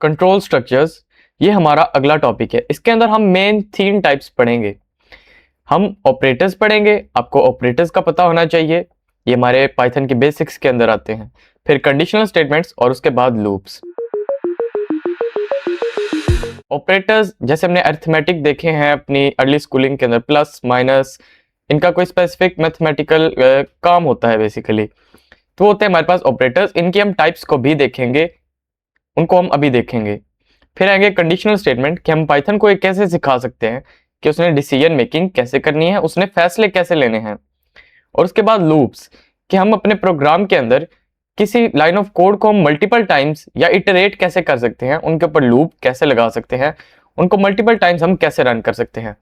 Control structures, ये हमारा अगला टॉपिक है। इसके अंदर हम मेन 3 टाइप्स पढ़ेंगे। हम ऑपरेटर्स पढ़ेंगे, आपको ऑपरेटर्स का पता होना चाहिए, ये हमारे पाइथन के बेसिक्स के अंदर आते हैं। फिर कंडीशनल स्टेटमेंट्स और उसके बाद लूप्स। ऑपरेटर्स जैसे हमने अरिथमेटिक देखे हैं अपनी अर्ली स्कूलिंग के अंदर, प्लस माइनस, इनका कोई स्पेसिफिक मैथमेटिकल काम होता है बेसिकली, तो होते हैं हमारे पास ऑपरेटर्स। इनकी हम टाइप्स को भी देखेंगे, उनको हम अभी देखेंगे। फिर आएंगे कंडीशनल स्टेटमेंट कि हम पाइथन को ये कैसे सिखा सकते हैं कि उसने डिसीजन मेकिंग कैसे करनी है, उसने फैसले कैसे लेने हैं। और उसके बाद लूप्स कि हम अपने प्रोग्राम के अंदर किसी लाइन ऑफ कोड को हम मल्टीपल टाइम्स या इटरेट कैसे कर सकते हैं, उनके ऊपर लूप कैसे लगा सकते हैं, उनको मल्टीपल टाइम्स हम कैसे रन कर सकते हैं।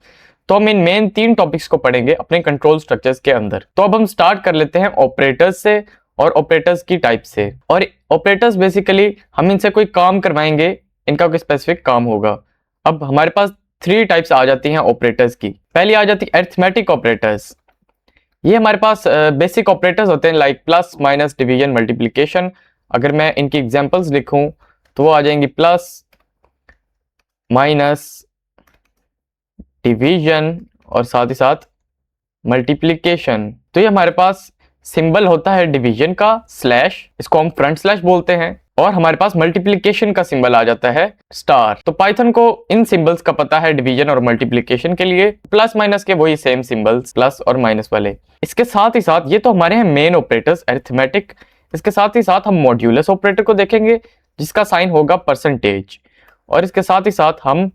तो हम इन मेन 3 टॉपिक्स को पढ़ेंगे अपने कंट्रोल स्ट्रक्चर्स के अंदर। तो अब हम स्टार्ट कर लेते हैं ऑपरेटर्स से और ऑपरेटर्स की टाइप से। और ऑपरेटर्स बेसिकली हम इनसे कोई काम करवाएंगे, इनका कोई स्पेसिफिक काम होगा। अब हमारे पास 3 टाइप्स आ जाती हैं ऑपरेटर्स की। पहली आ जाती है अरिथमेटिक ऑपरेटर्स। ये हमारे पास बेसिक ऑपरेटर्स होते हैं like plus minus division multiplication. अगर मैं इनकी एग्जांपल्स लिखूं तो वो आ जाएंगी प्लस माइनस डिवीजन और साथ ही साथ मल्टीप्लिकेशन। तो ये हमारे पास सिंबल होता है डिवीजन का स्लैश, इसको हम फ्रंट स्लैश बोलते हैं, और हमारे पास मल्टीप्लिकेशन का सिंबल आ जाता है स्टार। तो पाइथन को इन सिंबल्स का पता है डिवीजन और मल्टीप्लिकेशन के लिए, प्लस माइनस के वही सेम सिंबल्स प्लस और माइनस वाले। इसके साथ ही साथ ये तो हमारे हैं मेन ऑपरेटर्स अरिथमेटिक। इसके साथ ही साथ हम मॉड्यूलस ऑपरेटर को देखेंगे जिसका साइन होगा परसेंटेज। और इसके साथ ही साथ हम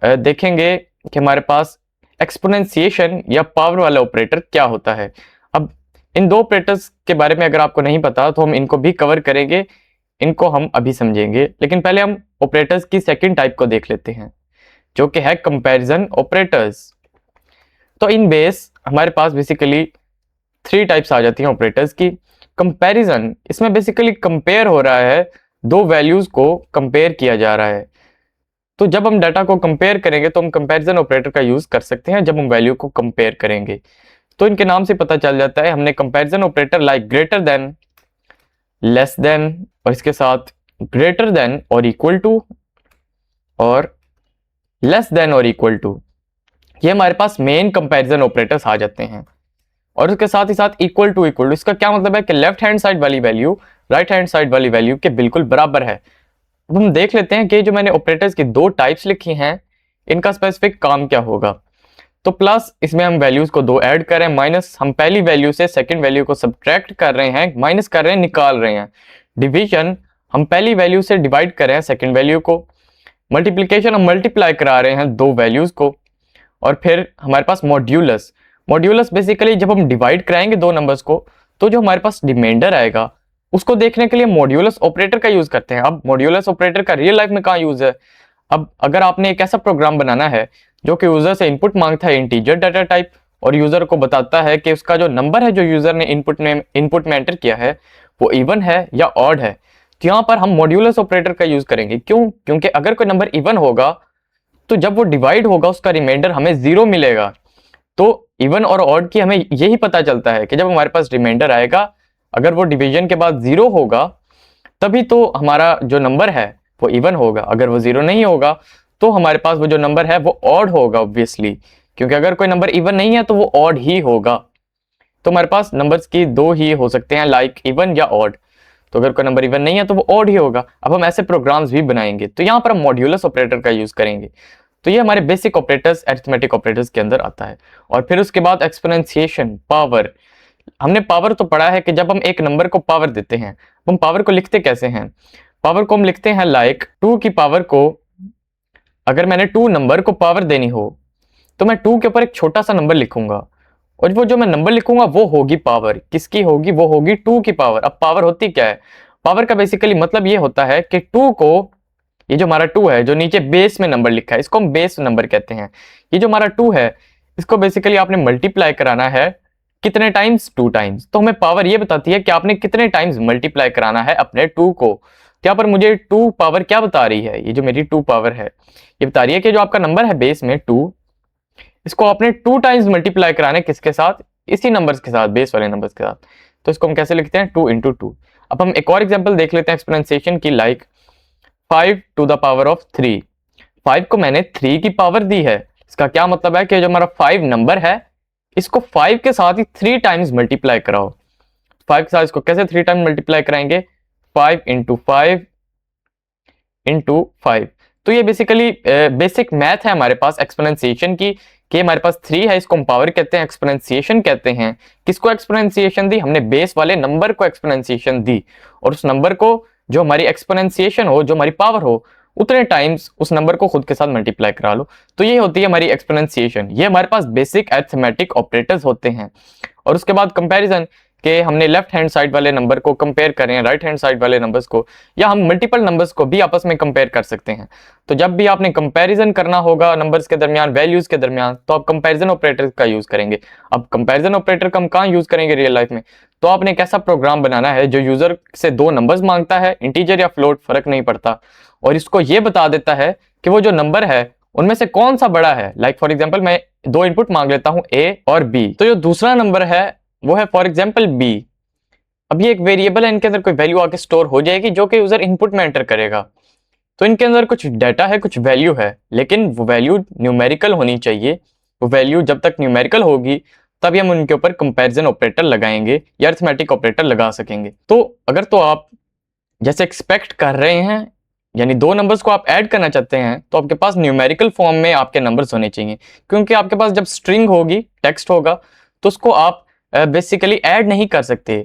देखेंगे कि हमारे पास एक्सपोनेंशिएशन या पावर वाला ऑपरेटर क्या होता है। अब इन 2 ऑपरेटर्स के बारे में अगर आपको नहीं पता तो हम इनको भी कवर करेंगे, इनको हम अभी समझेंगे। लेकिन पहले हम ऑपरेटर्स की सेकंड टाइप को देख लेते हैं जो कि है कंपैरिजन ऑपरेटर्स। तो इन बेस हमारे पास बेसिकली 3 टाइप्स आ जाती हैं ऑपरेटर्स की। कंपैरिजन, इसमें बेसिकली कंपेयर हो रहा है, 2 वैल्यूज को कंपेयर किया जा रहा है। तो जब हम डाटा को कंपेयर करेंगे तो हम कंपैरिजन ऑपरेटर का यूज कर सकते हैं जब हम वैल्यू को कंपेयर करेंगे। तो इनके नाम से पता चल जाता है, हमने comparison operator like greater than, less than, और इसके साथ ग्रेटर देन और इक्वल टू, और लेस देन और इक्वल टू, ये हमारे पास मेन कंपैरिजन ऑपरेटर्स आ जाते हैं। और उसके साथ ही साथ इक्वल टू, इसका क्या मतलब है कि लेफ्ट हैंड साइड वाली वैल्यू राइट हैंड साइड वाली वैल्यू के बिल्कुल बराबर है। अब हम देख लेते हैं कि जो मैंने ऑपरेटर्स की 2 टाइप्स लिखी हैं इनका स्पेसिफिक काम क्या होगा। तो प्लस, इसमें हम वैल्यूज को 2 ऐड कर रहे हैं, माइनस हम पहली वैल्यू से सेकंड वैल्यू को सब्ट्रैक्ट कर रहे हैं, माइनस कर रहे हैं, निकाल रहे हैं। डिवीजन, हम पहली वैल्यू से डिवाइड कर रहे हैं सेकंड वैल्यू को। मल्टीप्लिकेशन, हम मल्टीप्लाई करा रहे हैं 2 वैल्यूज को। और फिर हमारे पास मॉड्यूलस। मॉड्यूलस बेसिकली जब हम डिवाइड कराएंगे 2 नंबर्स को तो जो हमारे पास रिमाइंडर आएगा उसको देखने के लिए मॉड्यूलस ऑपरेटर का यूज करते हैं। अब मॉड्यूलस ऑपरेटर का रियल लाइफ में कहाँ यूज है? अब अगर आपने एक ऐसा प्रोग्राम बनाना है जो कि यूजर से इनपुट मांगता है इंटीजर डाटा टाइप, और यूजर को बताता है कि उसका जो नंबर है जो यूजर ने इनपुट में एंटर किया है वो इवन है या ऑड है, तो यहाँ पर हम मॉड्यूलस ऑपरेटर का यूज करेंगे। क्यों? क्योंकि अगर कोई नंबर इवन होगा तो जब वो डिवाइड होगा उसका रिमाइंडर हमें 0 मिलेगा। तो इवन और ऑड की हमें यही पता चलता है कि जब हमारे पास रिमाइंडर आएगा, अगर वो डिवीजन के बाद 0 होगा तभी तो हमारा जो नंबर है वो इवन होगा, अगर वो 0 नहीं होगा तो हमारे पास वो जो नंबर है वो ऑड होगा ऑब्वियसली, क्योंकि अगर कोई नंबर इवन नहीं है तो वो ऑड ही होगा। तो हमारे पास नंबर्स की 2 ही हो सकते हैं, लाइक इवन या ऑड। तो अगर कोई नंबर इवन नहीं है तो वो ऑड ही होगा। अब हम ऐसे प्रोग्राम्स भी बनाएंगे, तो यहाँ पर हम मॉड्यूलस ऑपरेटर का यूज करेंगे। तो ये हमारे बेसिक ऑपरेटर्स अरिथमेटिक ऑपरेटर्स के अंदर आता है। और फिर उसके बाद एक्सपोनेंशिएशन, पावर। हमने पावर तो पढ़ा है कि जब हम एक नंबर को पावर देते हैं, हम पावर को लिखते कैसे हैं? पावर को हम लिखते हैं लाइक 2 की पावर को, अगर मैंने 2 नंबर को पावर देनी हो तो मैं 2 के ऊपर एक छोटा सा नंबर लिखूंगा, और वो जो मैं नंबर लिखूंगा वो होगी पावर। किसकी होगी? वो होगी 2 की पावर। अब पावर होती क्या है? पावर का बेसिकली मतलब ये होता है कि 2 को, ये जो हमारा 2 है जो नीचे बेस में नंबर लिखा है इसको हम बेस नंबर कहते हैं। ये जो हमारा 2 है इसको बेसिकली आपने मल्टीप्लाई कराना है कितने टाइम्स? 2 टाइम्स। तो हमें पावर ये बताती है कि आपने कितने टाइम्स मल्टीप्लाई कराना है अपने 2 को। यहाँ पर मुझे 2 पावर क्या बता रही है? ये जो मेरी 2 पावर है ये बता रही है कि जो आपका नंबर है बेस में 2, इसको आपने 2 टाइम्स मल्टीप्लाई कराना है किसके साथ? इसी नंबर्स के साथ, बेस वाले नंबर्स के साथ। तो इसको हम कैसे लिखते हैं? 2 × 2। अब हम एक और एग्जांपल देख लेते हैं एक्सपोनेंशिएशन की, like 5 to the power of 3। 5 को मैंने 3 की पावर दी है। इसका क्या मतलब है कि जो हमारा 5 नंबर है इसको 5 के साथ ही 3 टाइम्स मल्टीप्लाई कराओ। 5 के साथ इसको कैसे 3 टाइम्स मल्टीप्लाई कराएंगे? 5 इंटू 5 इंटू 5। तो ये बेसिकली बेसिक मैथ है हमारे पास एक्सपोनेंशिएशन की, कि हमारे पास 3 है, इसको हम पावर कहते हैं, एक्सपोनेंशिएशन कहते हैं। किसको एक्सपोनेंशिएशन दी? हमने बेस वाले नंबर को एक्सपोनेंशिएशन दी, और उस नंबर को जो हमारी एक्सपोनेंशिएशन हो, जो हमारी पावर हो, उतने टाइम्स उस नंबर को खुद के साथ मल्टीप्लाई करा लो। तो ये होती है हमारी एक्सपोनेंशिएशन। ये हमारे पास बेसिक अरिथमेटिक ऑपरेटर्स होते हैं। और उसके बाद कंपैरिजन, कि हमने लेफ्ट हैंड साइड वाले नंबर को कंपेयर करें राइट हैंड साइड वाले नंबर्स को, या हम मल्टीपल नंबर्स को भी आपस में कंपेयर कर सकते हैं। तो जब भी आपने कंपैरिजन करना होगा नंबर्स के दरमियान, वैल्यूज के दरमियान, तो आप कंपैरिजन ऑपरेटर का यूज करेंगे। अब कंपैरिजन ऑपरेटर का हम कहाँ यूज करेंगे रियल लाइफ में? तो आपने एक ऐसा प्रोग्राम बनाना है जो यूजर से 2 नंबर्स मांगता है, इंटीजर या फ्लोट फर्क नहीं पड़ता, और इसको ये बता देता है कि वो जो नंबर है उनमें से कौन सा बड़ा है। लाइक फॉर एग्जाम्पल मैं 2 इनपुट मांग लेता हूं A और B, तो जो दूसरा नंबर है वो है फॉर एग्जाम्पल B। अब ये एक वेरिएबल है, इनके अंदर कोई वैल्यू आके स्टोर हो जाएगी जो कि यूजर इनपुट में एंटर करेगा। तो इनके अंदर कुछ डाटा है, कुछ वैल्यू है, लेकिन वो वैल्यू न्यूमेरिकल होनी चाहिए। वो वैल्यू जब तक न्यूमेरिकल होगी तभी हम उनके ऊपर कंपैरिजन ऑपरेटर लगाएंगे या अरिथमेटिक ऑपरेटर लगा सकेंगे। तो अगर तो आप जैसे एक्सपेक्ट कर रहे हैं, यानी 2 नंबर्स को आप ऐड करना चाहते हैं, तो आपके पास न्यूमेरिकल फॉर्म में आपके नंबर्स होने चाहिए, क्योंकि आपके पास जब स्ट्रिंग होगी, टेक्स्ट होगा, तो उसको आप बेसिकली ऐड नहीं कर सकते।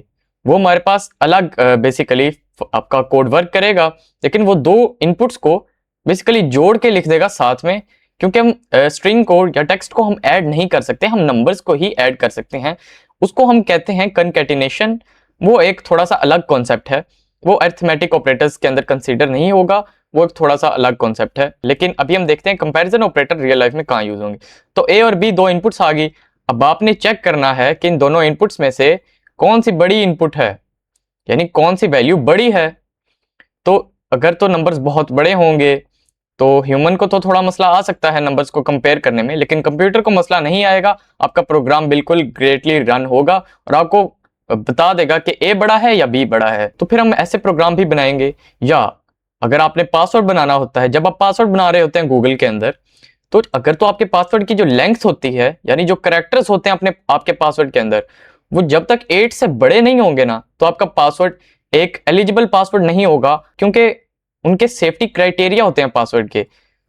वो हमारे पास अलग बेसिकली आपका कोड वर्क करेगा, लेकिन वो 2 इनपुट्स को बेसिकली जोड़ के लिख देगा साथ में, क्योंकि हम स्ट्रिंग कोड या टेक्स्ट को हम ऐड नहीं कर सकते, हम नंबर्स को ही ऐड कर सकते हैं। उसको हम कहते हैं कनकैटिनेशन। वो एक थोड़ा सा अलग कॉन्सेप्ट है, वो अरिथमेटिक ऑपरेटर्स के अंदर कंसीडर नहीं होगा, वो एक थोड़ा सा अलग कॉन्सेप्ट है। लेकिन अभी हम देखते हैं कंपैरिजन ऑपरेटर रियल लाइफ में कहाँ यूज होंगे। तो ए और बी 2 इनपुट्स आ गई। अब आपने चेक करना है कि इन दोनों इनपुट्स में से कौन सी बड़ी इनपुट है, यानी कौन सी वैल्यू बड़ी है। तो अगर तो नंबर्स बहुत बड़े होंगे तो ह्यूमन को तो थोड़ा मसला आ सकता है नंबर्स को कंपेयर करने में, लेकिन कंप्यूटर को मसला नहीं आएगा। आपका प्रोग्राम बिल्कुल ग्रेटली रन होगा और आपको बता देगा कि ए बड़ा है या बी बड़ा है। तो फिर हम ऐसे प्रोग्राम भी बनाएंगे। या अगर आपने पासवर्ड बनाना होता है, जब आप पासवर्ड बना रहे होते हैं गूगल के अंदर, तो अगर तो आपके पासवर्ड की जो लेंथ होती है, यानी जो कैरेक्टर्स होते हैं अपने आपके पासवर्ड के अंदर, वो जब तक 8 से बड़े नहीं होंगे ना, तो आपका पासवर्ड एक एलिजिबल पासवर्ड नहीं होगा, क्योंकि उनके सेफ्टी क्राइटेरिया होते हैं पासवर्ड के।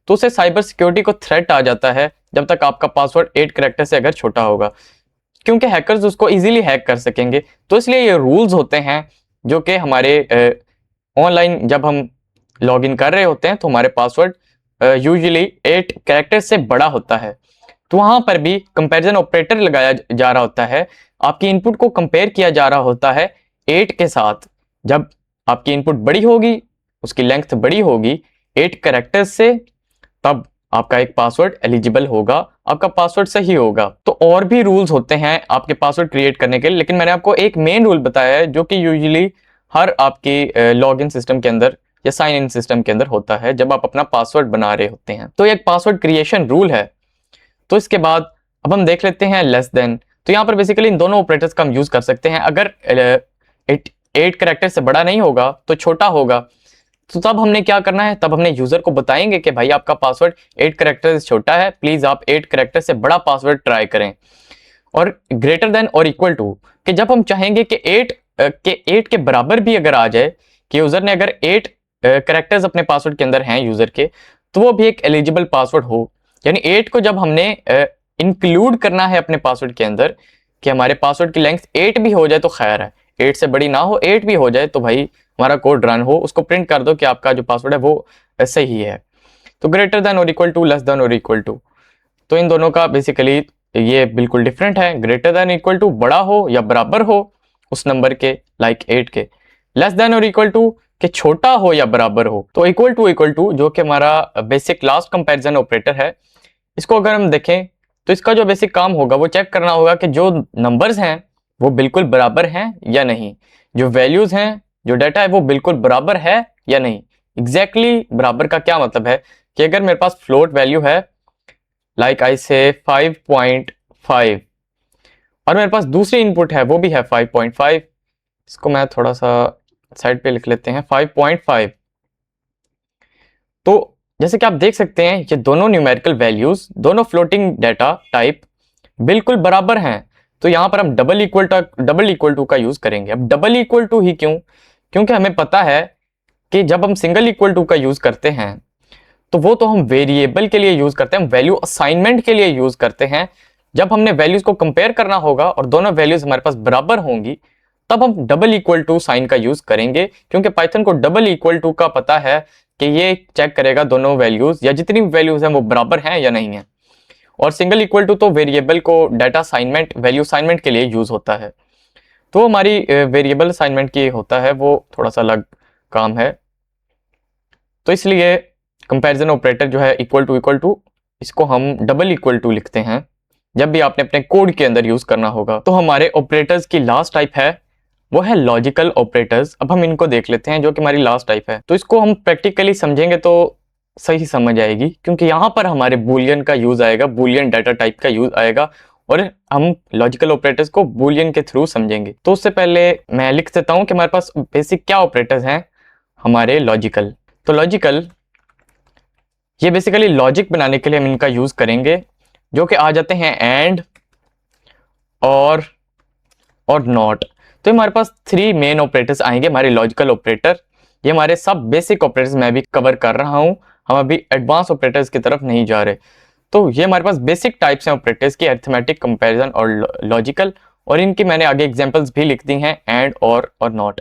तो उसे साइबर सिक्योरिटी को थ्रेट आ जाता है जब तक आपका पासवर्ड 8 कैरेक्टर से अगर छोटा होगा, क्योंकि हैकर्स उसको इजीली हैक कर सकेंगे। तो इसलिए ये रूल्स होते हैं जो कि हमारे ऑनलाइन जब हम लॉगिन कर रहे होते हैं तो हमारे पासवर्ड यूजुअली 8 कैरेक्टर से बड़ा होता है। तो वहां पर भी कंपैरिजन ऑपरेटर लगाया जा रहा होता है, आपकी इनपुट को कंपेयर किया जा रहा होता है 8 के साथ। जब आपकी इनपुट बड़ी होगी, उसकी लेंथ बड़ी होगी 8 कैरेक्टर्स से, तब आपका एक पासवर्ड एलिजिबल होगा, आपका पासवर्ड सही होगा। तो और भी रूल्स होते हैं आपके पासवर्ड क्रिएट करने के लिए, लेकिन मैंने आपको एक मेन रूल बताया है जो कि यूजुअली हर आपकी लॉगिन सिस्टम के अंदर या साइन इन सिस्टम के अंदर होता है जब आप अपना पासवर्ड बना रहे होते हैं। तो एक पासवर्ड क्रिएशन रूल है। तो इसके बाद अब हम देख लेते हैं लेस देन। तो यहाँ पर बेसिकली इन दोनों ऑपरेटर्स का हम यूज कर सकते हैं। अगर 8 कैरेक्टर से बड़ा नहीं होगा तो छोटा होगा, तो तब हमने क्या करना है, तब हमने यूजर को बताएंगे कि भाई आपका पासवर्ड 8 कैरेक्टर से छोटा है, प्लीज आप 8 कैरेक्टर से बड़ा पासवर्ड ट्राई करें। और ग्रेटर देन और इक्वल टू, कि जब हम चाहेंगे कि 8 के बराबर भी अगर आ जाए, कि यूजर ने अगर 8 कैरेक्टर्स अपने पासवर्ड के अंदर हैं यूजर के, तो वो भी एक एलिजिबल पासवर्ड हो। यानी 8 को जब हमने इंक्लूड करना है अपने पासवर्ड के अंदर, कि हमारे पासवर्ड की लेंथ 8 भी हो जाए तो खैर है, 8 से बड़ी ना हो, 8 भी हो जाए तो भाई हमारा कोड रन हो, उसको प्रिंट कर दो कि आपका जो पासवर्ड है वो सही है। तो ग्रेटर देन और इक्वल टू, लेस देन और इक्वल टू, तो इन दोनों का बेसिकली ये बिल्कुल डिफरेंट है। ग्रेटर देन इक्वल टू बड़ा हो या बराबर हो उस नंबर के, लाइक 8 के। लेस देन और इक्वल टू कि छोटा हो या बराबर हो। तो इक्वल टू जो कि हमारा बेसिक लास्ट कंपैरिजन ऑपरेटर है, इसको अगर हम देखें तो इसका जो बेसिक काम होगा वो चेक करना होगा कि जो नंबर्स हैं वो बिल्कुल बराबर हैं या नहीं, जो वैल्यूज हैं, जो डाटा है वो बिल्कुल बराबर है या नहीं। एग्जैक्टली बराबर का क्या मतलब है, कि अगर मेरे पास फ्लोट वैल्यू है लाइक आई से 5.5 और मेरे पास दूसरी इनपुट है वो भी है 5.5, इसको मैं थोड़ा सा साइड पे लिख लेते हैं 5.5। तो जैसे कि आप देख सकते हैं ये दोनों न्यूमेरिकल वैल्यूज, दोनों फ्लोटिंग डेटा टाइप बिल्कुल बराबर हैं। तो यहाँ पर हम डबल इक्वल टू का यूज करेंगे। अब डबल इक्वल टू ही क्यों? क्योंकि हमें पता है कि जब हम सिंगल इक्वल टू का यूज करते हैं तो वो तो हम वेरिएबल के लिए यूज करते हैं, हम वैल्यू असाइनमेंट के लिए यूज करते हैं। जब हमने वैल्यूज को कंपेयर करना होगा और दोनों वैल्यूज हमारे पास बराबर होंगी तब हम डबल इक्वल टू साइन का यूज करेंगे, क्योंकि पाइथन को डबल इक्वल टू का पता है कि ये चेक करेगा दोनों वैल्यूज या जितनी भी वैल्यूज हैं वो बराबर हैं या नहीं है। और सिंगल इक्वल टू तो वेरिएबल को डाटा असाइनमेंट, वैल्यू असाइनमेंट के लिए यूज होता है। तो हमारी वेरिएबल असाइनमेंट की होता है वो थोड़ा सा अलग काम है। तो इसलिए कंपैरिजन ऑपरेटर जो है इक्वल टू, इसको हम डबल इक्वल टू लिखते हैं जब भी आपने अपने कोड के अंदर यूज करना होगा। तो हमारे ऑपरेटर्स की लास्ट टाइप है वो है लॉजिकल ऑपरेटर्स। अब हम इनको देख लेते हैं जो कि हमारी लास्ट टाइप है। तो इसको हम प्रैक्टिकली समझेंगे तो सही समझ आएगी, क्योंकि यहाँ पर हमारे बूलियन का यूज आएगा, बूलियन डाटा टाइप का यूज आएगा और हम लॉजिकल ऑपरेटर्स को बूलियन के थ्रू समझेंगे। तो उससे पहले मैं लिख देता हूँ कि हमारे पास बेसिक क्या ऑपरेटर्स हैं हमारे लॉजिकल। तो लॉजिकल ये बेसिकली लॉजिक बनाने के लिए हम इनका यूज करेंगे, जो कि आ जाते हैं एंड और नॉट। तो हमारे पास 3 मेन ऑपरेटर्स आएंगे हमारे लॉजिकल ऑपरेटर। ये हमारे सब बेसिक ऑपरेटर्स मैं भी कवर कर रहा हूं, हम अभी एडवांस ऑपरेटर्स की तरफ नहीं जा रहे। तो ये हमारे पास बेसिक टाइप्स हैं ऑपरेटर्स की, अरिथमेटिक, कंपैरिजन और लॉजिकल। और इनकी मैंने आगे एग्जांपल्स भी लिख दी हैं, एंड और नॉट।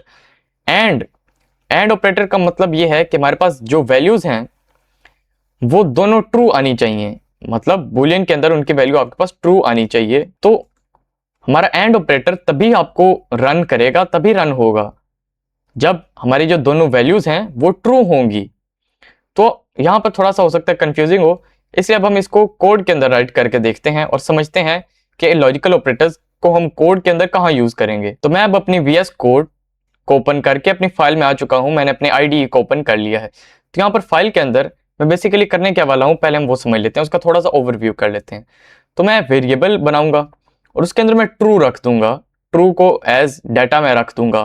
एंड ऑपरेटर का मतलब ये है कि हमारे पास जो वैल्यूज हैं वो दोनों ट्रू आनी चाहिए, मतलब बूलियन के अंदर उनकी वैल्यू आपके पास ट्रू आनी चाहिए। तो हमारा एंड ऑपरेटर तभी आपको रन करेगा, तभी रन होगा जब हमारी जो दोनों वैल्यूज हैं वो ट्रू होंगी। तो यहां पर थोड़ा सा हो सकता है कंफ्यूजिंग हो, इसलिए अब हम इसको कोड के अंदर राइट करके देखते हैं और समझते हैं कि लॉजिकल ऑपरेटर्स को हम कोड के अंदर कहाँ यूज करेंगे। तो मैं अब अपनी VS कोड को ओपन करके अपनी फाइल में आ चुका हूं, मैंने अपने IDE को ओपन कर लिया है। तो यहाँ पर फाइल के अंदर मैं बेसिकली करने क्या वाला हूँ पहले हम वो समझ लेते हैं, उसका थोड़ा सा ओवरव्यू कर लेते हैं। तो मैं वेरिएबल बनाऊंगा और उसके अंदर मैं ट्रू रख दूंगा, ट्रू को एज डाटा में रख दूंगा।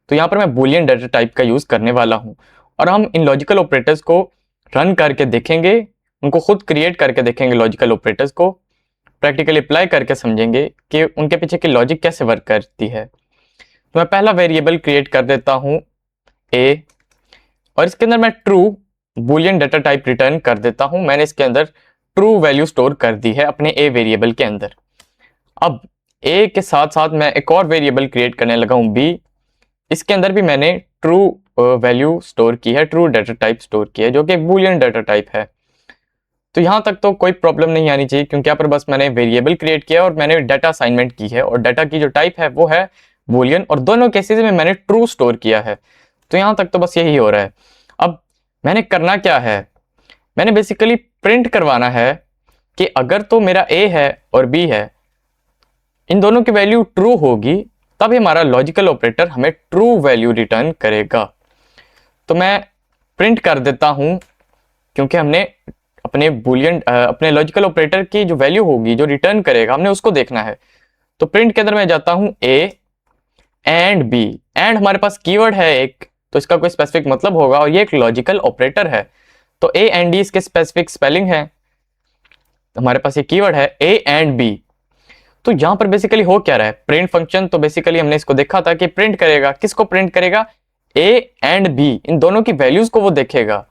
तो यहाँ पर मैं बूलियन डाटा टाइप का यूज करने वाला हूँ और हम इन लॉजिकल ऑपरेटर्स को रन करके देखेंगे, उनको खुद क्रिएट करके देखेंगे लॉजिकल ऑपरेटर्स को, प्रैक्टिकली अप्लाई करके समझेंगे कि उनके पीछे की लॉजिक कैसे वर्क करती है। तो मैं पहला वेरिएबल क्रिएट कर देता हूँ a और इसके अंदर मैं true Boolean data type return कर देता हूं। मैंने इसके अंदर ट्रू वैल्यू स्टोर कर दी है अपने a वेरिएबल के अंदर। अब a के साथ साथ मैं एक और वेरिएबल क्रिएट करने लगा हूं b, इसके अंदर भी मैंने ट्रू वैल्यू स्टोर की है, ट्रू डाटा टाइप स्टोर की है जो कि एक बूलियन डाटा टाइप है। तो यहां तक तो कोई प्रॉब्लम नहीं आनी चाहिए, क्योंकि यहाँ पर बस मैंने वेरिएबल क्रिएट किया और मैंने डाटा असाइनमेंट की है और डाटा की जो टाइप है वो है बूलियन और दोनों केसेस में मैंने ट्रू स्टोर किया है। तो यहां तक तो बस यही हो रहा है। अब मैंने करना क्या है, मैंने बेसिकली प्रिंट करवाना है कि अगर तो मेरा a है और b है, इन दोनों की वैल्यू ट्रू होगी तभी हमारा लॉजिकल ऑपरेटर हमें ट्रू वैल्यू रिटर्न करेगा। तो मैं प्रिंट कर देता हूं, क्योंकि हमने अपने बूलियन अपने लॉजिकल ऑपरेटर की जो वैल्यू होगी जो रिटर्न करेगा हमने उसको देखना है। तो प्रिंट के अंदर मैं जाता हूं a एंड b, एंड हमारे पास कीवर्ड है एक, तो इसका कोई स्पेसिफिक मतलब होगा और ये एक लॉजिकल ऑपरेटर है। तो a एंड d इसके स्पेसिफिक स्पेलिंग है, हमारे पास ये कीवर्ड है a एंड b। तो यहां पर बेसिकली हो क्या रहा है, प्रिंट फंक्शन तो बेसिकली हमने इसको देखा था कि प्रिंट करेगा, किसको प्रिंट करेगा, a एंड b, इन दोनों की वैल्यूज को वो देखेगा।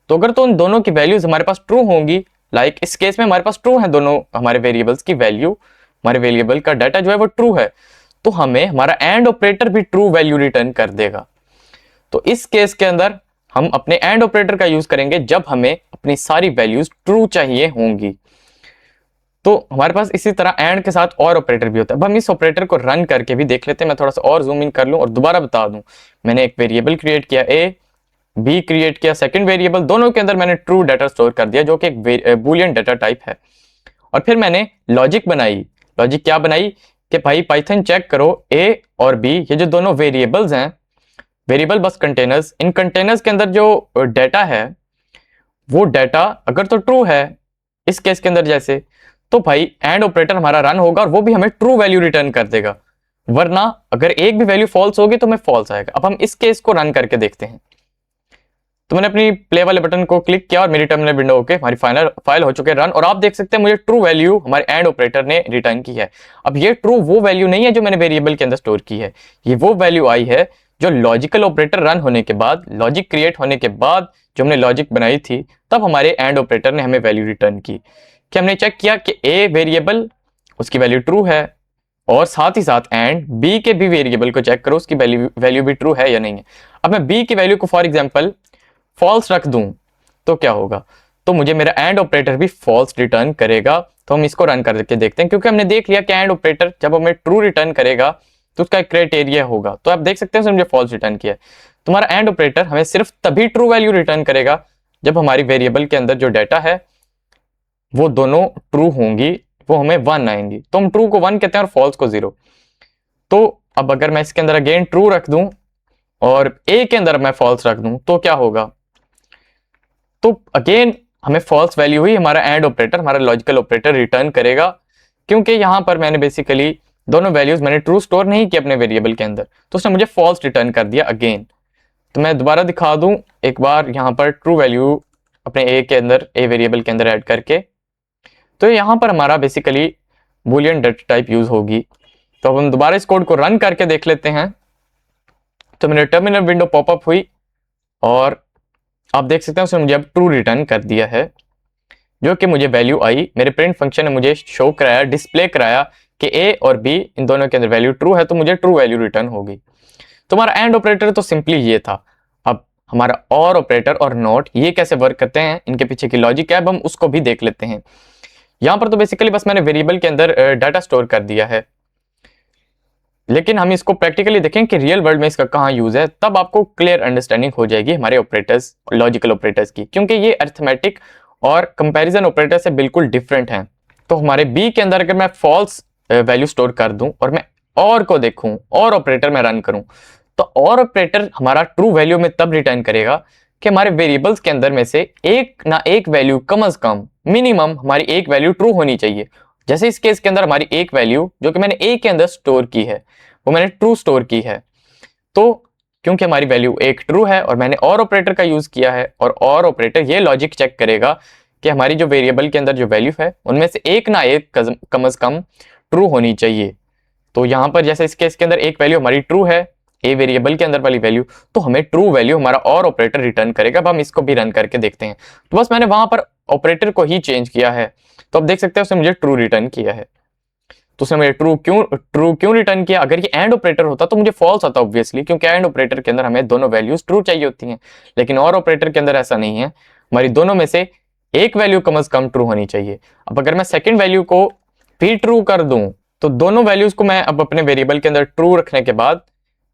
तो अगर तो उन दोनों की वैल्यूज हमारे पास ट्रू होंगी, लाइक इस केस में हमारे पास ट्रू है दोनों हमारे वेरिएबल्स की वैल्यू, हमारे वेरिएबल का डाटा जो है वो ट्रू है, तो हमें हमारा एंड ऑपरेटर भी ट्रू वैल्यू रिटर्न कर देगा। तो इस केस के अंदर हम अपने एंड ऑपरेटर का यूज करेंगे जब हमें अपनी सारी वैल्यूज ट्रू चाहिए होंगी। तो हमारे पास इसी तरह एंड के साथ और ऑपरेटर भी होता है। अब हम इस ऑपरेटर को रन करके भी देख लेते हैं। मैं थोड़ा सा और जूम इन कर लूं और दोबारा बता दूं, मैंने एक वेरिएबल क्रिएट किया a, b क्रिएट किया सेकंड वेरिएबल, दोनों के अंदर मैंने ट्रू डाटा स्टोर कर दिया जो कि एक बूलियन डाटा टाइप है। और फिर मैंने लॉजिक बनाई। लॉजिक क्या बनाई कि भाई पाइथन चेक करो a और b ये जो दोनों वेरिएबल्स हैं, वेरिएबल बस कंटेनर्स, इन कंटेनर्स के अंदर जो डाटा है वो डाटा अगर तो ट्रू है इस केस के अंदर जैसे, तो भाई एंड ऑपरेटर हमारा रन होगा और वो भी हमें ट्रू वैल्यू रिटर्न कर देगा, वरना अगर एक भी वैल्यू फॉल्स होगी तो हमें फॉल्स आएगा। अब हम इस केस को रन करके देखते हैं। तो मैंने अपनी प्ले वाले बटन को क्लिक किया और मेरी टर्मिनल विंडो होके हमारी फाइल हो चुके रन, और आप देख सकते हैं मुझे ट्रू वैल्यू हमारे एंड ऑपरेटर ने रिटर्न की है। अब ये ट्रू वो वैल्यू नहीं है जो मैंने वेरिएबल के अंदर स्टोर की है, ये वो वैल्यू आई है जो लॉजिकल ऑपरेटर रन होने के बाद, लॉजिक क्रिएट होने के बाद जो हमने लॉजिक बनाई थी, तब हमारे एंड ऑपरेटर ने हमें वैल्यू रिटर्न की। कि हमने चेक किया कि ए वेरिएबल उसकी वैल्यू ट्रू है, और साथ ही साथ एंड बी के भी वेरिएबल को चेक करो उसकी वैल्यू भी ट्रू है या नहीं है। अब मैं बी की वैल्यू को फॉर एग्जांपल फॉल्स रख दूं तो क्या होगा, तो मुझे मेरा एंड ऑपरेटर भी फॉल्स रिटर्न करेगा। तो हम इसको रन करके देखते हैं, क्योंकि हमने देख लिया कि एंड ऑपरेटर जब हमें ट्रू रिटर्न करेगा तो उसका एक क्राइटेरिया होगा। तो आप देख सकते हैं उसने मुझे फॉल्स रिटर्न किया है। तुम्हारा एंड ऑपरेटर हमें सिर्फ तभी ट्रू वैल्यू रिटर्न करेगा जब हमारी वेरिएबल के अंदर जो डाटा है वो दोनों ट्रू होंगी, वो हमें 1 आएंगी। तो हम ट्रू को 1 कहते हैं और फॉल्स को 0। तो अब अगर मैं इसके अंदर अगेन ट्रू रख दूं और ए के अंदर मैं फॉल्स रख दूं तो क्या होगा, तो अगेन हमें फॉल्स वैल्यू ही हमारा एंड ऑपरेटर, हमारा लॉजिकल ऑपरेटर रिटर्न करेगा, क्योंकि यहां पर मैंने बेसिकली दोनों वैल्यूज मैंने ट्रू स्टोर नहीं किया अपने वेरिएबल के अंदर, तो उसने मुझे फॉल्स रिटर्न कर दिया अगेन। तो मैं दोबारा दिखा दूं एक बार यहां पर ट्रू वैल्यू अपने ए के अंदर, ए वेरिएबल के अंदर ऐड करके, तो यहां पर हमारा basically Boolean data type use होगी। तो अब हम दोबारा इस कोड को रन करके देख लेते हैं। तो मेरे टर्मिनल विंडो पॉपअप हुई और आप देख सकते हैं उसने मुझे अब ट्रू रिटर्न कर दिया है, जो कि मुझे वैल्यू आई। मेरे प्रिंट फंक्शन ने मुझे शो कराया, डिस्प्ले कराया कि ए और बी इन दोनों के अंदर वैल्यू ट्रू है, तो मुझे ट्रू वैल्यू रिटर्न होगी। तो हमारा एंड ऑपरेटर तो सिंपली ये था। अब हमारा और ऑपरेटर और नॉट ये कैसे वर्क करते हैं, इनके पीछे की लॉजिक है, अब हम उसको भी देख लेते हैं। यहां पर तो बेसिकली बस मैंने वेरिएबल के अंदर डाटा स्टोर कर दिया है, लेकिन हम इसको प्रैक्टिकली देखें कि रियल वर्ल्ड में इसका कहाँ यूज है, तब आपको क्लियर अंडरस्टैंडिंग हो जाएगी हमारे ऑपरेटर्स, लॉजिकल ऑपरेटर्स की, क्योंकि ये अरिथमेटिक और कंपैरिजन ऑपरेटर से बिल्कुल डिफरेंट हैं। तो हमारे बी के अंदर अगर मैं फॉल्स वैल्यू स्टोर कर दूं और मैं और को देखूं, और ऑपरेटर में रन करूं, तो और ऑपरेटर हमारा ट्रू वैल्यू में तब रिटर्न करेगा कि हमारे वेरिएबल्स के अंदर में से एक ना एक वैल्यू, कम से कम मिनिमम हमारी एक वैल्यू ट्रू होनी चाहिए। जैसे इस केस के अंदर हमारी एक वैल्यू जो कि मैंने ए के अंदर स्टोर की है वो मैंने ट्रू स्टोर की है, तो क्योंकि हमारी वैल्यू एक ट्रू है और मैंने और ऑपरेटर का यूज किया है, और ऑपरेटर ये लॉजिक चेक करेगा कि हमारी जो वेरिएबल के अंदर जो वैल्यू है उनमें से एक ना एक कम से कम ट्रू होनी चाहिए। तो यहां पर जैसे इस केस के अंदर एक वैल्यू हमारी ट्रू है, ए वेरिएबल के अंदर वाली वैल्यू, तो हमें ट्रू वैल्यू हमारा और ऑपरेटर रिटर्न करेगा। अब हम इसको भी रन करके देखते हैं। तो बस मैंने वहां पर ऑपरेटर को ही चेंज किया है, तो अब देख सकते हैं उसने मुझे ट्रू रिटर्न किया है। तो उसने मुझे ट्रू क्यों रिटर्न किया, अगर ये एंड ऑपरेटर होता तो मुझे फॉल्स आता ऑब्वियसली, क्योंकि एंड ऑपरेटर के अंदर हमें दोनों वैल्यूज ट्रू चाहिए होती हैं, लेकिन और ऑपरेटर के अंदर ऐसा नहीं है, हमारी दोनों में से एक वैल्यू कम से कम ट्रू होनी चाहिए। अब अगर मैं सेकंड वैल्यू को भी ट्रू कर दूं, तो दोनों वैल्यूज को मैं अब अपने वेरिएबल के अंदर ट्रू रखने के बाद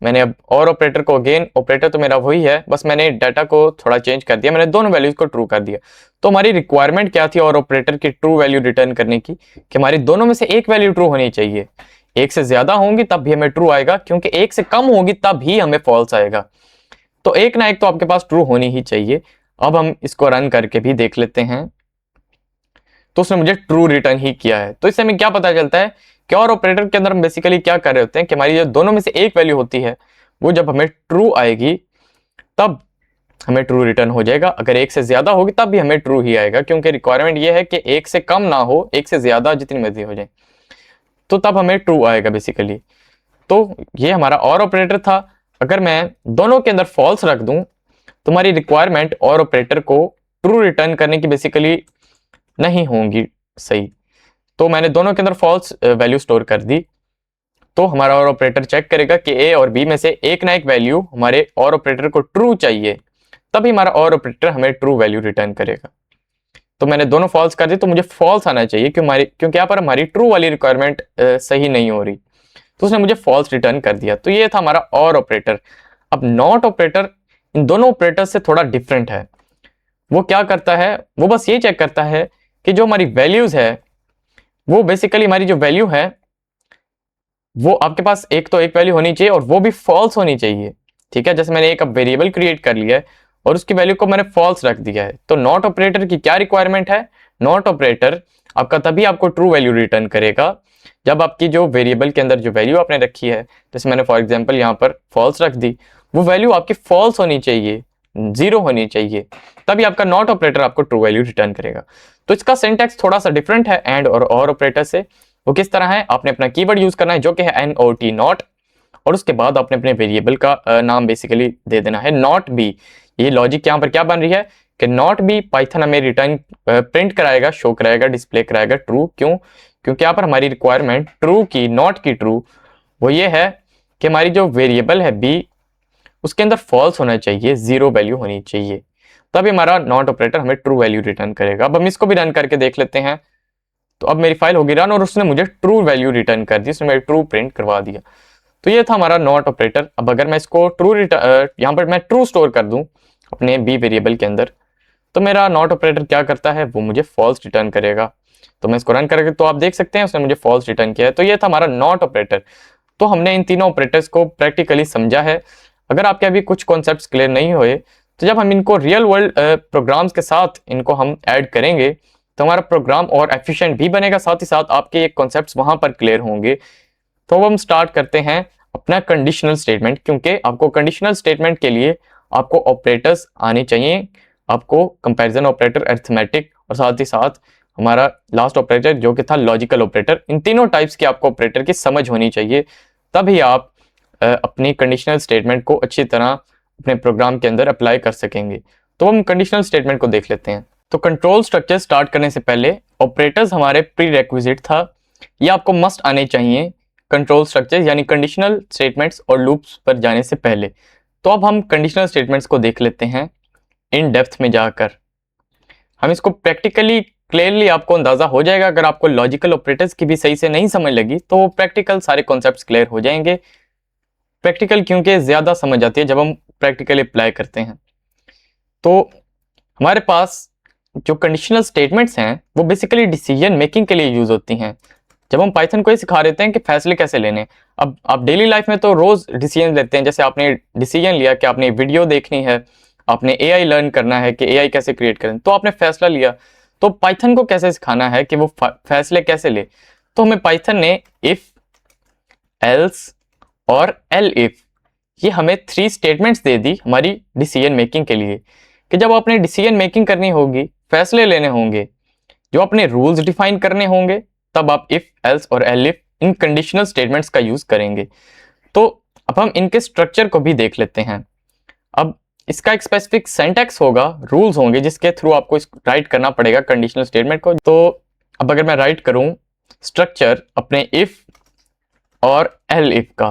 मैंने अब और ऑपरेटर को, अगेन ऑपरेटर तो मेरा वही है, बस मैंने डाटा को थोड़ा चेंज कर दिया, मैंने दोनों वैल्यूज को ट्रू कर दिया। तो हमारी रिक्वायरमेंट क्या थी और ऑपरेटर की ट्रू वैल्यू रिटर्न करने की, कि हमारी दोनों में से एक वैल्यू ट्रू होनी चाहिए। एक से ज्यादा होंगी तब भी हमें ट्रू आएगा, क्योंकि एक से कम होगी तब ही हमें फॉल्स आएगा। तो एक ना एक तो आपके पास ट्रू होनी ही चाहिए। अब हम इसको रन करके भी देख लेते हैं। तो उसने मुझे ट्रू रिटर्न ही किया है। तो इससे हमें क्या पता चलता है कि और ऑपरेटर के अंदर हम बेसिकली क्या कर रहे होते हैं कि हमारी जो दोनों में से एक वैल्यू होती है वो जब हमें ट्रू आएगी तब हमें ट्रू रिटर्न हो जाएगा, अगर एक से ज्यादा होगी तब भी हमें ट्रू ही आएगा, क्योंकि रिक्वायरमेंट ये है कि एक से कम ना हो, एक से ज्यादा जितनी मर्जी हो जाए, तो तब हमें ट्रू आएगा बेसिकली। तो ये हमारा और ऑपरेटर था। अगर मैं दोनों के अंदर फॉल्स रख दूं तो हमारी रिक्वायरमेंट और ऑपरेटर को ट्रू रिटर्न करने की बेसिकली नहीं होंगी सही। तो मैंने दोनों के अंदर फॉल्स वैल्यू स्टोर कर दी, तो हमारा और ऑपरेटर चेक करेगा कि ए और बी में से एक ना एक वैल्यू हमारे और ऑपरेटर को ट्रू चाहिए, तभी हमारा और ऑपरेटर हमें ट्रू वैल्यू रिटर्न करेगा। तो मैंने दोनों फॉल्स कर दी, तो मुझे फॉल्स आना चाहिए क्योंकि यहाँ पर हमारी ट्रू वाली रिक्वायरमेंट सही नहीं हो रही, तो उसने मुझे फॉल्स रिटर्न कर दिया। तो ये था हमारा और ऑपरेटर। अब नॉट ऑपरेटर इन दोनों ऑपरेटर से थोड़ा डिफरेंट है। वो क्या करता है, वो बस ये चेक करता है कि जो हमारी वैल्यूज है वो बेसिकली हमारी जो वैल्यू है वो आपके पास एक तो एक वैल्यू होनी चाहिए और वो भी फॉल्स होनी चाहिए। ठीक है, जैसे मैंने एक अब वेरिएबल क्रिएट कर लिया है और उसकी वैल्यू को मैंने फॉल्स रख दिया है। तो नॉट ऑपरेटर की क्या रिक्वायरमेंट है, नॉट ऑपरेटर आपका तभी आपको ट्रू वैल्यू रिटर्न करेगा जब आपकी जो वेरिएबल के अंदर जो वैल्यू आपने रखी है, जैसे मैंने फॉर एग्जांपल यहाँ पर फॉल्स रख दी, वो वैल्यू आपकी फॉल्स होनी चाहिए, 0 होनी चाहिए, तभी आपका नॉट ऑपरेटर आपको ट्रू वैल्यू रिटर्न करेगा। तो इसका सिंटैक्स थोड़ा सा डिफरेंट है एंड और ऑपरेटर से। वो किस तरह है, आपने अपना कीवर्ड यूज करना है जो कि है NOT नॉट, और उसके बाद आपने अपने वेरिएबल का नाम बेसिकली दे देना है नॉट बी। ये लॉजिक यहाँ पर क्या बन रही है कि नॉट बी पाइथन हमें रिटर्न प्रिंट कराएगा, शो कराएगा, डिस्प्ले कराएगा ट्रू। क्यों? क्योंकि यहाँ पर हमारी रिक्वायरमेंट ट्रू की, नॉट की ट्रू, वो ये है कि हमारी जो वेरिएबल है बी उसके अंदर फॉल्स होना चाहिए, 0 वैल्यू होनी चाहिए, तभी हमारा नॉट ऑपरेटर हमें ट्रू वैल्यू रिटर्न करेगा। अब हम इसको भी रन करके देख लेते हैं। तो अब मेरी फाइल होगी रन और उसने मुझे ट्रू वैल्यू रिटर्न कर दी, उसने मेरे ट्रू प्रिंट करवा दिया। तो ये था हमारा नॉट ऑपरेटर। अब अगर मैं इसको ट्रू यहाँ पर मैं ट्रू स्टोर कर दूं अपने बी वेरिएबल के अंदर, तो मेरा नॉट ऑपरेटर क्या करता है, वो मुझे फॉल्स रिटर्न करेगा। तो मैं इसको रन करके तो आप देख सकते हैं उसने मुझे फॉल्स रिटर्न किया है। तो ये था हमारा नॉट ऑपरेटर। तो हमने इन तीनों ऑपरेटर्स को प्रैक्टिकली समझा है। अगर आपके अभी कुछ कॉन्सेप्ट्स क्लियर नहीं हुए, तो जब हम इनको रियल वर्ल्ड प्रोग्राम्स के साथ इनको हम ऐड करेंगे तो हमारा प्रोग्राम और एफिशिएंट भी बनेगा, साथ ही साथ आपके ये कॉन्सेप्ट्स वहां पर क्लियर होंगे। तो अब हम स्टार्ट करते हैं अपना कंडीशनल स्टेटमेंट, क्योंकि आपको कंडीशनल स्टेटमेंट के लिए आपको ऑपरेटर्स आने चाहिए। आपको कंपैरिजन ऑपरेटर, अरिथमेटिक और साथ ही साथ हमारा लास्ट ऑपरेटर जो कि था लॉजिकल ऑपरेटर, इन तीनों टाइप्स के आपको ऑपरेटर की समझ होनी चाहिए, तभी आप अपनी कंडीशनल स्टेटमेंट को अच्छी तरह अपने प्रोग्राम के अंदर अप्लाई कर सकेंगे। तो हम कंडीशनल स्टेटमेंट को देख लेते हैं। तो कंट्रोल स्ट्रक्चर स्टार्ट करने से पहले ऑपरेटर्स हमारे प्री रेक्विजिट था, ये आपको मस्ट आने चाहिए कंट्रोल स्ट्रक्चर यानी कंडीशनल स्टेटमेंट्स और लूप्स पर जाने से पहले। तो अब हम कंडीशनल स्टेटमेंट्स को देख लेते हैं इन डेप्थ में जाकर। हम इसको प्रैक्टिकली क्लियरली आपको अंदाजा हो जाएगा। अगर आपको लॉजिकल ऑपरेटर्स की भी सही से नहीं समझ लगी तो प्रैक्टिकल सारे कॉन्सेप्ट्स क्लियर हो जाएंगे। प्रैक्टिकल क्योंकि ज्यादा समझ आती है जब हम प्रैक्टिकली अप्लाई करते हैं। तो हमारे पास जो कंडीशनल स्टेटमेंट्स हैं वो बेसिकली डिसीजन मेकिंग के लिए यूज होती हैं। जब हम पाइथन को ये सिखा देते हैं कि फैसले कैसे लेने। अब आप डेली लाइफ में तो रोज डिसीजन लेते हैं, जैसे आपने डिसीजन लिया कि आपने वीडियो देखनी है, आपने एआई लर्न करना है कि एआई कैसे क्रिएट करें, तो आपने फैसला लिया। तो पाइथन को कैसे सिखाना है कि वो फैसले कैसे ले, तो हमें पाइथन ने इफ, एल्स और एल इफ, ये हमें 3 स्टेटमेंट्स दे दी हमारी डिसीजन मेकिंग के लिए, कि जब आपने डिसीजन मेकिंग करनी होगी, फैसले लेने होंगे, जो अपने रूल्स डिफाइन करने होंगे, तब आप इफ, एल्स और L if in conditional statements का यूज करेंगे। तो अब हम इनके स्ट्रक्चर को भी देख लेते हैं। अब इसका एक स्पेसिफिक सिंटैक्स होगा, रूल्स होंगे जिसके थ्रू आपको राइट करना पड़ेगा कंडीशनल स्टेटमेंट को। तो अब अगर मैं राइट करूं स्ट्रक्चर अपने इफ और एल इफ का,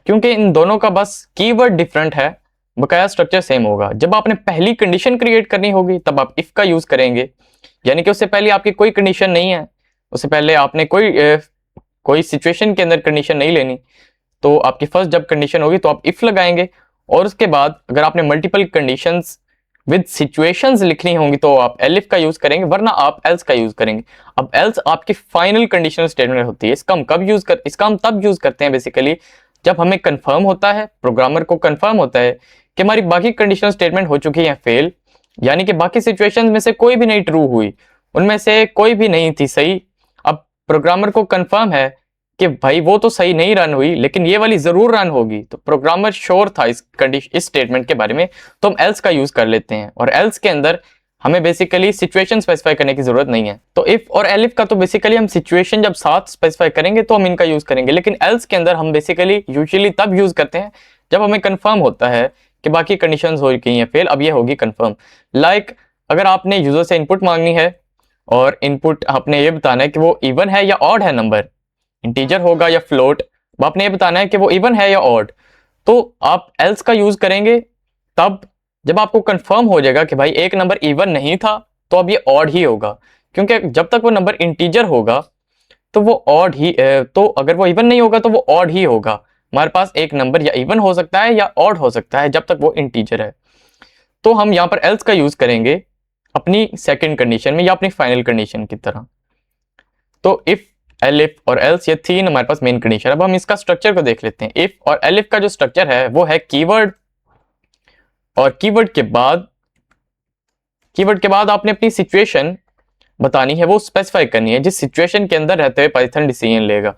क्योंकि इन दोनों का बस कीवर्ड डिफरेंट है, बकाया स्ट्रक्चर सेम होगा। जब आपने पहली कंडीशन क्रिएट करनी होगी तब आप इफ का यूज करेंगे, यानी कि उससे पहले आपकी कोई कंडीशन नहीं है, उससे पहले आपने कोई सिचुएशन के अंदर कंडीशन नहीं लेनी, तो आपकी फर्स्ट जब कंडीशन होगी तो आप इफ लगाएंगे। और उसके बाद अगर आपने मल्टीपल कंडीशंस विद सिचुएशंस लिखनी होंगी तो आप एलिफ का यूज करेंगे, वरना आप एल्स का यूज करेंगे। अब एल्स आपकी फाइनल कंडीशनल स्टेटमेंट होती है। इसका हम तब यूज करते हैं बेसिकली जब हमें कंफर्म होता है, प्रोग्रामर को कंफर्म होता है कि हमारी बाकी कंडीशनल स्टेटमेंट हो चुकी है फेल, यानी कि बाकी सिचुएशंस में से कोई भी नहीं ट्रू हुई, उनमें से कोई भी नहीं थी सही। अब प्रोग्रामर को कंफर्म है कि भाई वो तो सही नहीं रन हुई, लेकिन ये वाली जरूर रन होगी, तो प्रोग्रामर श्योर था इस स्टेटमेंट के बारे में, तो हम एल्स का यूज कर लेते हैं। और एल्स के अंदर हमें बेसिकली सिचुएशन स्पेसिफाई करने की जरूरत नहीं है। तो इफ और एलिफ का तो बेसिकली हम सिचुएशन जब साथ स्पेसिफाई करेंगे तो हम इनका यूज करेंगे, लेकिन एल्स के अंदर हम बेसिकली यूजुअली तब यूज करते हैं जब हमें कंफर्म होता है कि बाकी कंडीशंस हो गई हैं फेल, अब ये होगी कंफर्म। लाइक अगर आपने यूजर से इनपुट मांगनी है और इनपुट आपने ये बताना है कि वो इवन है या ऑड है, नंबर इंटीजर होगा या फ्लोट, आपने ये बताना है कि वो इवन है या ऑड, तो आप एल्स का यूज करेंगे तब जब आपको कंफर्म हो जाएगा कि भाई एक नंबर इवन नहीं था तो अब ये ऑड ही होगा, क्योंकि जब तक वो नंबर इंटीजर होगा तो वो ऑड ही, तो अगर वो इवन नहीं होगा तो वो ऑड ही होगा। हमारे पास एक नंबर या इवन हो सकता है या ऑड हो सकता है जब तक वो इंटीजर है। तो हम यहाँ पर एल्स का यूज करेंगे अपनी सेकंड कंडीशन में या अपनी फाइनल कंडीशन की तरह। तो इफ, एलिफ और एल्स ये 3 हमारे पास मेन कंडीशन। अब हम इसका स्ट्रक्चर को देख लेते हैं। इफ और एलिफ का जो स्ट्रक्चर है वो है कीवर्ड, और कीवर्ड के बाद आपने अपनी सिचुएशन बतानी है, वो स्पेसिफाई करनी है जिस सिचुएशन के अंदर रहते हुए पाइथन डिसीजन लेगा।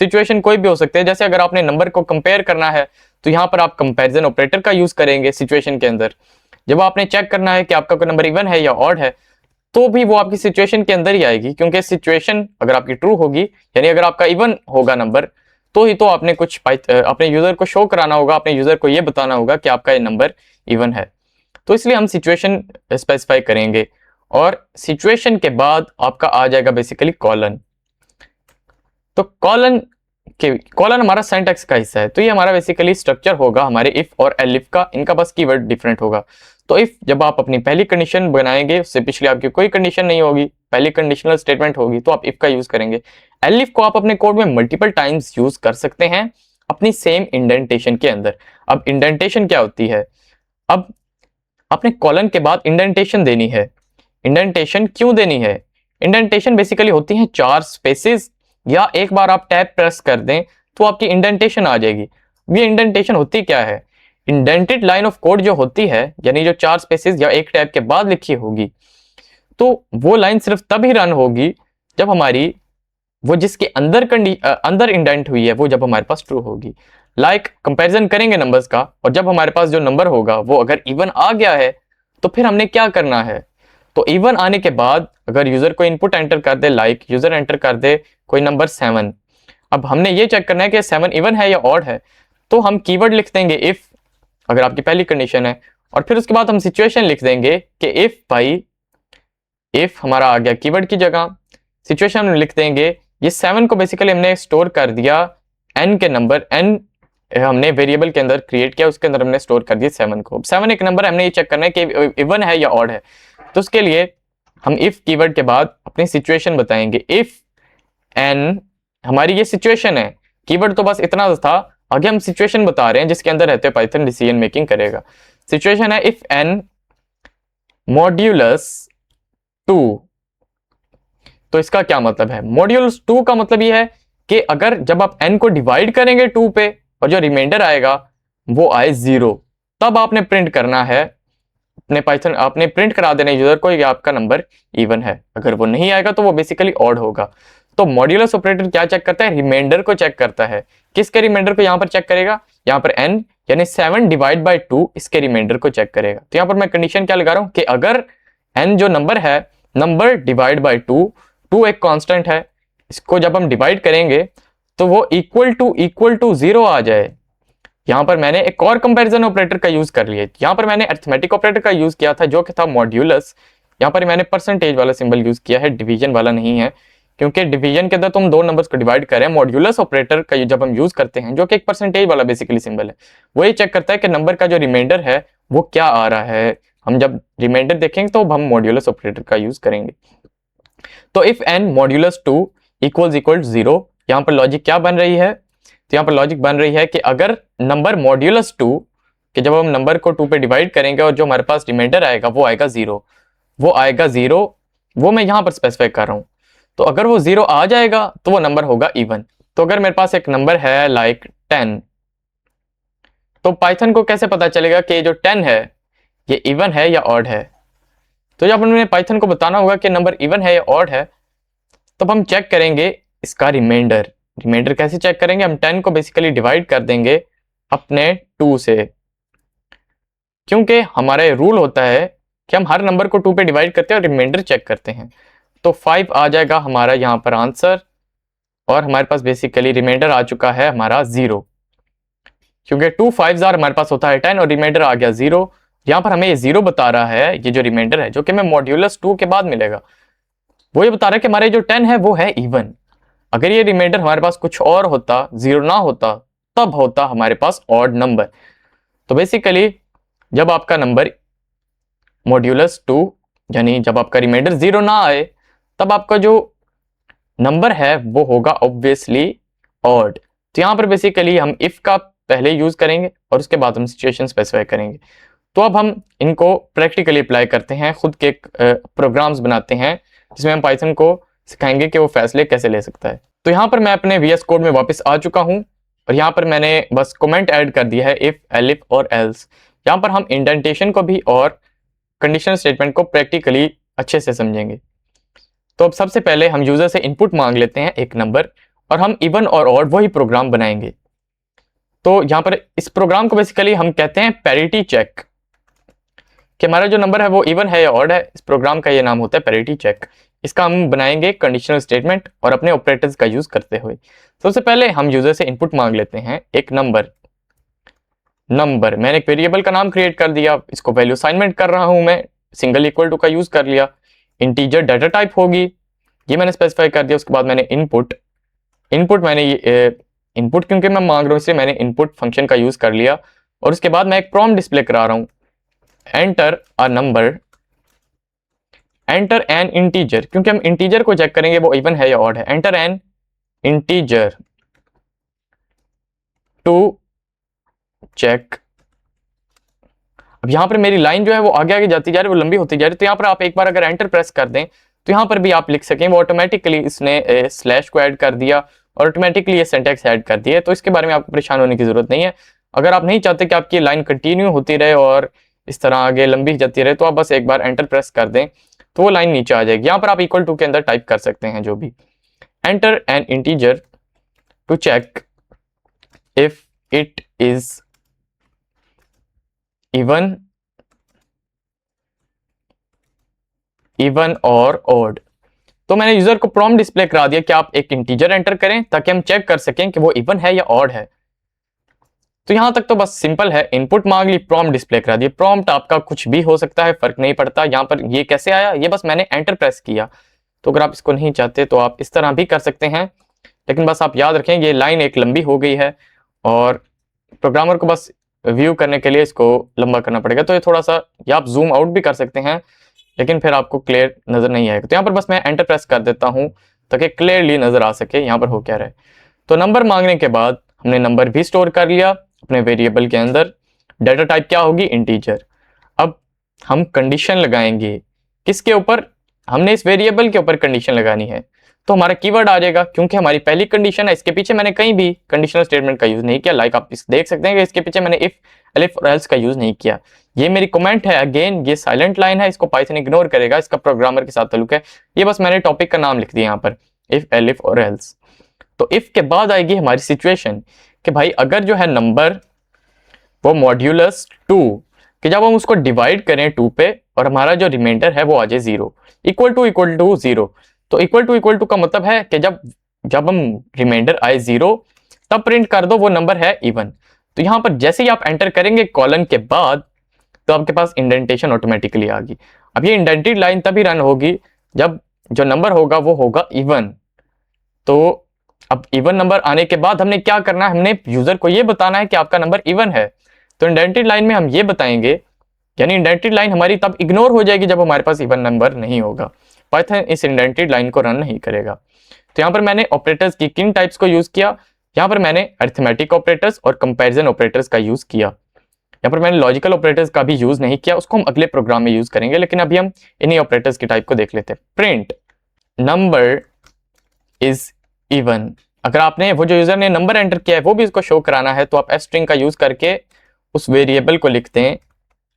सिचुएशन कोई भी हो सकते हैं। जैसे अगर आपने नंबर को कंपेयर करना है तो यहाँ पर आप कंपैरिजन ऑपरेटर का यूज करेंगे सिचुएशन के अंदर। जब आपने चेक करना है कि आपका कोई नंबर इवन है या ऑड है तो भी वो आपकी सिचुएशन के अंदर ही आएगी, क्योंकि सिचुएशन अगर आपकी ट्रू होगी यानी अगर आपका इवन होगा नंबर तो ही तो आपने कुछ अपने यूजर को शो कराना होगा, अपने यूजर को ये बताना होगा कि आपका ये नंबर इवन है। तो इसलिए हम सिचुएशन स्पेसिफाई करेंगे और सिचुएशन के बाद आपका आ जाएगा बेसिकली कॉलन। तो कॉलन हमारा सिंटैक्स का हिस्सा है। तो ये हमारा बेसिकली स्ट्रक्चर होगा हमारे इफ और एलिफ का, इनका बस कीवर्ड डिफरेंट होगा। तो इफ जब आप अपनी पहली कंडीशन बनाएंगे उससे पिछले आपकी कोई कंडीशन नहीं होगी, पहली कंडीशनल स्टेटमेंट होगी तो आप इफ का यूज करेंगे। एलिफ को आप अपने कोड में मल्टीपल टाइम्स यूज कर सकते हैं अपनी सेम इंडेंटेशन के अंदर। अब इंडेंटेशन क्या होती है, अब आपने कॉलन के बाद इंडेंटेशन देनी है। इंडेंटेशन क्यों देनी है, इंडेंटेशन बेसिकली होती है 4 स्पेसेस, या एक बार आप टैब प्रेस कर दें तो आपकी इंडेंटेशन आ जाएगी। ये इंडेंटेशन होती क्या है, इंडेंटेड लाइन ऑफ कोड जो होती है यानी जो 4 स्पेसेस या एक टैब के बाद लिखी होगी तो वो लाइन सिर्फ तभी रन होगी जब हमारी वो जिसके अंदर इंडेंट हुई है वो जब हमारे पास ट्रू होगी। लाइक कंपैरिजन करेंगे नंबर्स का और जब हमारे पास जो नंबर होगा वो अगर इवन आ गया है तो फिर हमने क्या करना है, तो इवन आने के बाद अगर यूजर को इनपुट एंटर कर दे, लाइक यूजर एंटर कर दे कोई नंबर 7, अब हमने ये चेक करना है कि 7 इवन है या ऑड है, तो हम कीवर्ड लिख देंगे इफ अगर आपकी पहली कंडीशन है, और फिर उसके बाद हम सिचुएशन लिख देंगे कि इफ भाई इफ हमारा आ गया कीवर्ड की जगह, सिचुएशन में लिख देंगे ये 7 को बेसिकली हमने स्टोर कर दिया n के नंबर, n हमने वेरिएबल के अंदर क्रिएट किया, उसके अंदर हमने स्टोर कर दिया 7 को। 7 एक नंबर, हमने ये चेक करना है कि इवन है या ऑड है। तो उसके लिए हम इफ कीवर्ड के बाद अपनी सिचुएशन बताएंगे। इफ n हमारी ये सिचुएशन है, कीवर्ड तो बस इतना था, आगे हम सिचुएशन बता रहे हैं जिसके अंदर रहते पाइथन डिसीजन मेकिंग करेगा। सिचुएशन है इफ n मॉड्यूलस 2, तो इसका क्या मतलब है, मॉड्यूलस 2 का मतलब ये है कि अगर जब आप n को डिवाइड करेंगे 2 पे और जो रिमाइंडर आएगा वो आए 0, तब आपने प्रिंट करना है अपने पाइथन, आपने प्रिंट करा देना यूजर को कि आपका नंबर इवन है। अगर वो नहीं आएगा तो वो बेसिकली ऑड होगा। तो मॉड्यूलस ऑपरेटर क्या चेक करता है, रिमाइंडर को चेक करता है। किसके रिमाइंडर को यहाँ पर चेक करेगा, यहाँ पर n यानी 7 डिवाइड बाई 2 इसके रिमाइंडर को चेक करेगा। तो यहाँ पर मैं कंडीशन क्या लगा रहा हूँ कि अगर n जो नंबर है, नंबर डिवाइड बाई 2 एक कांस्टेंट है, इसको जब हम डिवाइड करेंगे तो वो इक्वल टू 0 आ जाए। यहाँ पर मैंने एक और कंपैरिजन ऑपरेटर का यूज कर लिया, यहाँ पर मैंने अरिथमेटिक ऑपरेटर का यूज किया था जो कि था मॉड्यूलस। यहाँ पर मैंने परसेंटेज वाला सिंबल यूज किया है, डिवीजन वाला नहीं है, क्योंकि डिवीजन के अंदर तो हम 2 नंबर्स को डिवाइड कर रहे हैं। मॉड्यूलस ऑपरेटर का जब हम यूज करते हैं जो कि एक परसेंटेज वाला बेसिकली सिंबल है, वो ये चेक करता है कि नंबर का जो रिमाइंडर है वो क्या आ रहा है। हम जब रिमाइंडर देखेंगे तो हम मॉड्यूलस ऑपरेटर का यूज करेंगे। तो इफ n मॉड्यूलस 2 इक्वल 0, यहाँ पर लॉजिक क्या बन रही है, तो यहाँ पर लॉजिक बन रही है कि अगर नंबर मॉड्यूलस 2 कि जब हम नंबर को 2 पे डिवाइड करेंगे और जो हमारे पास रिमाइंडर आएगा वो आएगा 0, वो आएगा 0, वो मैं यहाँ पर स्पेसिफाई कर रहा हूँ। तो अगर वो 0 आ जाएगा तो वो नंबर होगा इवन। तो अगर मेरे पास एक नंबर है लाइक 10, तो पाइथन को कैसे पता चलेगा कि जो 10 है ये इवन है या ऑड है। तो जब हमने पाइथन को बताना होगा कि नंबर इवन है या ऑड है, तब हम चेक करेंगे इसका रिमाइंडर। रिमाइंडर कैसे चेक करेंगे, हम 10 को बेसिकली डिवाइड कर देंगे अपने 2 से, क्योंकि हमारा रूल होता है कि हम हर नंबर को 2 पे डिवाइड करते हैं और रिमाइंडर चेक करते हैं। तो 5 आ जाएगा हमारा यहाँ पर आंसर, और हमारे पास बेसिकली रिमाइंडर आ चुका है हमारा 0, क्योंकि 2 5 हमारे पास होता है 10 और रिमाइंडर आ गया 0। यहाँ पर हमें ये 0 बता रहा है, ये जो रिमाइंडर है जो कि हमें मॉड्यूलस 2 के बाद मिलेगा, वो ये बता रहा है कि हमारे जो 10 है वो है इवन। अगर ये रिमाइंडर हमारे पास कुछ और होता, 0 ना होता, तब होता हमारे पास ऑड नंबर। तो बेसिकली जब आपका नंबर मॉड्यूलस 2 यानी जब आपका रिमाइंडर 0 ना आए, तब आपका जो नंबर है वो होगा ऑब्वियसली ऑड। तो यहाँ पर बेसिकली हम इफ का पहले यूज करेंगे और उसके बाद हम सिचुएशन स्पेसिफाई करेंगे। तो अब हम इनको प्रैक्टिकली अप्लाई करते हैं, खुद के प्रोग्राम्स बनाते हैं जिसमें हम पाइथन को सिखाएंगे कि वो फैसले कैसे ले सकता है। तो यहाँ पर मैं अपने VS कोड में वापस आ चुका हूँ और यहाँ पर मैंने बस कमेंट ऐड कर दिया है इफ, एलिफ और एल्स। यहाँ पर हम इंडेंटेशन को भी और कंडीशनल स्टेटमेंट को प्रैक्टिकली अच्छे से समझेंगे। तो अब सबसे पहले हम यूजर से इनपुट मांग लेते हैं एक नंबर, और हम इवन और ऑड वही प्रोग्राम बनाएंगे। तो यहाँ पर इस प्रोग्राम को बेसिकली हम कहते हैं पैरिटी चेक, कि हमारा जो नंबर है वो इवन है या ऑड है। इस प्रोग्राम का ये नाम होता है पैरिटी चेक। इसका हम बनाएंगे कंडीशनल स्टेटमेंट और अपने ऑपरेटर्स का यूज करते हुए। सबसे पहले हम यूजर से इनपुट मांग लेते हैं एक नंबर। मैंने एक वेरिएबल का नाम क्रिएट कर दिया, इसको वैल्यू असाइनमेंट कर रहा हूं मैं, सिंगल इक्वल टू का यूज कर लिया। इंटीजर डाटा टाइप होगी, ये मैंने स्पेसिफाई कर दिया। उसके बाद मैंने इनपुट क्योंकि मैं मांग रहा हूं इसलिए मैंने इनपुट फंक्शन का यूज कर लिया। और उसके बाद मैं एक प्रॉम्प्ट डिस्प्ले करा रहा हूं, enter a number, enter an integer, क्योंकि हम इंटीजर को चेक करेंगे वो इवन है या ऑड है। Enter an integer to check. अब यहां पर मेरी लाइन जो है वो आगे आगे जाती जा रही है, वो लंबी होती जा रही है। तो यहां पर आप एक बार अगर एंटर प्रेस कर दें तो यहां पर भी आप लिख सकें, वो ऑटोमेटिकली इसने स्लैश को ऐड कर दिया और ऑटोमेटिकली ये सिंटैक्स ऐड कर दिया। तो इसके बारे में आपको परेशान होने की जरूरत नहीं है। अगर आप नहीं चाहते कि आपकी लाइन कंटिन्यू होती रहे और इस तरह आगे लंबी जाती रहे, तो आप बस एक बार एंटर प्रेस कर दें तो वो लाइन नीचे आ जाएगी। यहाँ पर आप इक्वल टू के अंदर टाइप कर सकते हैं जो भी, enter an integer to check if it is even और ऑड। तो मैंने यूजर को प्रॉम्प्ट डिस्प्ले करा दिया कि आप एक इंटीजर एंटर करें ताकि हम चेक कर सकें कि वो इवन है या ऑड है। तो यहां तक तो बस सिंपल है, इनपुट मांग ली, प्रॉम्प्ट डिस्प्ले करा दिया। प्रॉम्प्ट आपका कुछ भी हो सकता है, फर्क नहीं पड़ता। यहां पर ये कैसे आया, ये बस मैंने एंटर प्रेस किया। तो अगर आप इसको नहीं चाहते तो आप इस तरह भी कर सकते हैं, लेकिन बस आप याद रखें ये लाइन एक लंबी हो गई है और प्रोग्रामर को बस व्यू करने के लिए इसको लंबा करना पड़ेगा। तो ये थोड़ा सा, या आप जूम आउट भी कर सकते हैं, लेकिन फिर आपको क्लियर नजर नहीं आएगा। तो यहाँ पर बस मैं एंटर प्रेस कर देता हूँ ताकि क्लियरली नजर आ सके यहाँ पर हो क्या रहा है। तो नंबर मांगने के बाद हमने नंबर भी स्टोर कर लिया अपने वेरिएबल के अंदर। डाटा टाइप क्या होगी, इंटीजर। अब हम कंडीशन लगाएंगे किसके ऊपर, हमने इस वेरिएबल के ऊपर कंडीशन लगानी है। तो हमारा कीवर्ड आ जाएगा, क्योंकि हमारी पहली कंडीशन है, इसके पीछे मैंने कहीं भी कंडीशनल स्टेटमेंट का यूज नहीं किया। लाइक आप इस देख सकते हैं कि इसके पीछे मैंने इफ, एलिफ और एल्स का यूज नहीं किया। ये मेरी कमेंट है, अगेन ये साइलेंट लाइन है, इसको पाइथन इग्नोर करेगा, इसका प्रोग्रामर के साथ ताल्लुक है। ये बस मैंने टॉपिक का नाम लिख दिया यहाँ पर, इफ, एलिफ और एल्स। तो इफ के बाद आएगी हमारी सिचुएशन कि भाई अगर जो है नंबर वो मॉड्यूलस 2, कि जब हम उसको डिवाइड करें 2 पे और हमारा जो रिमाइंडर है वो आ जाए 0, इक्वल टू 0। तो इक्वल टू का मतलब है कि जब हम रिमाइंडर आए 0 तब प्रिंट कर दो वो नंबर है इवन। तो यहां पर जैसे ही आप एंटर करेंगे कॉलन के बाद तो आपके पास इंडेंटेशन ऑटोमेटिकली आ गई। अब ये इंडेंटेड लाइन तभी रन होगी जब जो नंबर होगा वो होगा इवन। तो अब इवन नंबर आने के बाद हमने क्या करना है, हमने यूजर को ये बताना है कि आपका नंबर इवन है। तो इंडेंटेड लाइन में हम ये बताएंगे, यानी इंडेंटेड लाइन हमारी तब इग्नोर हो जाएगी जब हमारे पास इवन नंबर नहीं होगा। पाइथन इस इंडेंटेड लाइन को रन नहीं करेगा। तो यहाँ पर मैंने ऑपरेटर्स की किन टाइप्स को यूज किया, यहाँ पर मैंने अरिथमेटिक ऑपरेटर्स और कंपैरिजन ऑपरेटर्स का यूज किया। यहाँ पर मैंने लॉजिकल ऑपरेटर्स का भी यूज नहीं किया, उसको हम अगले प्रोग्राम में यूज करेंगे। लेकिन अभी हम इन्हीं ऑपरेटर्स की टाइप को देख लेते हैं। प्रिंट नंबर इज इवन, अगर आपने वो जो यूजर ने नंबर एंटर किया है वो भी इसको शो कराना है तो आप स्ट्रिंग का यूज करके उस वेरिएबल को लिखते हैं,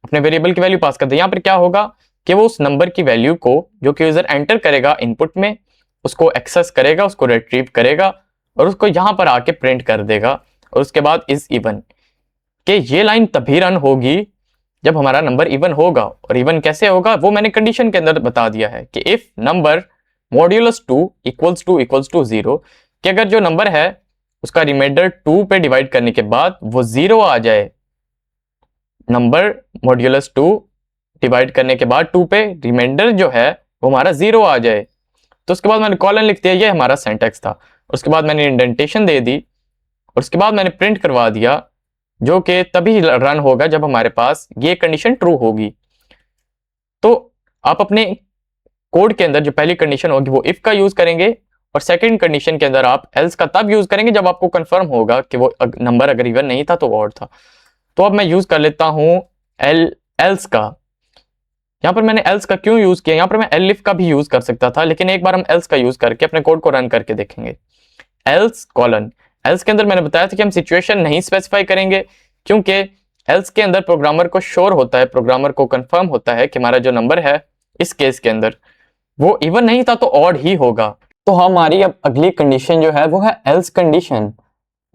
अपने वेरिएबल की वैल्यू पास करते हैं। यहाँ पर क्या होगा कि वो उस नंबर की वैल्यू को जो कि यूजर एंटर करेगा इनपुट में उसको एक्सेस करेगा, उसको रिट्रीव करेगा और उसको यहाँ पर आके प्रिंट कर देगा। और उसके बाद इज इवन, कि ये लाइन तभी रन होगी जब हमारा नंबर इवन होगा। और इवन कैसे होगा वो मैंने कंडीशन के अंदर बता दिया है कि if number modulus 2 equals to 0, कि अगर जो नंबर है उसका रिमाइंडर 2 पे डिवाइड करने के बाद वो 0 आ जाए, नंबर मॉड्यूलस 2 डिवाइड करने के बाद 2 पे रिमाइंडर जो है वो हमारा 0 आ जाए। तो उसके बाद मैंने कॉलन लिख दिया, ये हमारा सिंटैक्स था। उसके बाद मैंने इंडेंटेशन दे दी और उसके बाद मैंने प्रिंट करवा दिया, जो कि तभी रन होगा जब हमारे पास ये कंडीशन ट्रू होगी। तो आप अपने कोड के अंदर जो पहली कंडीशन होगी वो इफ का यूज करेंगे और सेकंड कंडीशन के अंदर आप एल्स का तब यूज करेंगे जब आपको कंफर्म होगा कि वो नंबर अगर इवन नहीं था तो ऑड था। तो अब मैं यूज कर लेता हूं एल्स का। यहाँ पर मैंने एल्स का क्यों यूज किया, यहाँ पर मैं एलिफ का भी यूज कर सकता था, लेकिन एक बार हम एल्स का यूज करके अपने कोड को रन करके देखेंगे। एल्स कॉलन, एल्स के अंदर मैंने बताया था कि हम सिचुएशन नहीं स्पेसिफाई करेंगे, क्योंकि एल्स के अंदर प्रोग्रामर को श्योर होता है, प्रोग्रामर को कंफर्म होता है कि हमारा जो नंबर है इस केस के अंदर वो इवन नहीं था तो ऑड ही होगा। तो हमारी अब अगली कंडीशन जो है वो है एल्स कंडीशन।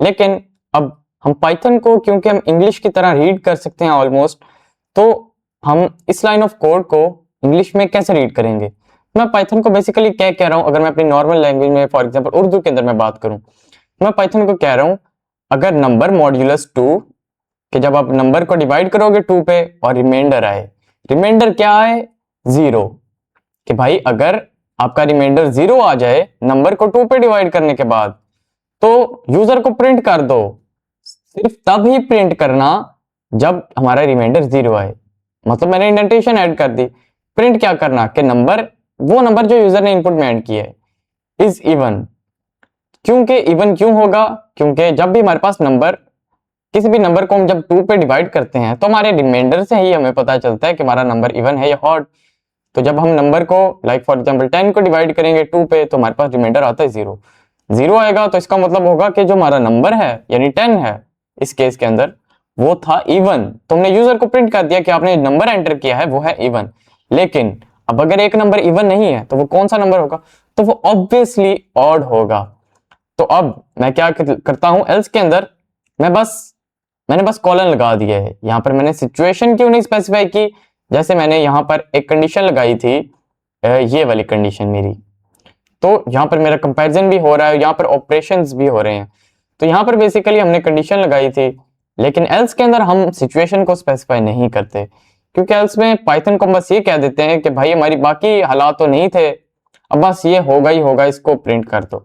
लेकिन अब हम पाइथन को क्योंकि हम इंग्लिश की तरह रीड कर सकते हैं ऑलमोस्ट, तो हम इस लाइन ऑफ कोड को इंग्लिश में कैसे रीड करेंगे। मैं पाइथन को बेसिकली क्या कह रहा हूँ, अगर मैं अपनी नॉर्मल लैंग्वेज में फॉर एग्जांपल उर्दू के अंदर मैं बात करूँ, मैं पाइथन को कह रहा हूँ अगर नंबर मॉड्यूलस 2 कि जब आप नंबर को डिवाइड करोगे 2 पे और रिमाइंडर आए, रिमाइंडर क्या आए 0, कि भाई अगर आपका रिमाइंडर 0 आ जाए नंबर को 2 पे डिवाइड करने के बाद, तो यूजर को प्रिंट कर दो। सिर्फ तब ही प्रिंट करना जब हमारा रिमाइंडर 0 आए, मतलब मैंने इंडेंटेशन ऐड कर दी। प्रिंट क्या करना कि नंबर, वो नंबर जो यूजर ने इनपुट में ऐड किया है, इज इवन। क्योंकि इवन क्यों होगा, क्योंकि जब भी हमारे पास नंबर, किसी भी नंबर को हम जब 2 पे डिवाइड करते हैं तो हमारे रिमाइंडर से ही हमें पता चलता है कि हमारा नंबर इवन है या ऑड। तो जब हम नंबर को लाइक फॉर एग्जांपल 10 को डिवाइड करेंगे 2 पे तो हमारे पास रिमाइंडर आता है 0, 0 आएगा तो इसका मतलब होगा कि जो हमारा नंबर है यानी 10 है इस केस के अंदर वो था इवन। तो हमने यूजर को प्रिंट कर दिया कि आपने नंबर एंटर किया है वो है इवन। लेकिन अब अगर एक नंबर इवन नहीं है तो वो कौन सा नंबर होगा, तो वो ऑब्वियसली ऑड होगा। तो अब मैं क्या करता हूं एल्स के अंदर, मैंने बस कॉलन लगा दिया है। यहां पर मैंने सिचुएशन क्यों नहीं स्पेसिफाई की, जैसे मैंने यहां पर एक कंडीशन लगाई थी, ये वाली कंडीशन मेरी, तो यहां पर मेरा कंपैरिजन भी हो रहा है, यहां पर ऑपरेशंस भी हो रहे हैं। तो यहां पर बेसिकली हमने कंडीशन लगाई थी, लेकिन एल्स के अंदर हम सिचुएशन को स्पेसिफाई नहीं करते, क्योंकि एल्स में पाइथन को बस ये कह देते हैं कि भाई हमारी बाकी हालात तो नहीं थे, अब बस ये होगा ही होगा, इसको प्रिंट कर दो।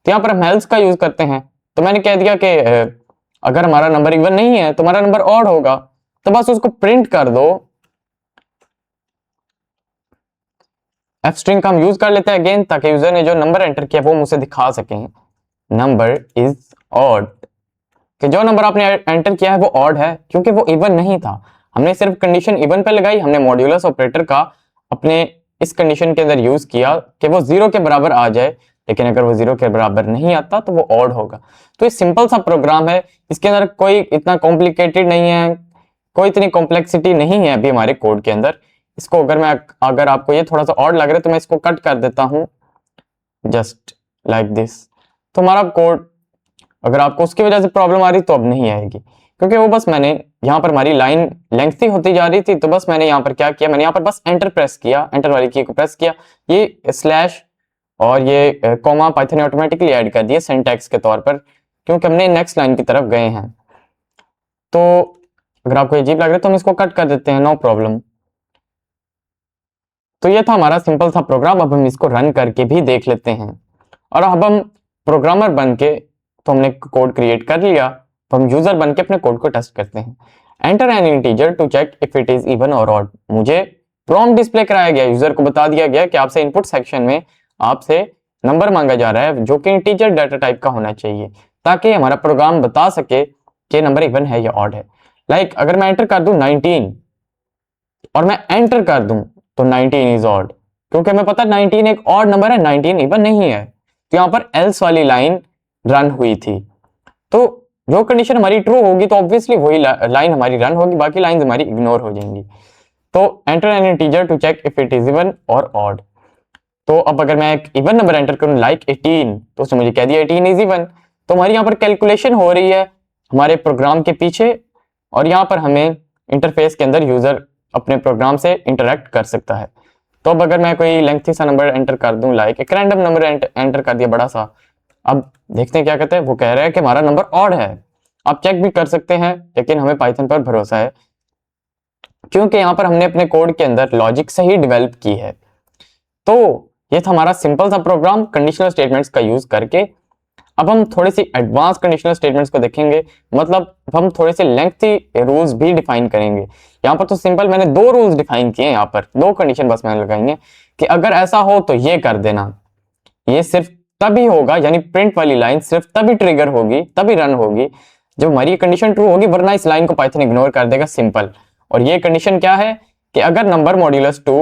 तो यहाँ पर हम एल्स का यूज करते हैं। तो मैंने कह दिया कि अगर हमारा नंबर इवन नहीं है तो हमारा नंबर ऑड होगा, तो बस उसको प्रिंट कर दो। एफ स्ट्रिंग का हम यूज कर लेते हैं अगेन, ताकि यूजर ने जो नंबर एंटर किया वो मुझे दिखा सके नंबर इज ऑड, कि जो नंबर आपने एंटर किया है वो ऑड है, क्योंकि वो इवन नहीं था। हमने सिर्फ कंडीशन इवन पे लगाई, हमने मॉड्यूलस ऑपरेटर का अपने इस कंडीशन के अंदर यूज किया कि वो 0 के बराबर आ जाए, लेकिन अगर वो 0 के बराबर नहीं आता तो वो ऑड होगा। तो ये सिंपल सा प्रोग्राम है, इसके अंदर कोई इतना कॉम्प्लिकेटेड नहीं है, कोई इतनी कॉम्प्लेक्सिटी नहीं है अभी हमारे कोड के अंदर। इसको अगर आपको ये थोड़ा सा ऑड लग रहा है तो मैं इसको कट कर देता हूं जस्ट लाइक दिस। तो हमारा कोड, अगर आपको उसकी वजह से प्रॉब्लम आ रही तो अब नहीं आएगी, क्योंकि वो बस मैंने यहाँ पर हमारी लाइन लेंथी होती जा रही थी, तो बस मैंने यहाँ पर क्या किया, मैंने यहाँ पर बस एंटर प्रेस किया, एंटर वाली की को प्रेस किया, ये स्लैश और ये कॉमा पाइथन ने ऑटोमेटिकली ऐड कर दिया सिंटैक्स के तौर पर, क्योंकि हमने नेक्स्ट लाइन की तरफ गए हैं। तो अगर आपको अजीब लग रहा है तो हम इसको कट कर देते हैं, नो प्रॉब्लम। तो ये था हमारा सिंपल सा प्रोग्राम। अब हम इसको रन करके भी देख लेते हैं। और अब हम प्रोग्रामर बन के, तो हमने कोड क्रिएट कर लिया, तो हम यूजर बन के अपने कोड को टेस्ट करते हैं। Enter an integer to check if it is even और ऑड। मुझे प्रॉम्प्ट डिस्प्ले कराया गया, यूजर को बता दिया गया कि आपसे इनपुट सेक्शन में आपसे नंबर मांगा जा रहा है जो कि इंटीजर डाटा टाइप का होना चाहिए, ताकि हमारा प्रोग्राम बता सके कि नंबर इवन है या ऑड है। लाइक अगर मैं एंटर कर दूं 19 और मैं एंटर कर दूं तो 19 इज ऑड, क्योंकि हमें पता है 19 एक ऑड नंबर है, 19 इवन नहीं है। तो यहां पर एल्स वाली लाइन रन हुई थी, तो जो कंडीशन हमारी ट्रू होगी तो ऑब्वियसली वही लाइन हमारी रन होगी, बाकी लाइंस हमारी इग्नोर हो जाएंगी। तो enter an integer to check if it is even और ऑड। तो अब अगर मैं एक इवन नंबर एंटर करूं लाइक 18, तो उसने मुझे कह दिया 18 इज इवन। तो हमारी यहाँ पर कैलकुलेशन हो रही है हमारे प्रोग्राम के पीछे, और यहाँ पर हमें इंटरफेस के अंदर यूजर अपने प्रोग्राम से इंटरेक्ट कर सकता है। तो अब अगर मैं कोई लेंथी सा नंबर एंटर कर दूं, लाइक एक रैंडम नंबर एंटर कर दिया बड़ा सा, अब देखते हैं क्या कहते हैं। वो कह रहा है कि हमारा नंबर ऑड है। आप चेक भी कर सकते हैं, लेकिन हमें पाइथन पर भरोसा है, क्योंकि यहाँ पर हमने अपने कोड के अंदर लॉजिक सही डेवलप की है। तो ये था हमारा सिंपल सा प्रोग्राम कंडीशनल स्टेटमेंट्स का यूज करके। अब हम थोड़ी सी एडवांस कंडीशनल स्टेटमेंट्स को देखेंगे, मतलब हम थोड़े से लेंथी रूल्स भी डिफाइन करेंगे। यहाँ पर तो सिंपल मैंने 2 रूल्स डिफाइन किए हैं, यहाँ पर 2 कंडीशन बस मैंने लगाएंगे कि अगर ऐसा हो तो ये कर देना। ये सिर्फ तभी होगा, यानी प्रिंट वाली लाइन सिर्फ तभी ट्रिगर होगी, तभी रन होगी जब हमारी कंडीशन ट्रू होगी, वरना इस लाइन को पाइथन इग्नोर कर देगा, सिंपल। और ये कंडीशन क्या है कि अगर नंबर मॉड्यूलस 2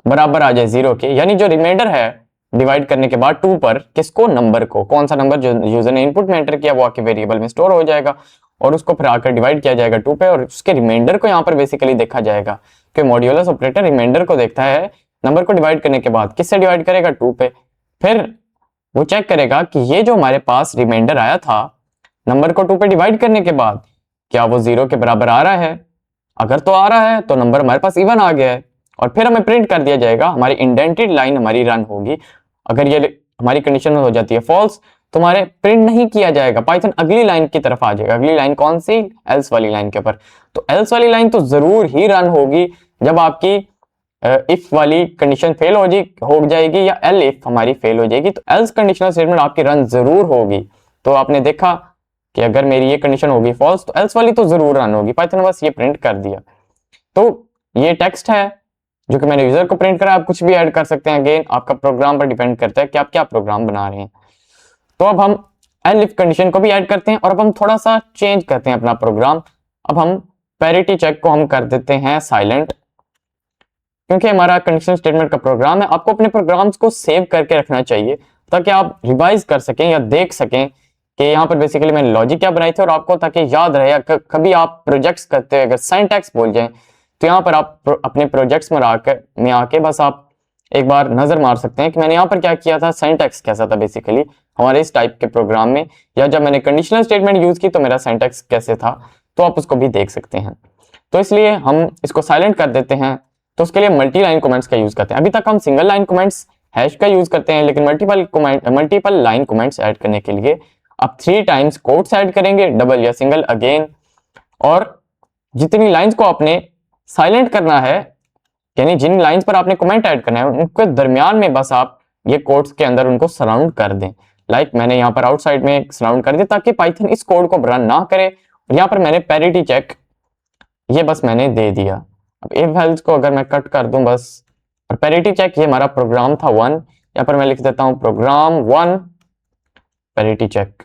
बराबर आ जाए 0 के, यानी जो रिमाइंडर है डिवाइड करने के बाद 2 पर, किसको, नंबर को, कौन सा नंबर जो यूजर ने इनपुट में एंटर किया वो आके वेरिएबल में स्टोर हो जाएगा, और उसको फिर आकर डिवाइड किया जाएगा 2 पे, और उसके रिमाइंडर को यहाँ पर बेसिकली देखा जाएगा कि मॉड्यूलस ऑपरेटर रिमाइंडर को देखता है नंबर को डिवाइड करने के बाद, किससे डिवाइड करेगा, 2 पे। फिर वो चेक करेगा कि ये जो हमारे पास रिमाइंडर आया था नंबर को 2 पे डिवाइड करने के बाद, क्या वो 0 के बराबर आ रहा है। अगर तो आ रहा है तो नंबर हमारे पास इवन आ गया है, और फिर हमें प्रिंट कर दिया जाएगा, हमारी इंडेंटेड लाइन हमारी रन होगी। अगर ये हमारी कंडीशन हो जाती है फॉल्स तो हमारे प्रिंट नहीं किया जाएगा, पाइथन अगली लाइन की तरफ आ जाएगा। अगली लाइन कौन सी? एल्स वाली लाइन के ऊपर। तो एल्स वाली लाइन तो जरूर ही रन होगी जब आपकी इफ वाली कंडीशन फेल हो जाएगी या एल इफ हमारी फेल हो जाएगी, तो एल्स कंडीशनल स्टेटमेंट आपकी रन जरूर होगी। तो आपने देखा कि अगर मेरी ये कंडीशन होगी फॉल्स तो एल्स वाली तो जरूर रन होगी। पाइथन ने बस ये प्रिंट कर दिया। तो ये टेक्स्ट है जो कि मैंने यूजर को प्रिंट करा। आप कुछ भी ऐड कर सकते हैं, अगेन आपका प्रोग्राम पर डिपेंड करता है कि आप क्या प्रोग्राम बना रहे हैं। तो अब हम एल इफ कंडीशन को भी ऐड करते हैं और अब हम थोड़ा सा चेंज करते हैं अपना प्रोग्राम। अब हम पैरिटी चेक को हम कर देते हैं साइलेंट, क्योंकि हमारा कंडीशन स्टेटमेंट का प्रोग्राम है। आपको अपने प्रोग्राम्स को सेव करके रखना चाहिए ताकि आप रिवाइज कर सकें या देख सकें कि यहाँ पर बेसिकली मैंने लॉजिक क्या बनाई थी, और आपको ताकि याद रहे, या कभी आप प्रोजेक्ट्स करते हैं अगर सिंटैक्स भूल जाएं तो यहाँ पर आप अपने प्रोजेक्ट्स में आके बस आप एक बार नजर मार सकते हैं कि मैंने यहाँ पर क्या किया था, सिंटैक्स कैसा था बेसिकली हमारे इस टाइप के प्रोग्राम में, या जब मैंने कंडीशनल स्टेटमेंट यूज की तो मेरा सिंटैक्स कैसे था, तो आप उसको भी देख सकते हैं। तो इसलिए हम इसको साइलेंट कर देते हैं। तो उसके लिए मल्टी लाइन कमेंट्स का यूज करते हैं। अभी तक हम सिंगल लाइन कमेंट्स हैश का यूज करते हैं, लेकिन मल्टीपल लाइन कमेंट्स ऐड करने के लिए आप 3 टाइम्स कोट्स ऐड करेंगे, डबल या सिंगल अगेन, और जितनी लाइंस को आपने साइलेंट करना है, यानी जिन लाइंस पर आपने कमेंट ऐड करना है, उनके दरमियान में बस आप ये कोट्स के अंदर उनको सराउंड कर दें। लाइक मैंने यहाँ पर आउटसाइड में सराउंड कर दिया ताकि पाइथन इस कोड को रन ना करे। और यहाँ पर मैंने पैरिटी चेक ये बस मैंने दे दिया। अब इफ एल्स को अगर मैं कट कर दूं बस, और पैरिटी चेक ये हमारा प्रोग्राम था 1, यहाँ पर मैं लिख देता हूं प्रोग्राम 1 पैरिटी चेक।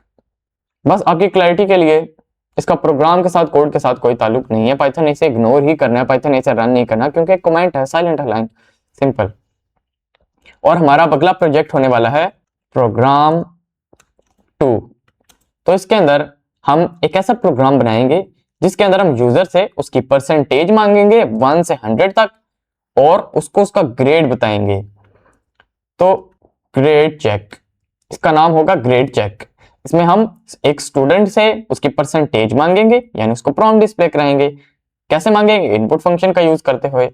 बस आपकी क्लैरिटी के लिए इसका प्रोग्राम के साथ कोड के साथ कोई ताल्लुक नहीं है। पाइथन ने इसे इग्नोर ही करना है, पाइथन ने इसे रन नहीं करना, क्योंकि एक कमेंट है, साइलेंट है लाइन, सिंपल। और हमारा अगला प्रोजेक्ट होने वाला है प्रोग्राम 2। तो इसके अंदर हम एक ऐसा प्रोग्राम बनाएंगे जिसके अंदर हम यूजर से उसकी परसेंटेज मांगेंगे 1 से 100 तक, और उसको उसका ग्रेड बताएंगे। तो ग्रेड चेक, इसका नाम होगा ग्रेड चेक। इसमें हम एक स्टूडेंट से उसकी परसेंटेज मांगेंगे, यानी उसको प्रॉम्प्ट डिस्प्ले कराएंगे। कैसे मांगेंगे? इनपुट फंक्शन का यूज करते हुए,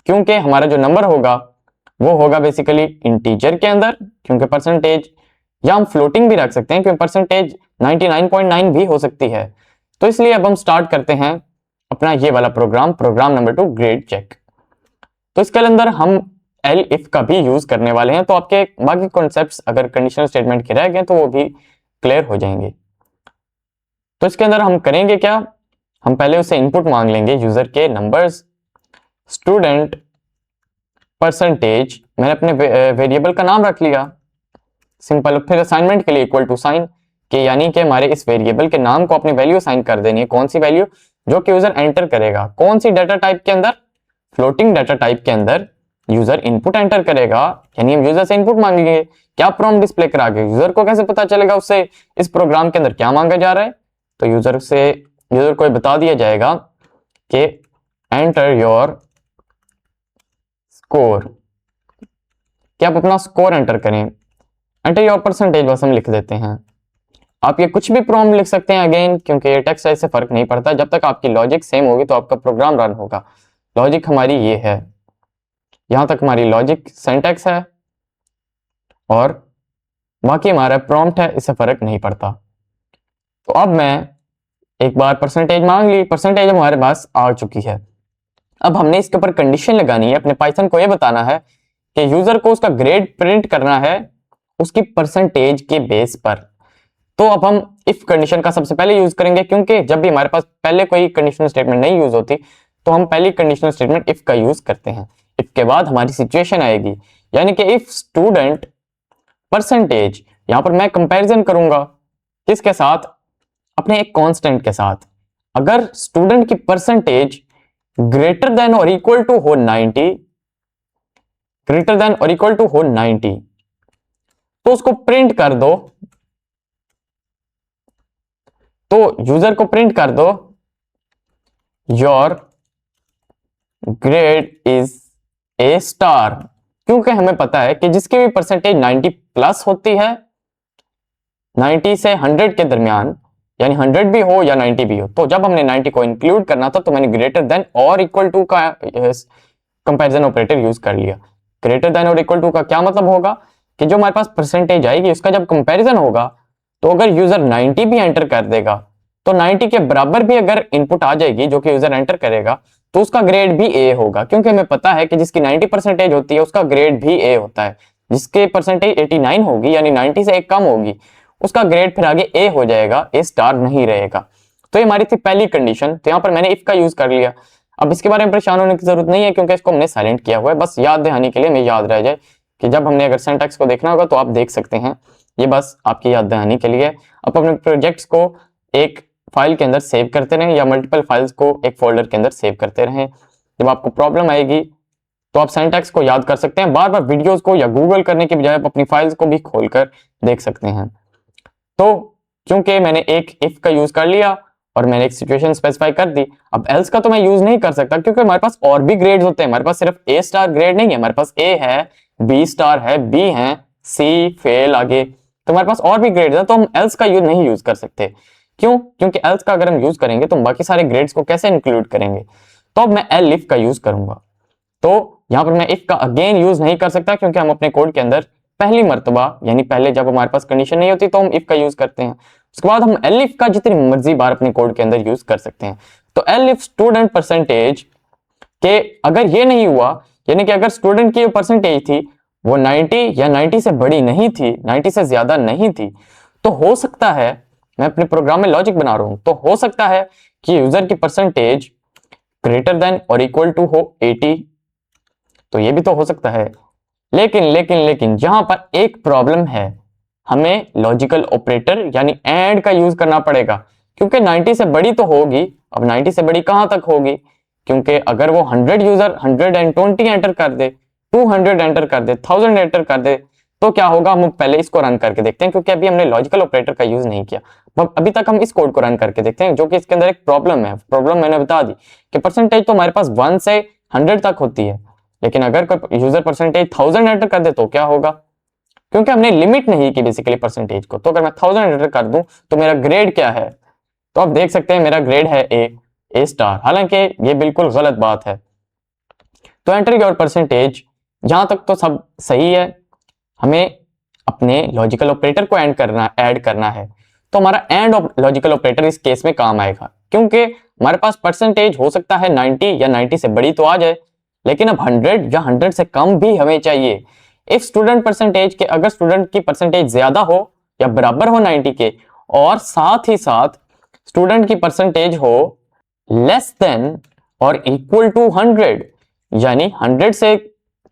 क्योंकि हमारा जो नंबर होगा वो होगा बेसिकली इंटीजर के अंदर, क्योंकि परसेंटेज, या हम फ्लोटिंग भी रख सकते हैं क्योंकि परसेंटेज 99.9 भी हो सकती है। तो इसलिए अब हम स्टार्ट करते हैं अपना ये वाला program, program number 2 grade check. तो इसके अंदर हम एल इफ का भी यूज करने वाले हैं, तो आपके बाकी कॉन्सेप्ट्स अगर कंडीशनल स्टेटमेंट के रह गए तो वो भी क्लियर हो जाएंगे। तो इसके अंदर हम करेंगे क्या, हम पहले उसे इनपुट मांग लेंगे यूजर के नंबर्स, स्टूडेंट परसेंटेज, मैंने अपने वेरिएबल का नाम रख लिया सिंपल। फिर असाइनमेंट के लिए इक्वल टू साइन के, यानी कि हमारे इस वेरिएबल के नाम को अपनी वैल्यू साइन कर देनी है। कौन सी वैल्यू? जो कि यूजर एंटर करेगा। कौन सी डाटा टाइप के अंदर? फ्लोटिंग डाटा टाइप के अंदर यूजर इनपुट एंटर करेगा, यानी हम यूजर से इनपुट मांगेंगे। क्या प्रॉम्प्ट डिस्प्ले करा के यूजर को कैसे पता चलेगा उससे इस प्रोग्राम के अंदर क्या मांगा जा रहा है? तो यूजर को बता दिया जाएगा कि एंटर योर स्कोर, कि आप अपना स्कोर एंटर करें। एंटर योर परसेंटेज बस हम लिख देते हैं। आप ये कुछ भी प्रॉम्प्ट लिख सकते हैं अगेन, क्योंकि ये टेक्स्ट साइज से फर्क नहीं पड़ता। जब तक आपकी लॉजिक सेम होगी तो आपका प्रोग्राम रन होगा। लॉजिक हमारी ये है, यहां तक हमारी लॉजिक सिंटैक्स है, और बाकी हमारा प्रॉम्प्ट है, इससे फर्क नहीं पड़ता। तो अब मैं एक बार परसेंटेज मांग ली, परसेंटेज हमारे पास आ चुकी है। अब हमने इसके ऊपर कंडीशन लगानी है। अपने पाइथन को यह बताना है कि यूजर को उसका ग्रेड प्रिंट करना है उसकी परसेंटेज के बेस पर। तो अब हम इफ कंडीशन का सबसे पहले यूज करेंगे, क्योंकि जब भी हमारे पास पहले कोई कंडीशनल स्टेटमेंट नहीं यूज होती तो हम पहली कंडीशनल स्टेटमेंट इफ का यूज करते हैं। इफ के बाद हमारी सिचुएशन आएगी, यानी कि इफ स्टूडेंट परसेंटेज, यहां पर मैं कंपैरिजन करूंगा किसके साथ? अपने एक कांस्टेंट के साथ। अगर स्टूडेंट की परसेंटेज ग्रेटर देन और इक्वल टू हो 90, ग्रेटर देन और इक्वल टू हो 90, तो उसको प्रिंट कर दो। तो यूजर को प्रिंट कर दो your grade is a star, क्योंकि हमें पता है कि जिसकी भी परसेंटेज 90 प्लस होती है 90 से 100 के दरमियान, यानी 100 भी हो या 90 भी हो। तो जब हमने 90 को इंक्लूड करना था तो मैंने ग्रेटर देन और इक्वल टू का कंपैरिजन ऑपरेटर यूज कर लिया। ग्रेटर देन और इक्वल टू का क्या मतलब होगा कि जो हमारे पास परसेंटेज आएगी उसका जब कंपैरिजन होगा तो अगर यूजर 90 भी एंटर कर देगा तो 90 के बराबर भी अगर इनपुट आ जाएगी जो कि यूजर एंटर करेगा तो उसका ग्रेड भी ए होगा, क्योंकि हमें पता है कि जिसकी 90 परसेंटेज होती है उसका ग्रेड भी ए होता है। जिसके परसेंटेज 89 होगी यानी 90 से एक कम होगी उसका ग्रेड फिर आगे ए हो जाएगा, ए स्टार नहीं रहेगा। तो ये हमारी थी पहली कंडीशन। तो यहाँ पर मैंने इफ का यूज कर लिया। अब इसके बारे में परेशान होने की जरूरत नहीं है क्योंकि इसको हमने साइलेंट किया हुआ है, बस याद दहानी के लिए हमें याद रह जाए कि जब हमने अगर सिंटैक्स को देखना होगा तो आप देख सकते हैं। ये बस आपकी याद दहानी के लिए। आप अपने प्रोजेक्ट्स को एक फाइल के अंदर सेव करते रहें या मल्टीपल फाइल्स को एक फोल्डर के अंदर सेव करते रहें। जब आपको प्रॉब्लम आएगी तो आप सिंटैक्स को याद कर सकते हैं, बार बार वीडियोस को या गूगल करने के बजाय आप अपनी फाइल्स को भी खोलकर देख सकते हैं। तो क्योंकि मैंने एक इफ का यूज कर लिया और मैंने एक सिचुएशन स्पेसिफाई कर दी, अब एल्स का तो मैं यूज नहीं कर सकता क्योंकि हमारे पास और भी ग्रेड्स होते हैं। हमारे पास सिर्फ ए स्टार ग्रेड नहीं है, हमारे पास ए है, बी स्टार है, बी है, सी फेल आगे, तो हमारे पास और भी ग्रेड्स हैं। तो हम एल्स का यूज नहीं यूज कर सकते। क्यों? क्योंकि एल्स का अगर हम यूज करेंगे तो हम बाकी सारे ग्रेड्स को कैसे इंक्लूड करेंगे। तो अब मैं एल इफ का यूज करूंगा। तो यहां पर मैं इफ का अगेन यूज नहीं कर सकता क्योंकि हम अपने कोड के अंदर पहली मर्तबा यानी पहले जब हमारे पास कंडीशन नहीं होती तो हम इफ का यूज करते हैं। उसके बाद हम एल इफ का जितनी मर्जी बार अपने कोड के अंदर यूज कर सकते हैं। तो एल इफ स्टूडेंट परसेंटेज के अगर ये नहीं हुआ, यानी कि अगर स्टूडेंट की परसेंटेज थी वो 90 या 90 से बड़ी नहीं थी, 90 से ज्यादा नहीं थी, तो हो सकता है, मैं अपने प्रोग्राम में लॉजिक बना रहा हूं, तो हो सकता है कि यूजर की परसेंटेज ग्रेटर देन और इक्वल टू हो 80। तो ये भी तो हो सकता है। लेकिन यहां पर एक प्रॉब्लम है, हमें लॉजिकल ऑपरेटर यानी एंड का यूज करना पड़ेगा क्योंकि 90 से बड़ी तो होगी। अब 90 से बड़ी कहां तक होगी, क्योंकि अगर वो 100 यूजर 120 एंटर कर दे, 200 एंटर कर दे, 1000 एंटर कर दे, तो क्या होगा हम पहले इसको रन करके देखते हैं क्योंकि अभी हमने लॉजिकल ऑपरेटर का यूज नहीं किया। अभी तक हम इस कोड को रन करके देखते हैं जो कि इसके अंदर एक प्रॉब्लम है। प्रॉब्लम मैंने बता दी कि परसेंटेज तो हमारे पास 1 से 100 तक होती है, लेकिन अगर कोई यूजर परसेंटेज 1000 एंटर कर दे तो क्या होगा, क्योंकि हमने लिमिट नहीं की बेसिकली परसेंटेज को। तो अगर मैं 1000 एंटर कर दूं तो मेरा ग्रेड क्या है, तो आप देख सकते हैं मेरा ग्रेड है ए स्टार, हालांकि ये बिल्कुल गलत बात है। तो एंटर योर परसेंटेज, जहां तक तो सब सही है, हमें अपने लॉजिकल ऑपरेटर को ऐड करना है। तो हमारा एंड लॉजिकल ऑपरेटर इस केस में काम आएगा क्योंकि हमारे पास परसेंटेज हो सकता है 90 या 90 से बड़ी तो आ जाए, लेकिन अब 100 या 100 से कम भी हमें चाहिए। इफ स्टूडेंट परसेंटेज के अगर स्टूडेंट की परसेंटेज ज्यादा हो या बराबर हो 90 के और साथ ही साथ स्टूडेंट की परसेंटेज हो लेस देन और इक्वल टू 100, यानी 100 से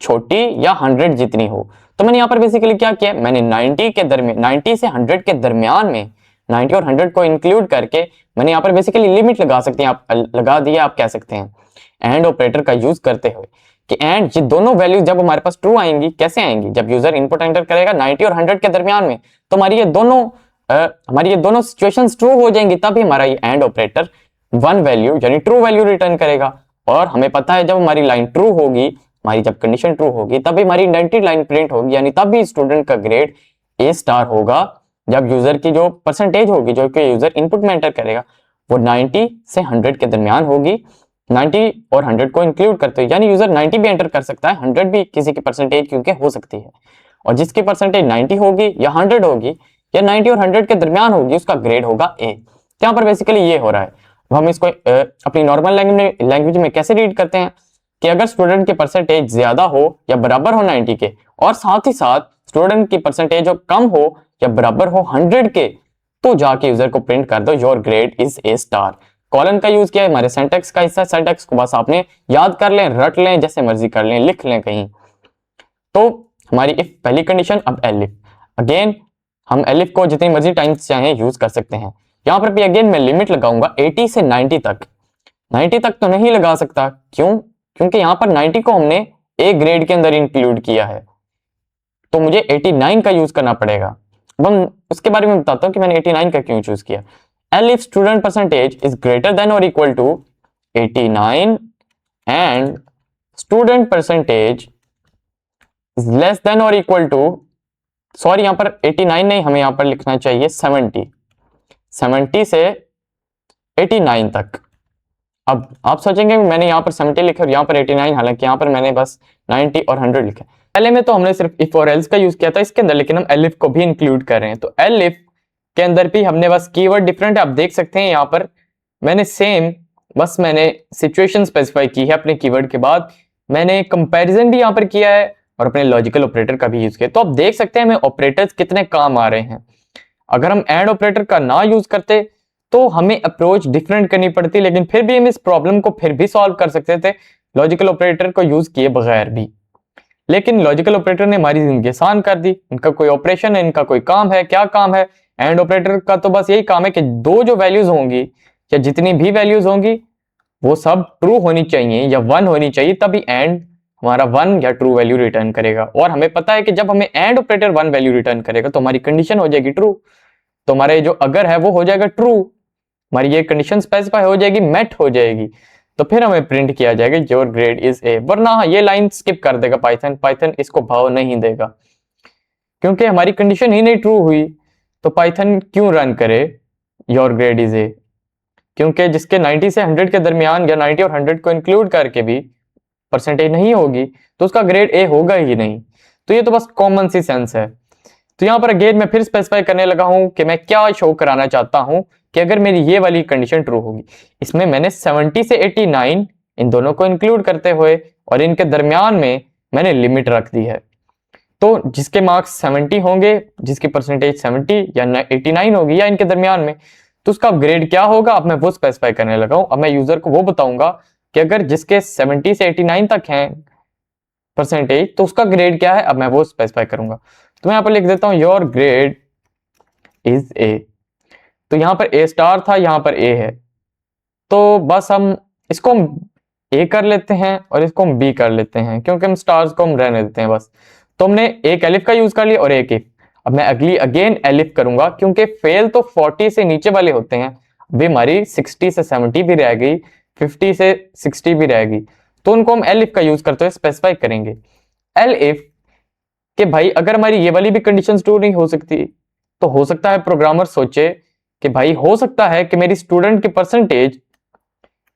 छोटी या 100 जितनी हो। तो मैंने यहां पर बेसिकली क्या किया, मैंने 90 के दरमियान 90 से 100 के दरमियान में 90 और 100 को इंक्लूड करके मैंने यहां पर बेसिकली लिमिट लगा सकते हैं, आप लगा दिया, आप कह सकते हैं एंड ऑपरेटर का यूज करते हुए कि एंड ये दोनों वैल्यूज जब हमारे पास ट्रू आएंगी, कैसे आएंगी, जब यूजर इनपुट एंटर करेगा 90 और 100 के दरमियान में, तो हमारी ये दोनों सिचुएशंस ट्रू हो जाएंगी, तभी हमारा ये एंड ऑपरेटर वन वैल्यू यानी ट्रू वैल्यू रिटर्न करेगा। और हमें पता है जब हमारी लाइन ट्रू होगी, हमारी जब कंडीशन ट्रू होगी तभी हमारी इंडेंटेड लाइन प्रिंट होगी, यानी तभी स्टूडेंट का ग्रेड ए स्टार होगा जब यूजर की जो परसेंटेज होगी जो कि यूजर इनपुट में एंटर करेगा वो 90 से 100 के दरमियान होगी। 90 और 100 को इंक्लूड करते हुए, यानी यूजर 90 भी एंटर कर सकता है, 100 भी किसी की परसेंटेज क्योंकि हो सकती है, और जिसकी परसेंटेज 90 होगी या 100 होगी या 90 और 100 के दरमियान होगी उसका ग्रेड होगा ए। यहाँ पर बेसिकली ये हो रहा है। हम इसको अपनी नॉर्मल लैंग्वेज में कैसे रीड करते हैं कि अगर स्टूडेंट की परसेंटेज ज्यादा हो या बराबर हो 90 के और साथ ही साथ स्टूडेंट की परसेंटेज कम हो या बराबर हो 100 के, तो जाके यूजर को प्रिंट कर दो your grade is a star. Colon का यूज किया है, हमारे सिंटैक्स का हिस्सा, सिंटैक्स को बस आपने याद कर लें, रट लें, जैसे मर्जी कर लें, लिख लें कहीं। तो हमारी इफ पहली कंडीशन। अब एलिफ, अगेन हम एलिफ को जितनी मर्जी टाइम्स चाहें यूज कर सकते हैं। यहां पर भी अगेन मैं लिमिट लगाऊंगा 80 से 90 तक। 90 तक तो नहीं लगा सकता, क्यों? क्योंकि यहां पर 90 को हमने ए ग्रेड के अंदर इंक्लूड किया है, तो मुझे 89 का यूज करना पड़ेगा। अब हम उसके बारे में बताता हूं कि मैंने 89 का क्यों चूज किया। Elif student percentage is greater than और equal to 89 and student percentage is less than और इक्वल टू सॉरी यहाँ पर 89 नहीं, हमें यहाँ पर लिखना चाहिए 70 से 89 तक। अब आप सोचेंगे मैंने यहाँ पर 70 लिखा और यहाँ पर 89, हालांकि यहाँ पर मैंने बस 90 और 100 लिखा। पहले में तो हमने सिर्फ इफ और एल्स का यूज किया था इसके अंदर, लेकिन हम एलिफ को भी इंक्लूड कर रहे हैं, तो एलिफ के अंदर भी हमने बस कीवर्ड डिफरेंट है। आप देख सकते हैं यहाँ पर मैंने सेम बस मैंने सिचुएशन स्पेसिफाई की है अपने कीवर्ड के बाद, मैंने कंपैरिजन भी यहाँ पर किया है और अपने लॉजिकल ऑपरेटर का भी यूज किया। तो आप देख सकते हैं हमें ऑपरेटर्स कितने काम आ रहे हैं। अगर हम एंड ऑपरेटर का ना यूज करते तो हमें अप्रोच डिफरेंट करनी पड़ती, लेकिन फिर भी हम इस प्रॉब्लम को फिर भी सॉल्व कर सकते थे लॉजिकल ऑपरेटर को यूज किए बगैर भी। लेकिन लॉजिकल ऑपरेटर ने हमारी जिंदगी आसान कर दी। इनका कोई ऑपरेशन है, इनका कोई काम है, क्या काम है? एंड ऑपरेटर का तो बस यही काम है कि दो जो वैल्यूज होंगी या जितनी भी वैल्यूज होंगी वो सब ट्रू होनी चाहिए या 1 होनी चाहिए, तभी एंड हमारा 1 या ट्रू वैल्यू रिटर्न करेगा। और हमें पता है कि जब हमें एंड ऑपरेटर 1 वैल्यू रिटर्न करेगा तो हमारी कंडीशन हो जाएगी ट्रू, तो हमारे जो अगर है वो हो जाएगा ट्रू, हमारी ये कंडीशन स्पेसिफाई हो जाएगी, मेट हो जाएगी, तो फिर हमें प्रिंट किया जाएगा योर ग्रेड इज ए। वरना ये लाइन स्किप कर देगा पाइथन इसको भाव नहीं देगा, क्योंकि हमारी कंडीशन ही नहीं ट्रू हुई, तो पाइथन क्यों रन करे योर ग्रेड इज ए? क्योंकि जिसके 90 से 100 के दरमियान या 90 और 100 को इंक्लूड करके भी परसेंटेज नहीं होगी तो उसका ग्रेड ए होगा ही नहीं। तो ये तो बस कॉमन सी सेंस है। तो यहाँ पर अगेन मैं फिर स्पेसिफाई करने लगा हूं कि मैं क्या शो कराना चाहता हूं कि अगर मेरी ये वाली कंडीशन ट्रू होगी, इसमें मैंने 70 से 89 इन दोनों को इंक्लूड करते हुए और इनके दरमियान में मैंने लिमिट रख दी है। तो जिसके मार्क्स 70 होंगे, जिसकी परसेंटेज 70 या 89 होगी या इनके दरमियान में, तो उसका ग्रेड क्या होगा अब मैं वो स्पेसिफाई करने लगा हूं। अब मैं यूजर को वो बताऊंगा कि अगर जिसके 70 से 89 तक है परसेंटेज तो उसका ग्रेड क्या है, अब मैं वो स्पेसिफाई करूंगा। तो मैं यहाँ पर लिख देता हूं योर ग्रेड इज ए। तो यहाँ पर ए स्टार था, यहाँ पर ए है, तो बस हम इसको हम ए कर लेते हैं और इसको हम बी कर लेते हैं, क्योंकि हम स्टार्स को हम रहने देते हैं बस। तो हमने एक एलिफ का यूज कर लिया और एक इफ। अब मैं अगली अगेन एलिफ करूंगा, क्योंकि फेल तो 40 से नीचे वाले होते हैं, अभी हमारी 60 से 70 भी रह गई, 50 से 60 भी रहेगी, तो उनको हम एलिफ का यूज करते हुए स्पेसिफाई करेंगे। एल इफ कि भाई अगर हमारी ये वाली भी कंडीशन ट्रू नहीं हो सकती, तो हो सकता है प्रोग्रामर सोचे कि भाई हो सकता है कि मेरी स्टूडेंट की परसेंटेज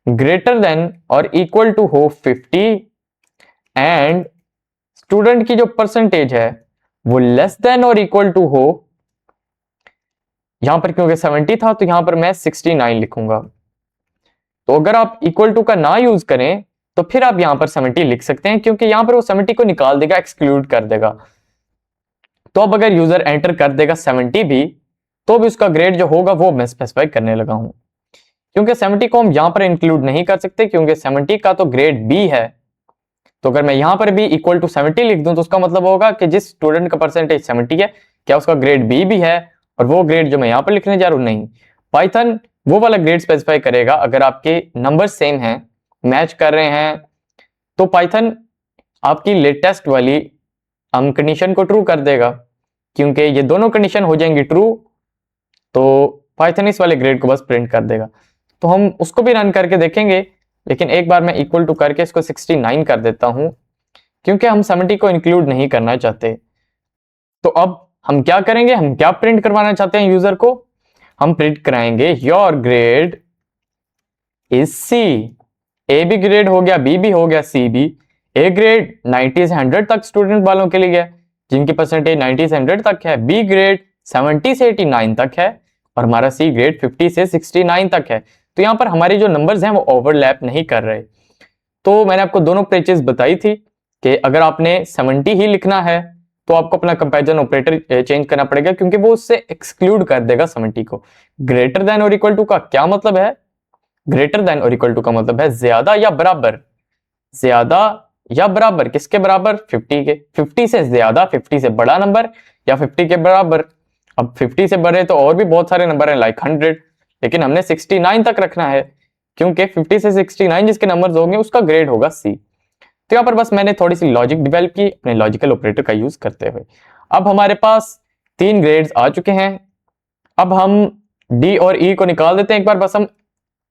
ग्रेटर देन और इक्वल टू हो 50 एंड स्टूडेंट की जो परसेंटेज है वो लेस देन और इक्वल टू हो, यहां पर क्योंकि 70 था तो यहां पर मैं 69 लिखूंगा। तो अगर आप इक्वल टू का ना यूज करें तो फिर आप यहां पर 70 लिख सकते हैं, क्योंकि यहां पर वो 70 को निकाल देगा, एक्सक्लूड कर देगा। तो अब अगर यूजर एंटर कर देगा 70 भी, तो भी उसका ग्रेड जो होगा वो मैं स्पेसिफाई करने लगा हूं, क्योंकि 70 को हम यहां पर इंक्लूड नहीं कर सकते, क्योंकि 70 का तो ग्रेड बी है। तो अगर मैं यहां पर भी इक्वल टू 70 लिख दूं तो उसका मतलब होगा कि जिस स्टूडेंट का परसेंटेज 70 है क्या उसका ग्रेड बी भी है, और वो ग्रेड जो मैं यहां पर लिखने जा रहा हूं नहीं। पाइथन वो वाला ग्रेड स्पेसिफाई करेगा अगर आपके नंबर सेम हैं, मैच कर रहे हैं, तो पाइथन आपकी लेटेस्ट वाली कंडीशन को ट्रू कर देगा, क्योंकि ये दोनों कंडीशन हो जाएंगी ट्रू, तो पाइथन इस वाले ग्रेड को बस प्रिंट कर देगा। तो हम उसको भी रन करके देखेंगे, लेकिन एक बार मैं इक्वल टू करके इसको 69 कर देता हूं, क्योंकि हम 70 को इंक्लूड नहीं करना चाहते। तो अब हम क्या करेंगे, हम क्या प्रिंट करवाना चाहते हैं यूजर को? हम प्रिंट कराएंगे योर ग्रेड इज सी। ए भी ग्रेड हो गया, बी भी हो गया, सी भी। ए ग्रेड 90 से 100 तक स्टूडेंट वालों के लिए है जिनकी परसेंटेज 90 से 100 तक है, बी ग्रेड 70 से 89 तक है, और हमारा सी ग्रेड 50 से 69 तक है। तो यहाँ पर हमारे जो नंबर्स हैं वो ओवरलैप नहीं कर रहे। तो मैंने आपको दोनों पेचेस बताई थी कि अगर आपने 70 ही लिखना है तो आपको अपना कंपैरिजन ऑपरेटर चेंज करना पड़ेगा, क्योंकि वो उससे एक्सक्लूड कर देगा 70 को। ग्रेटर देन और इक्वल टू का क्या मतलब है? ग्रेटर देन और इक्वल टू का मतलब है ज्यादा या बराबर। ज्यादा या बराबर किसके बराबर? 50 के। 50 से ज्यादा, 50 से बड़ा नंबर, या 50 के बराबर। अब 50 से बड़े तो और भी बहुत सारे नंबर हैं लाइक 100, लेकिन हमने 69 तक रखना है, क्योंकि 50 से 69 जिसके नंबर्स होंगे उसका ग्रेड होगा सी। तो यहाँ पर बस मैंने थोड़ी सी लॉजिक डेवलप की अपने लॉजिकल ऑपरेटर का यूज करते हुए। अब हमारे पास 3 ग्रेड्स आ चुके हैं। अब हम डी और ई को निकाल देते हैं एक बार, बस हम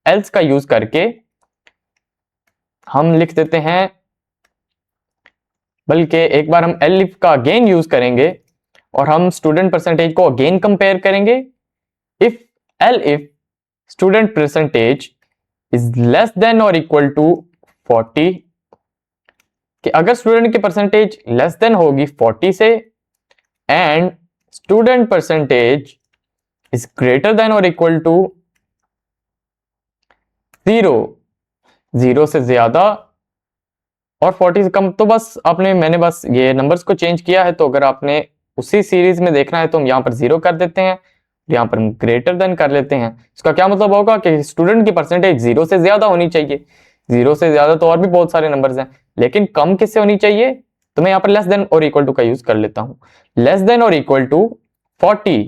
एल्स का यूज करके हम लिख देते हैं, बल्कि एक बार हम एलिफ का अगेन यूज करेंगे और हम स्टूडेंट परसेंटेज को अगेन कंपेयर करेंगे। If student percentage is less than और इक्वल टू 40, कि अगर स्टूडेंट की परसेंटेज लेस देन होगी 40 से, and student percentage is greater than और इक्वल टू 0 से ज्यादा और 40 से कम, तो बस मैंने बस ये नंबर्स को चेंज किया है। तो अगर आपने उसी सीरीज में देखना है तो हम यहाँ पर 0 कर देते हैं, यहाँ पर हम ग्रेटर देन कर लेते हैं। इसका क्या मतलब होगा कि स्टूडेंट की परसेंटेज 0 से ज्यादा होनी चाहिए। 0 से ज्यादा तो और भी बहुत सारे नंबर्स हैं, लेकिन कम किससे होनी चाहिए? तो मैं यहाँ पर लेस देन और इक्वल टू का यूज कर लेता हूँ। लेस देन और इक्वल टू 40,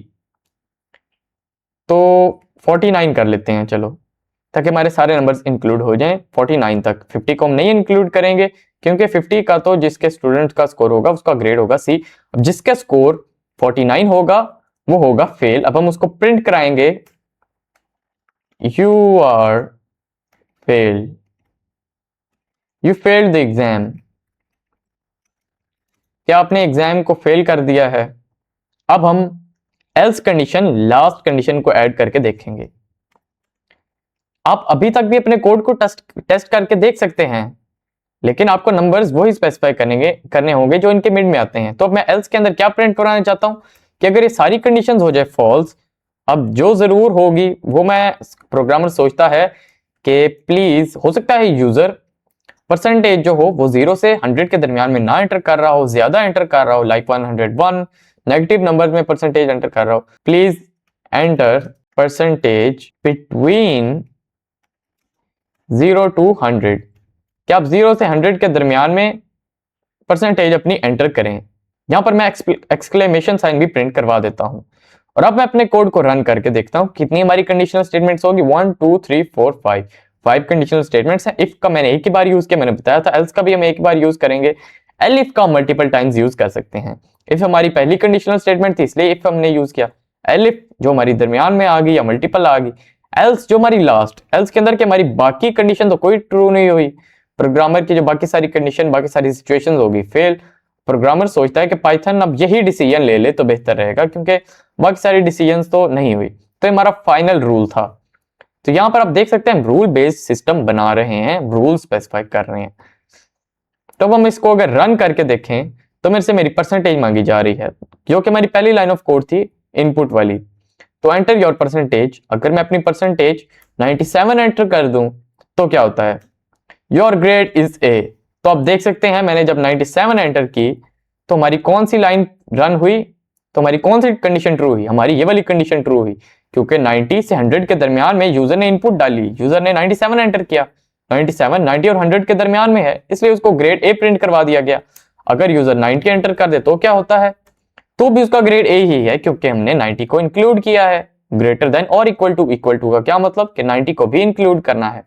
तो 49 कर लेते हैं चलो, ताकि हमारे सारे नंबर्स इंक्लूड हो जाएं 49 तक। 50 को हम नहीं इंक्लूड करेंगे, क्योंकि 50 का तो जिसके स्टूडेंट का स्कोर होगा उसका ग्रेड होगा सी। अब जिसका स्कोर 49 होगा वो होगा फेल। अब हम उसको प्रिंट कराएंगे, you are failed, you failed the exam, क्या आपने एग्जाम को फेल कर दिया है। अब हम एल्स कंडीशन, लास्ट कंडीशन को ऐड करके देखेंगे। आप अभी तक भी अपने कोड को टेस्ट करके देख सकते हैं, लेकिन आपको नंबर्स वही स्पेसिफाई करने होंगे जो इनके मिड में आते हैं। तो अब मैं एल्स के अंदर क्या प्रिंट कराना चाहता हूं कि अगर ये सारी कंडीशंस हो जाए फॉल्स, अब जो जरूर होगी वो, मैं प्रोग्रामर सोचता है कि प्लीज हो सकता है यूजर परसेंटेज जो हो वो 0 से 100 के दरमियान में ना एंटर कर रहा हो, ज्यादा एंटर कर रहा हो, लाइक 101 नेगेटिव नंबर में परसेंटेज एंटर कर रहा हो। Please enter percentage between 0 to 100, क्या आप 0 से 100 के दरमियान में परसेंटेज अपनी एंटर करें। यहां पर मैं एक्सक्लेमेशन साइन भी प्रिंट करवा देता हूं। और अब मैं अपने कोड को रन करके देखता हूं कितनी हमारी कंडीशनल स्टेटमेंट्स होगी। 1 2 3 4 5 कंडीशनल स्टेटमेंट्स हैं। इफ का मैंने एक ही बार यूज किया, मैंने बताया था। एल्स का भी हम एक बार यूज करेंगे। एलिफ का मल्टीपल टाइम्स यूज कर सकते हैं। इफ हमारी पहली कंडीशनल स्टेटमेंट थी, इसलिए इफ हमने यूज किया। एलिफ जो हमारी दरमियान में आ गई या मल्टीपल आ गई। एल्स जो हमारी लास्ट, एल्स के अंदर की हमारी बाकी कंडीशन तो कोई ट्रू नहीं हुई। प्रोग्रामर की जो बाकी सारी कंडीशन, बाकी सारी सिचुएशंस होगी फेल। प्रोग्रामर सोचता है कि पाइथन अब यही डिसीजन ले ले तो बेहतर रहेगा, क्योंकि बाकी सारी डिसीजंस तो नहीं हुई। तो हमारा फाइनल रूल था। तो यहां पर आप देख सकते हैं हम रूल बेस्ड सिस्टम बना रहे हैं, रूल स्पेसिफाई कर रहे हैं। तो अब हम इसको अगर रन करके देखें तो मेरे से मेरी परसेंटेज मांगी जा रही है, जो कि हमारी पहली लाइन ऑफ कोड थी इनपुट वाली। तो एंटर योर परसेंटेज, अगर मैं अपनी परसेंटेज 97 एंटर कर दूं तो क्या होता है, योर ग्रेड इज ए। तो आप देख सकते हैं मैंने जब 97 एंटर की तो हमारी कौन सी लाइन रन हुई, तो हमारी कौन सी कंडीशन ट्रू हुई, हमारी ये वाली कंडीशन ट्रू हुई, क्योंकि 90 से 100 के दरमियान में यूजर ने इनपुट डाली, यूजर ने 97 एंटर किया। 97 90 और 100 के दरमियान में है, इसलिए उसको ग्रेड ए प्रिंट करवा दिया गया। अगर यूजर 90 एंटर कर दे तो क्या होता है, तो भी उसका ग्रेड ए ही है, क्योंकि हमने 90 को इंक्लूड किया है। ग्रेटर देन और इक्वल टू का क्या मतलब कि 90 को भी इंक्लूड करना है,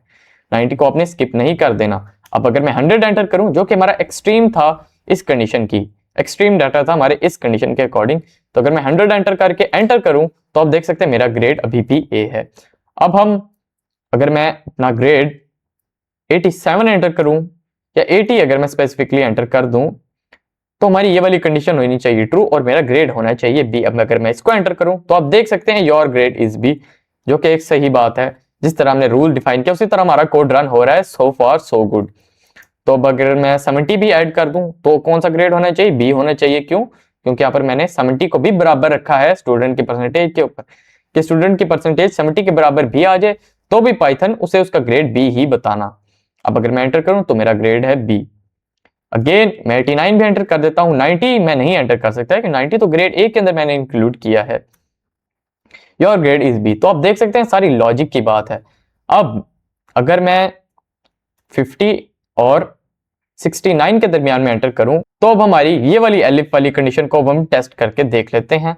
90 को आपने स्किप नहीं कर देना। अब अगर मैं 100 एंटर करूं, जो कि हमारा एक्सट्रीम था इस कंडीशन की, एक्सट्रीम डाटा था हमारे इस कंडीशन के अकॉर्डिंग, तो अगर मैं 100 एंटर करके एंटर करूं तो आप देख सकते हैं मेरा ग्रेड अभी भी ए है। अब हम, अगर मैं अपना ग्रेड 87 एंटर करूं या 80 अगर मैं स्पेसिफिकली एंटर कर दूं, तो हमारी ये वाली कंडीशन होनी चाहिए ट्रू और मेरा ग्रेड होना चाहिए बी। अब अगर मैं इसको एंटर करूं तो आप देख सकते हैं योर ग्रेड इज बी, जो कि एक सही बात है। जिस तरह हमने रूल डिफाइन किया उसी तरह हमारा कोड रन हो रहा है। सो फार सो गुड। तो अब अगर मैं 70 भी ऐड कर दूं तो कौन सा ग्रेड होना चाहिए, बी होना चाहिए। क्यों? क्योंकि यहाँ पर मैंने 70 को भी बराबर रखा है स्टूडेंट की परसेंटेज के ऊपर, कि स्टूडेंट की परसेंटेज 70 के बराबर भी आ जाए तो भी पाइथन उसे उसका ग्रेड बी ही बताना। अब अगर मैं एंटर करूं तो मेरा ग्रेड है बी। अगेन मैं 89 भी एंटर कर देता हूं, 90 मैं नहीं एंटर कर सकता है कि 90 तो ग्रेड ए के अंदर मैंने इंक्लूड किया है। Your grade is B. तो आप देख सकते हैं सारी लॉजिक की बात है। अब अगर मैं 50 और 69 के दरमियान में एंटर करूं तो अब हमारी ये वाली एलिफ वाली कंडीशन को अब हम टेस्ट करके देख लेते हैं,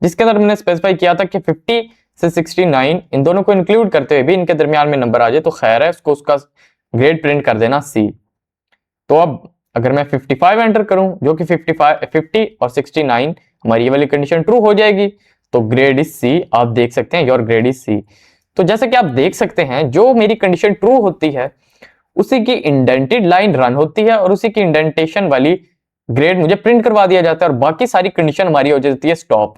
जिसके अंदर हमने स्पेसिफाई किया था कि 50 से 69 इन दोनों को इंक्लूड करते हुए भी इनके दरमियान में नंबर आ जाए तो खैर है, उसको उसका ग्रेड प्रिंट कर देना सी। तो अब अगर मैं 55 एंटर करूं, जो कि 50 और 69 हमारी ये वाली कंडीशन ट्रू हो जाएगी, तो ग्रेड इज सी। आप देख सकते हैं योर ग्रेड इज सी। तो जैसे कि आप देख सकते हैं जो मेरी कंडीशन ट्रू होती है उसी की इंडेंटेड लाइन रन होती है और उसी की इंडेंटेशन वाली ग्रेड मुझे प्रिंट करवा दिया जाता है और बाकी सारी कंडीशन हमारी हो जाती है स्टॉप।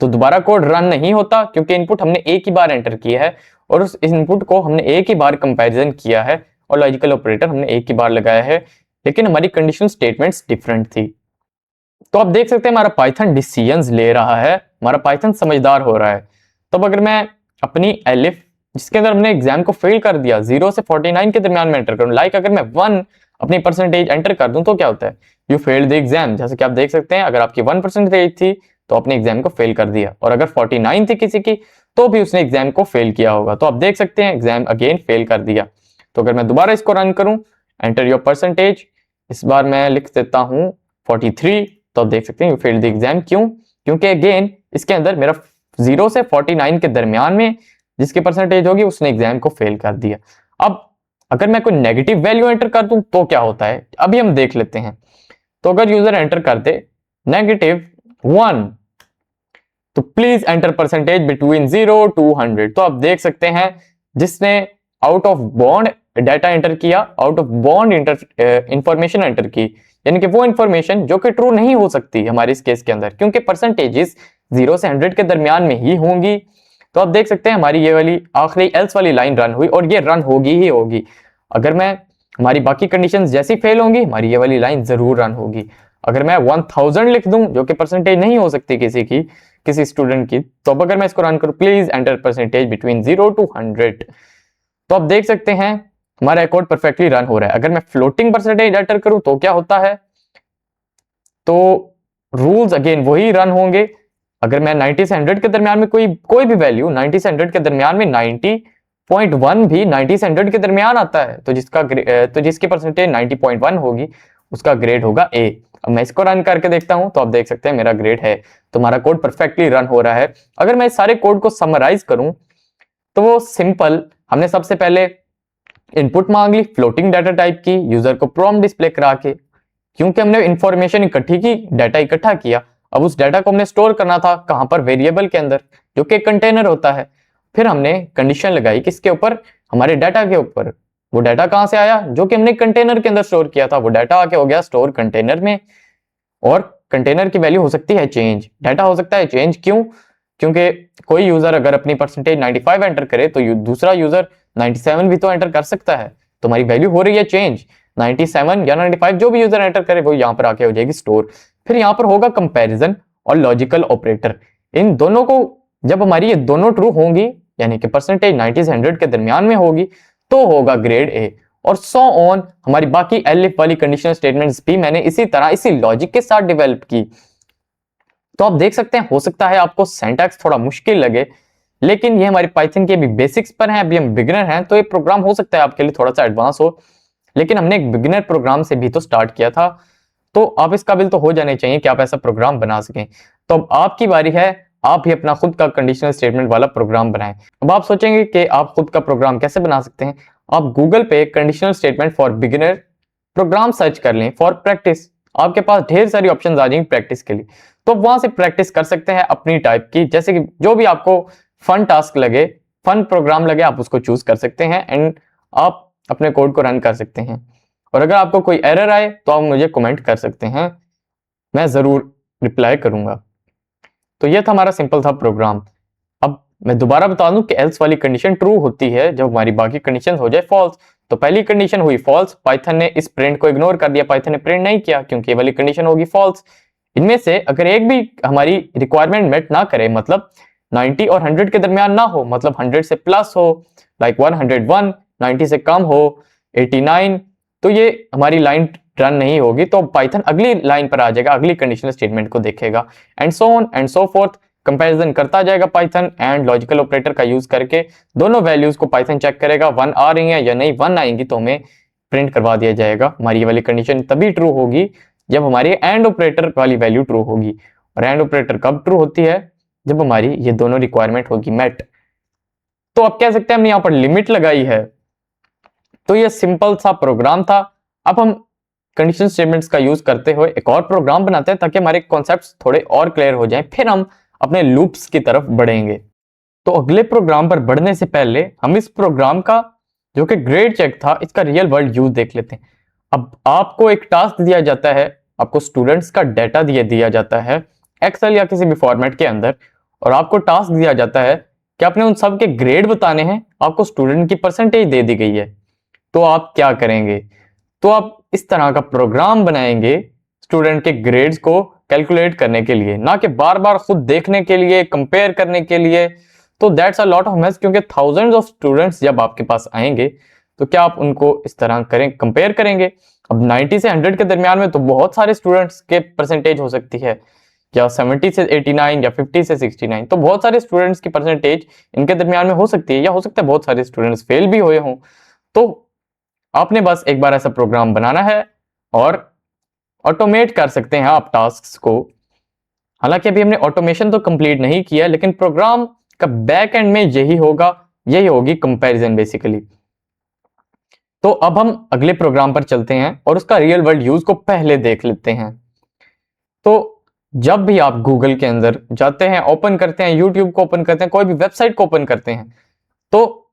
तो दोबारा कोड रन नहीं होता क्योंकि इनपुट हमने एक ही बार एंटर किया है और उस इनपुट को हमने एक ही बार कंपैरिजन किया है और लॉजिकल ऑपरेटर हमने एक ही बार लगाया है, लेकिन हमारी कंडीशन स्टेटमेंट्स डिफरेंट थी। तो आप देख सकते हैं हमारा पाइथन डिसीजंस ले रहा है, हमारा पाइथन समझदार हो रहा है। तो अगर मैं अपनी एलिफ जिसके अंदर हमने एग्जाम को फेल कर दिया 0 से 49 के दरमियान में एंटर करूं, लाइक अगर मैं 1 अपनी परसेंटेज एंटर कर दूं तो क्या होता है, यू फेल्ड द एग्जाम। जैसे कि आप देख सकते हैं अगर आपकी 1 परसेंटेज थी तो अपने एग्जाम को फेल कर दिया, और अगर 49 थी किसी की तो भी उसने एग्जाम को फेल किया होगा। तो आप देख सकते हैं एग्जाम अगेन फेल कर दिया। तो अगर मैं दोबारा इसको रन करूं, एंटर योर परसेंटेज, इस बार मैं लिख देता हूं 43, तो आप देख सकते हैं यू फेल्ड द एग्जाम। क्यों? क्योंकि अगेन इसके अंदर मेरा 0 से 49 के दरमियान में जिसकी परसेंटेज होगी उसने एग्जाम को फेल कर दिया। अब अगर मैं कोई नेगेटिव वैल्यू एंटर कर दूं तो क्या होता है, अभी हम देख लेते हैं। तो अगर यूजर एंटर कर दे -1, तो please enter percentage between 0 to 100। तो आप देख सकते हैं जिसने out of bound data enter किया, out of bound information enter की, यानी कि वो इंफॉर्मेशन जो कि ट्रू नहीं हो सकती हमारे इस केस के अंदर, क्योंकि परसेंटेजेस 0 से 100 के दरमियान में ही होंगी। तो आप देख सकते हैं हमारी ये वाली आखिरी एल्स वाली लाइन रन हुई और ये रन होगी ही होगी। अगर मैं हमारी बाकी कंडीशंस जैसी फेल होंगी हमारी ये वाली लाइन जरूर रन होगी। अगर मैं 1000 लिख दूं जो कि परसेंटेज नहीं हो सकती किसी स्टूडेंट की, तो अब अगर मैं इसको रन करूं please enter percentage between 0 to 100, तो आप देख सकते हैं हमारा रिकॉर्ड परफेक्टली रन हो रहा है। अगर मैं फ्लोटिंग परसेंटेज एंटर करूं तो क्या होता है, तो रूल्स अगेन वही रन होंगे। अगर मैं 90 से 100 के दरमियान में कोई भी वैल्यू 90 से 100 के दरमियान में 90.1 भी 90 से 100 के दरमियान आता है तो जिसकी परसेंटेज 90.1 होगी उसका ग्रेड होगा ए। अब मैं इसको रन करके देखता हूं तो आप देख सकते हैं मेरा ग्रेड है। तो हमारा कोड परफेक्टली रन हो रहा है। अगर मैं इस सारे कोड को समराइज करूं तो वो सिंपल, हमने सबसे पहले इनपुट मांग ली फ्लोटिंग डाटा टाइप की यूजर को प्रॉम्प्ट डिस्प्ले करा के, क्योंकि हमने इंफॉर्मेशन इकट्ठी की, डाटा इकट्ठा किया। अब उस डाटा को हमने स्टोर करना था कहां पर, वेरिएबल के अंदर जो कि कंटेनर होता है। फिर हमने कंडीशन लगाई किसके ऊपर, हमारे डाटा के ऊपर। वो डाटा कहां से आया, जो कि हमने कंटेनर के अंदर स्टोर किया था, वो डाटा आके हो गया स्टोर कंटेनर में। और कंटेनर की वैल्यू हो सकती है चेंज, डाटा हो सकता है चेंज। क्यों? क्योंकि कोई यूजर अगर अपनी परसेंटेज 95 एंटर करे तो दूसरा यूजर 97 भी तो एंटर कर सकता है। तो हमारी वैल्यू हो रही है चेंज, 97 या 95 जो भी यूजर एंटर करे वो यहाँ पर आके हो जाएगी स्टोर। फिर यहाँ पर होगा कंपैरिजन और लॉजिकल ऑपरेटर। इन दोनों को जब हमारी ये दोनों ट्रू होंगी, यानी कि परसेंटेज 90 से 100 के दरमियान में होगी, तो होगा ग्रेड ए। और सो ऑन हमारी बाकी एलिफ वाली कंडीशनल स्टेटमेंट्स भी मैंने इसी तरह इसी लॉजिक के साथ डेवलप की। तो आप देख सकते हैं हो सकता है आपको सिंटैक्स थोड़ा मुश्किल लगे, लेकिन ये हमारी पाइथन के भी बेसिक्स पर हैं, अभी हम बिगिनर हैं, तो ये प्रोग्राम हो सकता है आपके लिए थोड़ा सा एडवांस हो, लेकिन हमने एक बिगिनर प्रोग्राम से भी तो स्टार्ट किया था। तो आप इस काबिल तो हो जाने चाहिए कि आप ऐसा प्रोग्राम बना सकें। तो अब आपकी बारी है, आप भी अपना खुद का कंडीशनल स्टेटमेंट वाला प्रोग्राम बनाएं। अब आप सोचेंगे कि आप खुद का प्रोग्राम कैसे बना सकते हैं। आप गूगल पे conditional statement for beginner program search कर लें फॉर प्रैक्टिस, आपके पास ढेर सारी ऑप्शंस आ जाएंगी प्रैक्टिस के लिए। तो वहां से प्रैक्टिस कर सकते हैं अपनी टाइप की, जैसे कि जो भी आपको फन टास्क लगे, फन प्रोग्राम लगे, आप उसको चूज कर सकते हैं एंड आप अपने कोड को रन कर सकते हैं। और अगर आपको कोई एरर आए तो आप मुझे कमेंट कर सकते हैं, मैं जरूर रिप्लाई करूंगा। तो यह था हमारा सिंपल था प्रोग्राम। अब मैं दोबारा बता दूं कि एल्स वाली कंडीशन ट्रू होती है जब हमारी बाकी कंडीशन हो जाए फॉल्स। तो पहली कंडीशन हुई फॉल्स, पाइथन ने इस प्रिंट को इग्नोर कर दिया, पाइथन ने प्रिंट नहीं किया क्योंकि ये वाली कंडीशन होगी फॉल्स। इनमें से अगर एक भी हमारी रिक्वायरमेंट मेट ना करे, मतलब 90 और 100 के दरमियान ना हो, मतलब 100 से प्लस हो, लाइक 101, 90 से कम हो 89, तो ये हमारी लाइन रन नहीं होगी। तो पाइथन अगली लाइन पर आ जाएगा, अगली कंडीशनल स्टेटमेंट को देखेगा and so on and so fourth. Comparison करता जाएगा पाइथन एंड लॉजिकल ऑपरेटर का यूज करके, दोनों वैल्यूज को पाइथन चेक करेगा 1 आ रही है या नहीं, 1 आएंगी तो हमें प्रिंट करवा दिया जाएगा। हमारी ये वाली कंडीशन तभी ट्रू होगी जब हमारी एंड ऑपरेटर वाली वैल्यू ट्रू होगी। और एंड ऑपरेटर कब ट्रू होती है, जब हमारी ये दोनों रिक्वायरमेंट होगी मेट। तो आप कह सकते हैं हमने यहाँ पर लिमिट लगाई है। तो ये सिंपल सा प्रोग्राम था। अब हम कंडीशन स्टेटमेंट्स का यूज करते हुए एक और प्रोग्राम बनाते हैं ताकि हमारे कॉन्सेप्ट्स थोड़े और क्लियर हो जाएं, फिर हम अपने लूप्स की तरफ बढ़ेंगे। तो अगले प्रोग्राम पर बढ़ने से पहले हम इस प्रोग्राम का जो कि ग्रेड चेक था, इसका रियल वर्ल्ड यूज देख लेते हैं। अब आपको एक टास्क दिया जाता है आपको स्टूडेंट्स का डाटा दिया जाता है एक्सेल या किसी भी फॉर्मेट के अंदर, और आपको टास्क दिया जाता है कि आपने उन सब के ग्रेड बताने हैं, आपको स्टूडेंट की परसेंटेज दे दी गई है, तो आप क्या करेंगे? तो आप इस तरह का प्रोग्राम बनाएंगे स्टूडेंट के ग्रेड्स को कैलकुलेट करने के लिए, ना कि बार बार खुद देखने के लिए, कंपेयर करने के लिए। तो that's a lot of maths, क्योंकि थाउजेंड्स ऑफ स्टूडेंट्स जब आपके पास आएंगे तो क्या आप उनको इस तरह करें, कंपेयर करेंगे? अब 90 से 100 के दरमियान में तो बहुत सारे स्टूडेंट्स के परसेंटेज हो सकती है, या 70 से 89 या 50 से 69, तो बहुत सारे स्टूडेंट्स की परसेंटेज इनके दरमियान में हो सकती है, या हो सकता है बहुत सारे स्टूडेंट्स फेल भी हुए हों। तो आपने बस एक बार ऐसा प्रोग्राम बनाना है और ऑटोमेट कर सकते हैं आप टास्क्स को। हालांकि अभी हमने ऑटोमेशन तो कंप्लीट नहीं किया, लेकिन प्रोग्राम का बैक एंड में यही होगा, यही होगी कंपैरिजन बेसिकली। तो अब हम अगले प्रोग्राम पर चलते हैं और उसका रियल वर्ल्ड यूज को पहले देख लेते हैं। तो जब भी आप गूगल के अंदर जाते हैं, ओपन करते हैं, यूट्यूब को ओपन करते हैं, कोई भी वेबसाइट को ओपन करते हैं, तो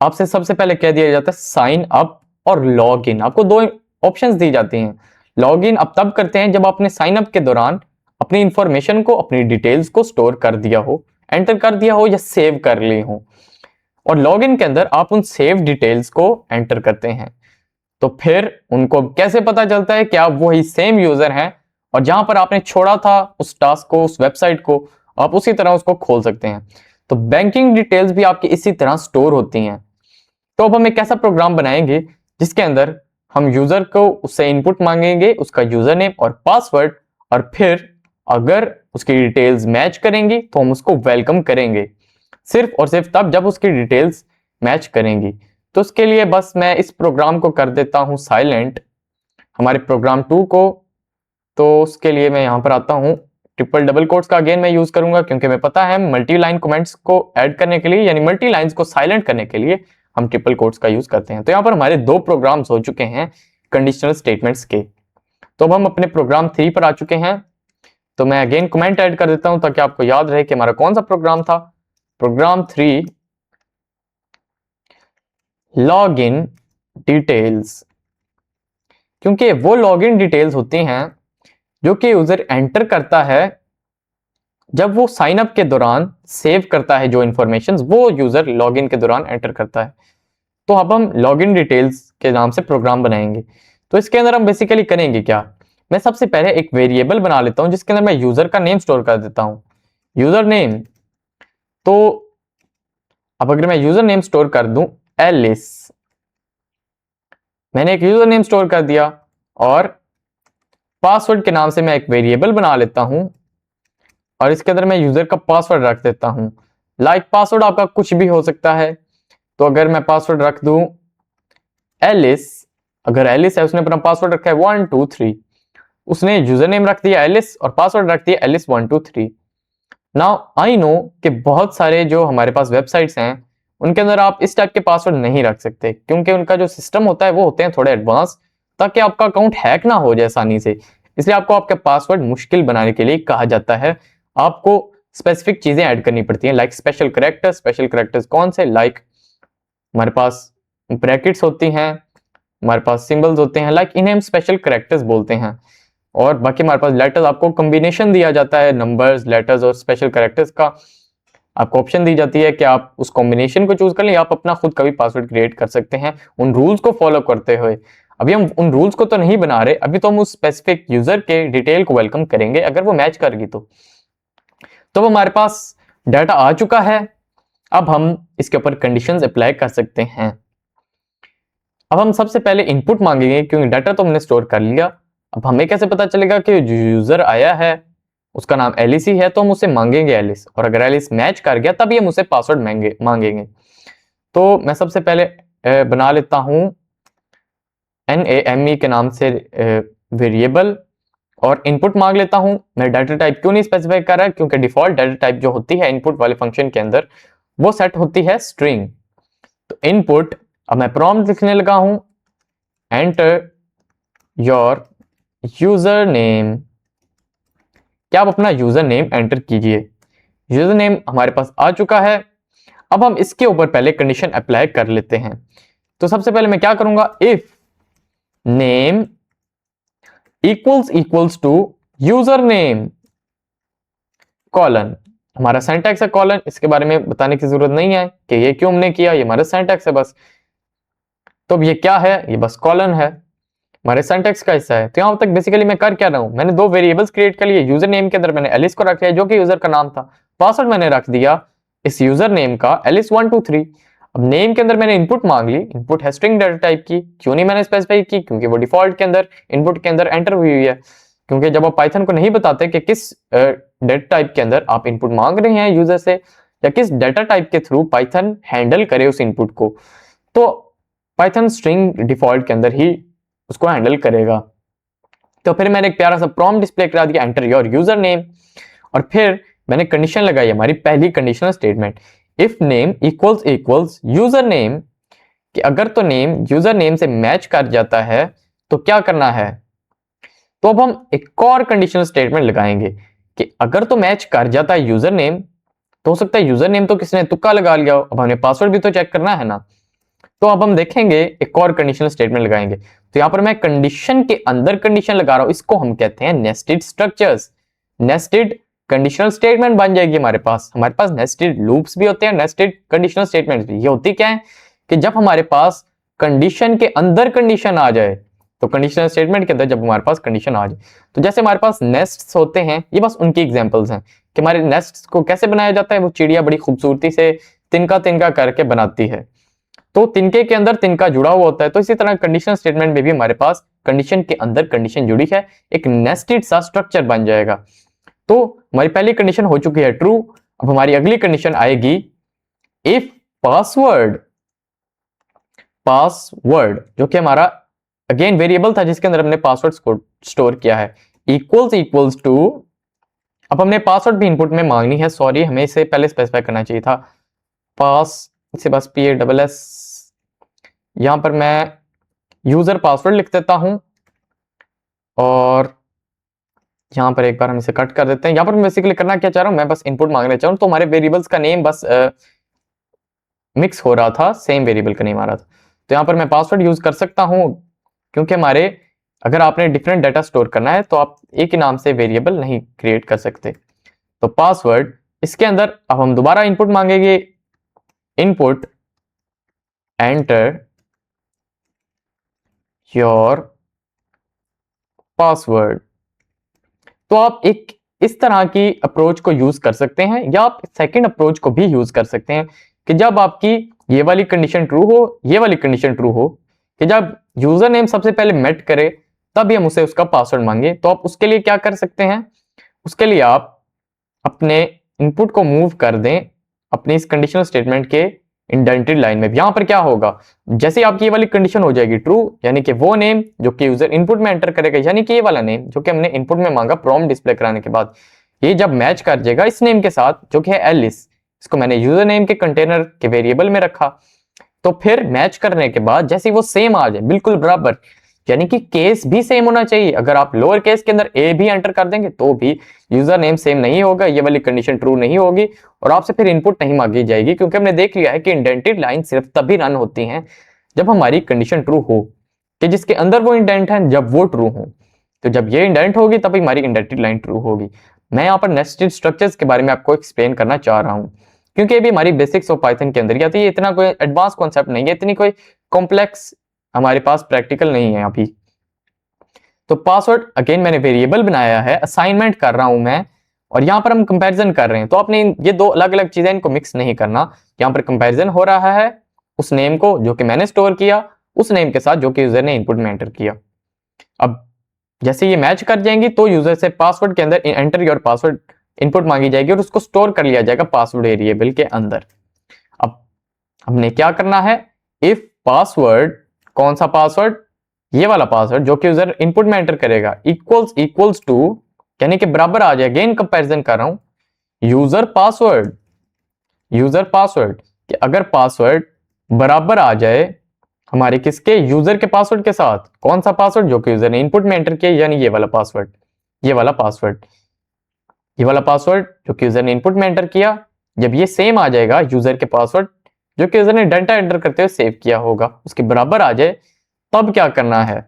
आपसे सबसे पहले कह दिया जाता है साइन अप और लॉग इन। आपको दो ऑप्शंस दी जाती हैं। लॉग इन आप तब करते हैं जब आपने साइन अप के दौरान अपनी इंफॉर्मेशन को, अपनी डिटेल्स को स्टोर कर दिया हो, एंटर कर दिया हो या सेव कर ली हो, और लॉग इन के अंदर आप उन सेव डिटेल्स को एंटर करते हैं। तो फिर उनको कैसे पता चलता है कि आप वही सेम यूजर हैं, और जहां पर आपने छोड़ा था उस टास्क को, उस वेबसाइट को, आप उसी तरह उसको खोल सकते हैं। तो बैंकिंग डिटेल्स भी आपकी इसी तरह स्टोर होती हैं। तो अब हम एक ऐसा प्रोग्राम बनाएंगे जिसके अंदर हम यूजर को उससे इनपुट मांगेंगे, उसका यूजर नेम और पासवर्ड, और फिर अगर उसकी डिटेल्स मैच करेंगी तो हम उसको वेलकम करेंगे, सिर्फ और सिर्फ तब जब उसकी डिटेल्स मैच करेंगी। तो उसके लिए बस मैं इस प्रोग्राम को कर देता हूं साइलेंट, हमारे प्रोग्राम 2 को। तो उसके लिए मैं यहां पर आता हूं, ट्रिपल डबल कोट्स का अगेन मैं यूज करूंगा, क्योंकि मैं पता है मल्टी लाइन कमेंट्स को ऐड करने के लिए, यानी मल्टी लाइंस को साइलेंट करने के लिए हम ट्रिपल कोट्स का यूज करते हैं। तो यहां पर हमारे दो प्रोग्राम्स हो चुके हैं कंडीशनल स्टेटमेंट्स के। तो अब हम अपने प्रोग्राम 3 पर आ चुके हैं। तो मैं अगेन कमेंट ऐड कर देता हूं ताकि आपको याद रहे कि हमारा कौन सा प्रोग्राम था। प्रोग्राम 3 लॉग इन डिटेल्स, क्योंकि वो लॉग इन डिटेल्स होती हैं जो कि यूजर एंटर करता है जब वो साइन अप के दौरान सेव करता है, जो इंफॉर्मेशन वो यूजर लॉगिन के दौरान एंटर करता है। तो अब हम लॉगिन डिटेल्स के नाम से प्रोग्राम बनाएंगे। तो इसके अंदर हम बेसिकली करेंगे क्या, मैं सबसे पहले एक वेरिएबल बना लेता हूं जिसके अंदर मैं यूजर का नेम स्टोर कर देता हूं, यूजर नेम। तो अब अगर मैं यूजर नेम स्टोर कर दूं एलिस, मैंने एक यूजर नेम स्टोर कर दिया, और पासवर्ड के नाम से मैं एक वेरिएबल बना लेता हूं, और इसके अंदर मैं यूजर का पासवर्ड रख देता हूं। लाइक पासवर्ड आपका कुछ भी हो सकता है। तो अगर मैं पासवर्ड रख दूं एलिस, अगर एलिस है, उसने अपना पासवर्ड रखा है 123, उसने यूजर नेम रख दिया एलिस और पासवर्ड रख दिया एलिस 123। नाउ आई नो कि बहुत सारे जो हमारे पास वेबसाइट्स हैं उनके अंदर आप इस टाइप के पासवर्ड नहीं रख सकते, क्योंकि उनका जो सिस्टम होता है वो होते हैं थोड़े एडवांस, ताकि आपका अकाउंट हैक ना हो जाए आसानी से। इसलिए आपको आपके पासवर्ड मुश्किल बनाने के लिए कहा जाता है। आपको स्पेसिफिक चीजें ऐड करनी पड़ती हैं, like special characters. Special characters कौन से? लाइक हमारे पास ब्रैकेट्स होती हैं, हमारे पास सिंबल्स होते हैं, लाइक इन्हें हम स्पेशल करेक्टर्स बोलते हैं। और बाकी हमारे पास लेटर्स, आपको कॉम्बिनेशन दिया जाता है नंबर्स, लेटर्स और स्पेशल करेक्टर्स का। आपको ऑप्शन दी जाती है कि आप उस कॉम्बिनेशन को चूज कर लें, आप अपना खुद का भी पासवर्ड क्रिएट कर सकते हैं उन रूल्स को फॉलो करते हुए। अभी हम उन रूल्स को तो नहीं बना रहे, अभी तो हम उस स्पेसिफिक यूजर के डिटेल को वेलकम करेंगे अगर वो मैच करेगी तो हमारे पास डाटा आ चुका है। अब हम इसके ऊपर कंडीशंस अप्लाई कर सकते हैं। अब हम सबसे पहले इनपुट मांगेंगे, क्योंकि डाटा तो हमने स्टोर कर लिया। अब हमें कैसे पता चलेगा कि जो यूजर आया है उसका नाम एलिस ही है, तो हम उसे मांगेंगे एलिस, और अगर एलिस मैच कर गया तभी हम उसे पासवर्ड मांगेंगे। तो मैं सबसे पहले बना लेता हूं NAME के नाम से वेरिएबल, और इनपुट मांग लेता हूं। मैं डाटा टाइप क्यों नहीं स्पेसिफाई कर रहा है, क्योंकि डिफॉल्ट डाटा टाइप जो होती है इनपुट वाले फंक्शन के अंदर वो सेट होती है स्ट्रिंग। तो इनपुट, अब मैं प्रॉम्प्ट लिखने लगा हूं, एंटर योर यूजर नेम। क्या आप अपना यूजर नेम एंटर कीजिए। यूजर नेम हमारे पास आ चुका है। अब हम इसके ऊपर पहले कंडीशन अप्लाई कर लेते हैं। तो सबसे पहले मैं क्या करूंगा, if name equals to user name colon. हमारा सिंटैक्स है कॉलन, इसके बारे में बताने की जरूरत नहीं है कि ये क्यों हमने किया, ये हमारा सिंटैक्स है बस। तो अब ये क्या है, ये बस कॉलन है, हमारे सिंटैक्स का हिस्सा है। तो यहां तक बेसिकली मैं कर क्या रहा हूं, मैंने दो वेरिएबल्स क्रिएट कर लिए। यूजर नेम के अंदर मैंने एलिस को रख लिया जो कि यूजर का नाम था, पासवर्ड मैंने रख दिया इस यूजर नेम का एलिस123। अब नेम के अंदर मैंने इनपुट मांग ली, इनपुट है स्ट्रिंग डाटा टाइप की। क्यों नहीं मैंने स्पेसिफाई की, क्योंकि वो डिफॉल्ट के अंदर इनपुट के अंदर एंटर हुई हुई है। क्योंकि जब आप पाइथन को नहीं बताते कि किस डेटा टाइप के अंदर आप इनपुट मांग रहे हैं यूजर से, या किस डेटा टाइप के थ्रू पाइथन हैंडल करे उस इनपुट को, तो पाइथन स्ट्रिंग डिफॉल्ट के अंदर ही उसको हैंडल करेगा। तो फिर मैंने एक प्यारा सा प्रॉम्प्ट डिस्प्ले करा दिया, एंटर योर यूजर नेम, और फिर मैंने कंडीशन लगाई, हमारी पहली conditional statement, if name equals user name, कि अगर तो नेम यूजर नेम से मैच कर जाता है तो क्या करना है। तो अब हम एक और कंडीशनल स्टेटमेंट लगाएंगे कि अगर तो मैच कर जाता है यूजर नेम, तो हो सकता है यूजर नेम तो किसने तुक्का लगा लिया हो, अब हमें पासवर्ड भी तो चेक करना है ना। तो अब हम देखेंगे एक और कंडीशनल स्टेटमेंट लगाएंगे। तो यहां पर मैं कंडीशन के अंदर कंडीशन लगा रहा हूं, इसको हम कहते हैं nested structures. Nested conditional statement बन जाएगी हमारे पास नेस्टेड लूप्स भी होते हैं, नेस्टेड कंडीशनल स्टेटमेंट्स भी। ये होती क्या है कि जब हमारे पास कंडीशन के अंदर कंडीशन आ जाए, तो कंडीशनल स्टेटमेंट के अंदर जब हमारे पास कंडीशन आ जाए, तो जैसे हमारे पास नेस्ट्स होते हैं, ये बस उनकी एग्जांपल्स हैं कि हमारे नेस्ट्स को कैसे बनाया जाता है। वो चिड़िया बड़ी खूबसूरती से तिनका तिनका करके बनाती है, तो तिनके के अंदर तिनका जुड़ा हुआ होता है। तो इसी तरह कंडीशनल स्टेटमेंट में भी हमारे पास कंडीशन के अंदर कंडीशन जुड़ी है, एक नेस्टेड सा स्ट्रक्चर बन जाएगा। तो हमारी पहली कंडीशन हो चुकी है ट्रू। अब हमारी अगली कंडीशन आएगी, इफ पासवर्ड जो कि हमारा अगेन वेरिएबल था जिसके अंदर हमने पासवर्ड स्टोर किया है, इक्वल्स टू, अब हमने पासवर्ड भी इनपुट में मांगनी है, सॉरी हमें इसे पहले स्पेसिफाई करना चाहिए था, इसे बस PASS, यहां पर मैं यूजर पासवर्ड लिख देता हूं, और यहां पर एक बार हम इसे कट कर देते हैं। यहां पर मैं बेसिकली करना क्या चाह रहा हूं, मैं बस इनपुट मांगना चाह रहा हूं, तो हमारे वेरिएबल्स का नेम बस मिक्स हो रहा था, सेम वेरिएबल का नेम आ रहा था। तो यहां पर मैं पासवर्ड यूज कर सकता हूं, क्योंकि हमारे अगर आपने डिफरेंट डाटा स्टोर करना है तो आप एक ही नाम से वेरिएबल नहीं क्रिएट कर सकते। तो पासवर्ड, इसके अंदर अब हम दोबारा इनपुट मांगेंगे, इनपुट एंटर योर पासवर्ड। तो आप एक इस तरह की अप्रोच को यूज कर सकते हैं, या आप सेकंड अप्रोच को भी यूज कर सकते हैं कि जब आपकी ये वाली कंडीशन ट्रू हो, ये वाली कंडीशन ट्रू हो, कि जब यूजर नेम सबसे पहले मेट करे तभी हम उसे उसका पासवर्ड मांगे। तो आप उसके लिए क्या कर सकते हैं, उसके लिए आप अपने इनपुट को मूव कर दें अपनी इस कंडीशनल स्टेटमेंट के इंडेंटेड लाइन में। यहां पर क्या होगा, जैसे आपकी ये वाली कंडीशन हो जाएगी ट्रू, यानी कि वो नेम जो कि यूजर इनपुट में एंटर करेगा, यानी कि ये वाला नेम जो कि हमने इनपुट में मांगा प्रॉम्प्ट डिस्प्ले कराने के बाद, ये जब मैच कर जाएगा इस नेम के साथ जो कि है एलिस, इसको मैंने यूजर नेम के कंटेनर के वेरिएबल में रखा। तो फिर मैच करने के बाद जैसे वो सेम आ जाए बिल्कुल बराबर, यानी कि केस भी सेम होना चाहिए। अगर आप लोअर केस के अंदर ए भी एंटर कर देंगे तो भी यूजर नेम सेम नहीं होगा, ये वाली कंडीशन ट्रू नहीं होगी, और आपसे फिर इनपुट नहीं मांगी जाएगी। क्योंकि हमने देख लिया है कि इंडेंटेड लाइन सिर्फ तभी रन होती हैं जब हमारी कंडीशन ट्रू हो, कि जिसके अंदर वो इंडेंट है जब वो ट्रू हो। तो जब ये इंडेंट होगी तभी हमारी इंडेंटेड लाइन ट्रू होगी। मैं यहाँ पर नेस्टेड स्ट्रक्चर्स के बारे में आपको एक्सप्लेन करना चाह रहा हूँ, क्योंकि ये भी हमारी बेसिक्स ऑफ पाइथन के अंदर ही आती है। इतना कोई एडवांस कॉन्सेप्ट नहीं है, इतनी कोई कॉम्प्लेक्स हमारे पास प्रैक्टिकल नहीं है अभी। तो पासवर्ड अगेन मैंने वेरिएबल बनाया है, असाइनमेंट कर रहा हूं मैं, और यहां पर हम कंपैरिजन कर रहे हैं। तो आपने ये दो अलग अलग चीजें, इनको मिक्स नहीं करना। यहां पर कंपैरिजन हो रहा है उस नेम को जो कि मैंने स्टोर किया उस नेम के साथ जो कि यूजर ने इनपुट में एंटर किया। अब जैसे ये मैच कर जाएंगी तो यूजर से पासवर्ड के अंदर एंटर योर पासवर्ड इनपुट मांगी जाएगी और उसको स्टोर कर लिया जाएगा पासवर्ड वेरिएबल के अंदर। अब हमने क्या करना है, इफ पासवर्ड, कौन सा पासवर्ड, ये वाला पासवर्ड जो कि यूजर इनपुट में एंटर करेगा, इक्वल्स टू, यानी कि बराबर आ जाए, अगेन कंपैरिजन कर रहा हूं, यूजर पासवर्ड कि अगर पासवर्ड बराबर आ जाए हमारे किसके, यूजर के पासवर्ड के साथ। कौन सा पासवर्ड, जो कि यूजर ने इनपुट में एंटर किया, यानी ये वाला पासवर्ड जो कि यूजर ने इनपुट में एंटर किया। जब ये सेम आ जाएगा यूजर के पासवर्ड जो कि यूजर ने डाटा एंटर करते हुए सेव किया होगा, उसके बराबर आ जाए, तब क्या करना है,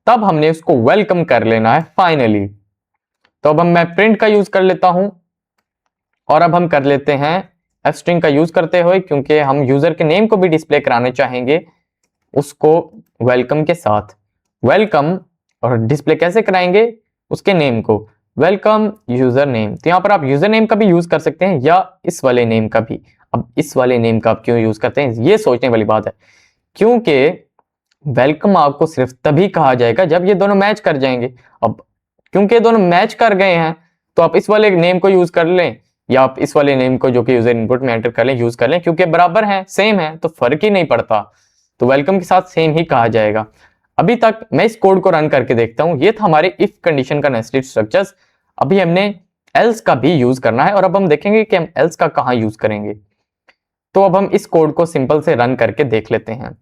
तब हमने उसको वेलकम कर लेना है फाइनली। तो अब मैं प्रिंट का यूज कर लेता हूं और अब हम कर लेते हैं एफ स्ट्रिंग का यूज करते हुए, क्योंकि हम यूजर के नेम को भी डिस्प्ले कराने चाहेंगे उसको वेलकम के साथ। वेलकम और डिस्प्ले कैसे कराएंगे उसके नेम को, वेलकम यूजर नेम। तो यहाँ पर आप यूजर नेम का भी यूज कर सकते हैं या इस वाले नेम का भी। अब इस वाले नेम का आप क्यों यूज करते हैं ये सोचने वाली बात है, क्योंकि वेलकम आपको सिर्फ तभी कहा जाएगा जब ये दोनों मैच कर जाएंगे। अब क्योंकि ये दोनों मैच कर गए हैं तो आप इस वाले नेम को यूज कर लें या आप इस वाले नेम को जो कि यूजर इनपुट में एंटर कर लें यूज कर लें, क्योंकि बराबर है, सेम है, तो फर्क ही नहीं पड़ता। तो वेलकम के साथ सेम ही कहा जाएगा। अभी तक मैं इस कोड को रन करके देखता हूं। ये था हमारे इफ कंडीशन का नेस्टेड स्ट्रक्चर्स। अभी हमने एल्स का भी यूज करना है और अब हम देखेंगे कि हम एल्स का कहां यूज करेंगे। तो अब हम इस कोड को सिंपल से रन करके देख लेते हैं।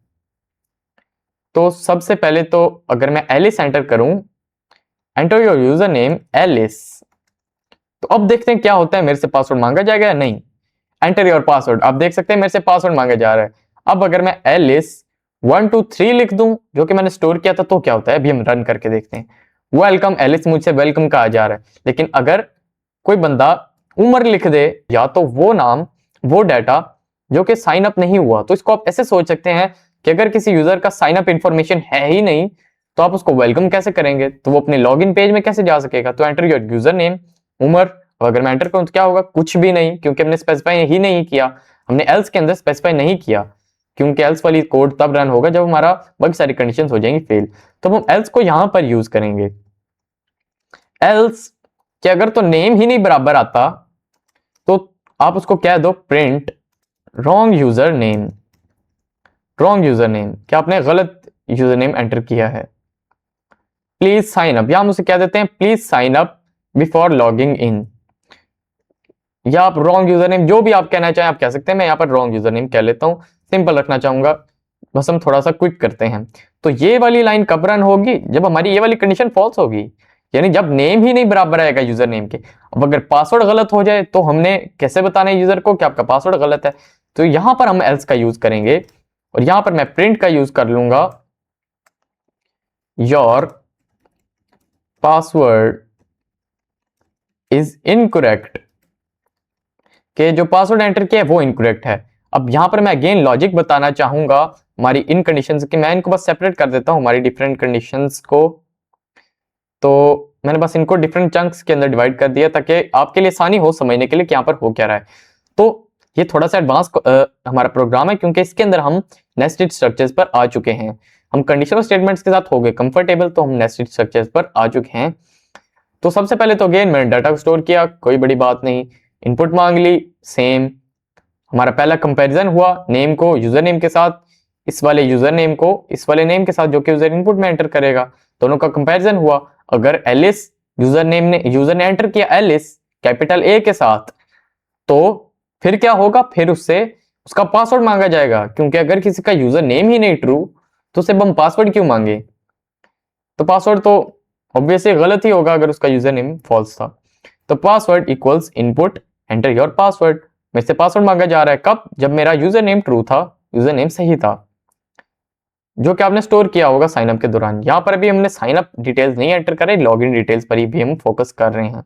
तो सबसे पहले तो अगर मैं एलिस एंटर करूं, enter your user name Alice, तो अब देखते हैं क्या होता है, मेरे से पासवर्ड मांगा जाएगा या नहीं। एंटर योर पासवर्ड, आप देख सकते हैं मेरे से पासवर्ड मांगा जा रहा है। अब अगर मैं एलिस 123 लिख दूं जो कि मैंने स्टोर किया था तो क्या होता है, अभी हम रन करके देखते हैं। वेलकम एलिस, मुझसे वेलकम कहा जा रहा है। लेकिन अगर कोई बंदा उम्र लिख दे या तो वो नाम वो डाटा जो कि साइन अप नहीं हुआ, तो इसको आप ऐसे सोच सकते हैं कि अगर किसी यूजर का साइन अप इंफॉर्मेशन है ही नहीं तो आप उसको वेलकम कैसे करेंगे, तो वो अपने लॉगिन पेज में कैसे जा सकेगा। तो एंटर योर यूजर नेम उम्र, और अगर मैं एंटर करूं तो क्या होगा, कुछ भी नहीं, क्योंकि हमने स्पेसिफाई ही नहीं किया, हमने एल्स के अंदर स्पेसिफाई नहीं किया, क्योंकि एल्स वाली कोड तब रन होगा जब हमारा बहुत सारी कंडीशंस हो जाएंगी फेल। तो हम एल्स को यहां पर यूज करेंगे। एल्स कि अगर तो नेम ही नहीं बराबर आता तो आप उसको कह दो print wrong user name. Wrong user name क्या आपने गलत यूजर नेम एंटर किया है। प्लीज साइन अप, या हम उसे कह देते हैं please sign up before logging in, या आप रॉन्ग यूजर नेम जो भी आप कहना चाहें आप कह सकते हैं। मैं यहाँ पर रॉन्ग यूजर नेम कह लेता हूं, सिंपल रखना चाहूंगा। बस हम थोड़ा सा क्विक करते हैं। तो ये वाली लाइन कब रन होगी, जब हमारी ये वाली कंडीशन फॉल्स होगी, यानी जब नेम ही नहीं बराबर आएगा यूजर नेम के। अब अगर पासवर्ड गलत हो जाए तो हमने कैसे बताना है यूजर को कि आपका पासवर्ड गलत है। तो यहां पर हम एल्स का यूज करेंगे और यहां पर मैं प्रिंट का यूज कर लूंगा योर पासवर्ड इज इनकरेक्ट, कि जो पासवर्ड एंटर किया है वो इनकरेक्ट है। अब यहां पर मैं अगेन लॉजिक बताना चाहूंगा हमारी इन कंडीशंस की। मैं इनको बस सेपरेट कर देता हूं हमारी डिफरेंट कंडीशंस को। तो मैंने बस इनको डिफरेंट चंक्स के अंदर डिवाइड कर दिया ताकि आपके लिए आसानी हो समझने के लिए कि यहाँ पर हो क्या रहा है। तो ये थोड़ा सा एडवांस हमारा प्रोग्राम है, क्योंकि इसके अंदर हम नेस्टेड स्ट्रक्चर्स पर आ चुके हैं। हम कंडीशनल स्टेटमेंट्स के साथ हो गए कंफर्टेबल, तो हम नेस्टेड स्ट्रक्चर्स पर आ चुके हैं। तो सबसे पहले तो अगेन मैंने डाटा को स्टोर किया, कोई बड़ी बात नहीं, इनपुट मांग ली, सेम। हमारा पहला कंपैरिजन हुआ नेम को यूजर नेम के साथ, इस वाले यूजर नेम को इस वाले नेम के साथ जो कि यूजर इनपुट में एंटर करेगा, दोनों का कंपैरिजन हुआ। अगर एलिस यूजर ने एंटर किया एलिस कैपिटल ए के साथ, तो फिर क्या होगा, फिर उससे उसका पासवर्ड मांगा जाएगा, क्योंकि अगर किसी का यूजर नेम ही नहीं ट्रू तो उसे हम पासवर्ड क्यों मांगे। तो पासवर्ड तो ऑब्वियसली गलत ही होगा अगर उसका यूजर नेम फॉल्स था। तो password equals input enter your password, मेरे से पासवर्ड मांगा जा रहा है कब, जब मेरा यूजर नेम ट्रू था, यूजर नेम सही था, जो कि आपने स्टोर किया होगा साइन अप के दौरान। यहां पर भी हमने साइन अप डिटेल्स नहीं एंटर करे, लॉगिन डिटेल्स पर ही भी हम फोकस कर रहे हैं,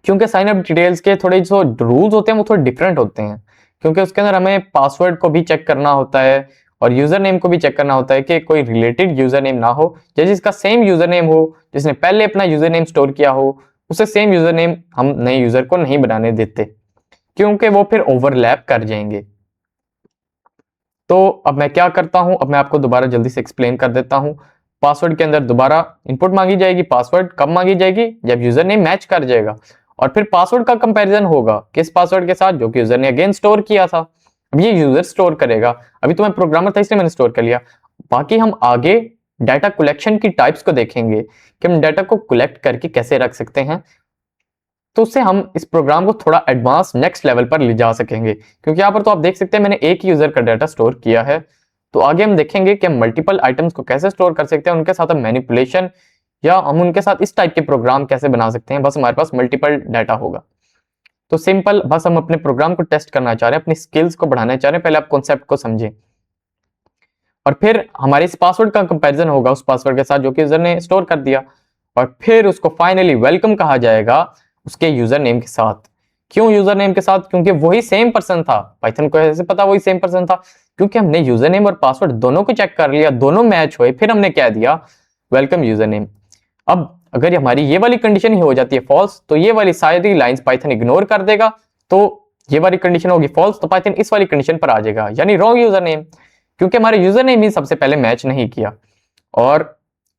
क्योंकि साइन अप डिटेल्स के थोड़े जो रूल्स होते हैं वो थोड़े डिफरेंट होते हैं, क्योंकि उसके अंदर हमें पासवर्ड को भी चेक करना होता है और यूजर नेम को भी चेक करना होता है कि कोई रिलेटेड यूजर नेम ना हो, जैसे जिसका सेम यूजर नेम हो, जिसने पहले अपना यूजर नेम स्टोर किया हो, उसे सेम यूजर नेम हम नए यूजर को नहीं बनाने देते, क्योंकि वो फिर ओवरलैप कर जाएंगे। तो अब मैं क्या करता हूं, अब मैं आपको दोबारा जल्दी से एक्सप्लेन कर देता हूं। पासवर्ड के अंदर दोबारा इनपुट मांगी जाएगी, पासवर्ड कब मांगी जाएगी, जब यूजर नेम मैच कर जाएगा, और फिर पासवर्ड का कंपैरिजन होगा किस पासवर्ड के साथ, जो कि यूजर ने अगेन स्टोर किया था। अब ये यूजर स्टोर करेगा, अभी तो मैं प्रोग्रामर था इसलिए मैंने स्टोर कर लिया। बाकी हम आगे डाटा कलेक्शन की टाइप्स को देखेंगे कि हम डाटा को कलेक्ट करके कैसे रख सकते हैं, तो उससे हम इस प्रोग्राम को थोड़ा एडवांस नेक्स्ट लेवल पर ले जा सकेंगे। क्योंकि यहाँ पर तो आप देख सकते हैं मैंने एक ही यूजर का डाटा स्टोर किया है, तो आगे हम देखेंगे कि हम मल्टीपल आइटम्स को कैसे स्टोर कर सकते हैं, उनके साथ हम मैनिपुलेशन या हम उनके साथ इस टाइप के प्रोग्राम कैसे बना सकते हैं, बस हमारे पास मल्टीपल डाटा होगा। तो सिंपल, बस हम अपने प्रोग्राम को टेस्ट करना चाह रहे हैं, अपनी स्किल्स को बढ़ाना चाह रहे हैं, पहले आप कॉन्सेप्ट को समझें। और फिर हमारे इस पासवर्ड का कंपैरिजन होगा उस पासवर्ड के साथ जो कि यूजर ने स्टोर कर दिया, और फिर उसको फाइनली वेलकम कहा जाएगा उसके यूजर नेम के साथ। क्यों यूजर नेम के साथ? क्योंकि वही सेम पर्सन था। पाइथन को ऐसे पता वही सेम पर्सन था, क्योंकि हमने यूजर नेम और पासवर्ड दोनों को चेक कर लिया, दोनों मैच हुए, फिर हमने कह दिया वेलकम यूजर नेम। अब अगर हमारी ये वाली कंडीशन ही हो जाती है फॉल्स, तो ये वाली सारी लाइंस पाइथन इग्नोर कर देगा। तो ये वाली कंडीशन होगी फॉल्स, तो पाइथन इस वाली कंडीशन पर आ जाएगा, यानी रॉन्ग यूजर नेम, क्योंकि हमारे यूजर नेम ही सबसे पहले मैच नहीं किया। और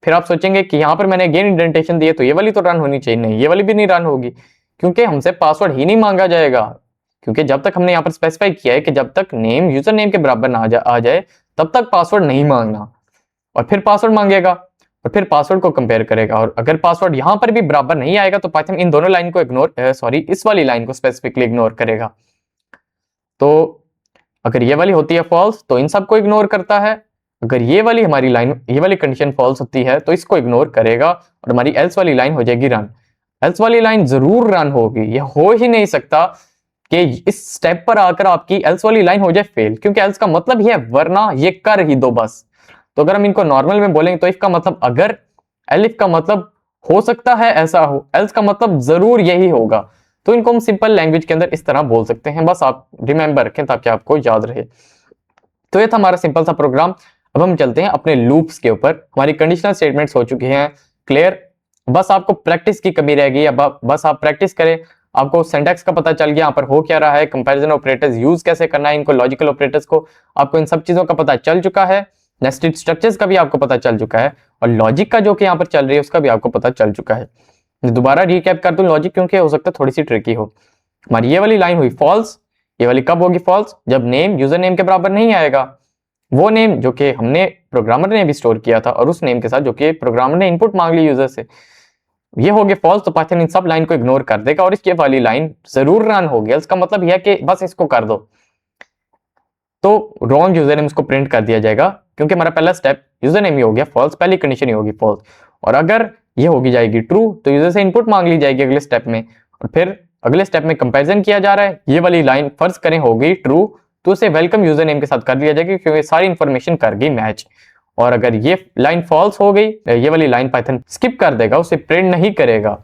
फिर आप सोचेंगे कि यहाँ पर मैंने अगेन इंडेंटेशन दिए तो ये वाली तो रन होनी चाहिए, नहीं ये वाली भी नहीं रन होगी, क्योंकि हमसे पासवर्ड ही नहीं मांगा जाएगा। क्योंकि जब तक हमने यहाँ पर स्पेसिफाई किया है कि जब तक नेम यूजर नेम के बराबर ना आ जाए तब तक पासवर्ड नहीं मांगना, और फिर पासवर्ड मांगेगा और फिर पासवर्ड को कंपेयर करेगा, और अगर पासवर्ड यहां पर भी बराबर नहीं आएगा तो पाइथन इन दोनों लाइन को इग्नोर इस वाली लाइन को स्पेसिफिकली इग्नोर करेगा। तो अगर ये वाली होती है फॉल्स तो इन सबको इग्नोर करता है, अगर ये वाली हमारी लाइन ये वाली कंडीशन फॉल्स होती है तो इसको इग्नोर करेगा और हमारी एल्स वाली लाइन हो जाएगी रन। एल्स वाली लाइन जरूर रन होगी, ये हो ही नहीं सकता कि इस स्टेप पर आकर आपकी एल्स वाली लाइन हो जाए फेल, क्योंकि एल्स का मतलब ये है वरना ये कर ही दो बस। तो अगर हम इनको नॉर्मल में बोलेंगे तो इफ का मतलब अगर, एलिफ का मतलब हो सकता है ऐसा हो, एल्स का मतलब जरूर यही होगा। तो इनको हम सिंपल लैंग्वेज के अंदर इस तरह बोल सकते हैं, बस आप रिमेंबर रखें ताकि आपको याद रहे। तो ये था हमारा सिंपल सा प्रोग्राम। अब हम चलते हैं अपने लूप्स के ऊपर। हमारी कंडीशनल स्टेटमेंट्स हो चुकी हैं क्लियर, बस आपको प्रैक्टिस की कमी रह गई, अब बस आप प्रैक्टिस करें। आपको सिंटैक्स का पता चल गया, यहाँ पर हो क्या रहा है, कंपैरिजन ऑपरेटर्स यूज कैसे करना है, इनको लॉजिकल ऑपरेटर्स को, आपको इन सब चीजों का पता चल चुका है। नेस्टेड स्ट्रक्चर्स का भी आपको पता चल चुका है, और लॉजिक का जो कि यहाँ पर चल रही है उसका भी आपको पता चल चुका है। दोबारा रिकैप कर दूं लॉजिक, क्योंकि हो सकता है थोड़ी सी ट्रिकी हो। हमारी ये वाली लाइन हुई फॉल्स, ये वाली कब होगी फॉल्स? जब नेम यूजर नेम के बराबर नहीं आएगा, वो नेम जो कि हमने प्रोग्रामर ने भी स्टोर किया था और उस नेम के साथ जो कि प्रोग्रामर ने इनपुट मांग ली यूजर से, ये हो गया फॉल्स। तो पाइथन इन सब लाइन को इग्नोर कर देगा और इसके वाली लाइन जरूर रन होगी। इसका मतलब यह है कि बस इसको कर दो, तो रॉन्ग यूजर नेम उसको प्रिंट कर दिया जाएगा, क्योंकि हमारा पहला स्टेप यूजर नेम ही हो गया फॉल्स, पहली कंडीशन ही होगी फॉल्स। और अगर ये होगी जाएगी ट्रू तो यूजर से इनपुट मांग ली जाएगी अगले स्टेप में, और फिर अगले स्टेप में कंपैरिजन किया जा रहा है, ये वाली लाइन फर्ज करें होगी ट्रू तो उसे वेलकम यूजर नेम के साथ कर दिया जाएगा, क्योंकि सारी इंफॉर्मेशन कर गई मैच। और अगर ये लाइन फॉल्स हो गई, ये वाली लाइन पाइथन स्किप कर देगा, उसे प्रिंट नहीं करेगा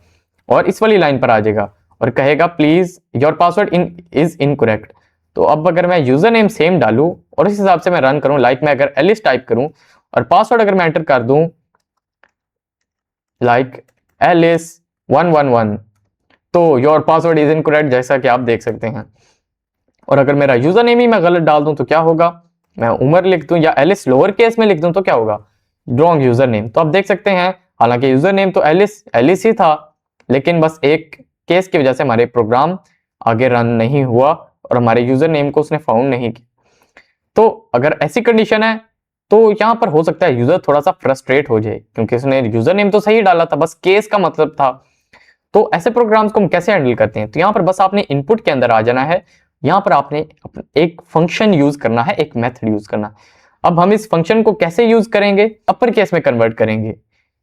और इस वाली लाइन पर आ जाएगा और कहेगा please your password is incorrect. तो अब अगर मैं यूजर नेम सेम डालूं और इस हिसाब से मैं रन करूं, लाइक मैं अगर एलिस टाइप करूं और पासवर्ड अगर मैं एंटर कर दूं लाइक एलिस 111, तो योर पासवर्ड इज इनकरेक्ट, जैसा कि आप देख सकते हैं। और अगर मेरा यूजर नेम ही मैं गलत डाल दूं तो क्या होगा? मैं उमर लिख दूं या एलिस लोअर केस में लिख दूं तो क्या होगा? Wrong user name. तो आप देख सकते हैं हालांकि यूजर नेम तो एलिस ही था, लेकिन बस एक केस की वजह से हमारे प्रोग्राम आगे रन नहीं हुआ और हमारे यूजर नेम को उसने फाउंड नहीं किया। तो अगर ऐसी कंडीशन है तो यहां पर हो सकता है यूजर थोड़ा सा फ्रस्ट्रेट हो जाए, क्योंकि उसने यूजर नेम तो सही डाला था, बस केस का मतलब था। तो ऐसे प्रोग्राम्स को हम कैसे हैंडल करते हैं? तो यहाँ पर बस आपने इनपुट के अंदर आ जाना है, यहाँ पर आपने एक फंक्शन यूज करना है, एक मेथड यूज करना है। अब हम इस फंक्शन को कैसे यूज करेंगे? अपर केस में कन्वर्ट करेंगे,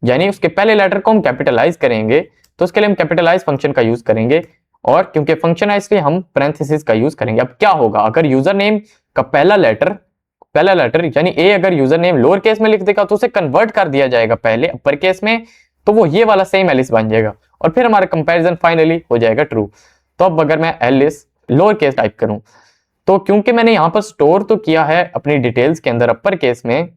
यानी उसके पहले लेटर को हम कैपिटलाइज करेंगे, तो उसके लिए हम कैपिटलाइज फंक्शन का यूज करेंगे, और क्योंकि फंक्शन है इसलिए हम पैरेंथेसिस का यूज करेंगे। अब क्या होगा अगर यूजर नेम का पहला लेटर यानी ए अगर यूजर नेम लोअर केस में लिख देगा तो उसे कन्वर्ट कर दिया जाएगा पहले अपर केस में, तो वो ये वाला सेम एलिस बन जाएगा और फिर हमारा कंपैरिजन फाइनली हो जाएगा ट्रू। तो अब अगर मैं एलिस लोअर केस टाइप करूं, तो क्योंकि मैंने यहां पर स्टोर तो किया है अपनी डिटेल्स के अंदर अपर केस में,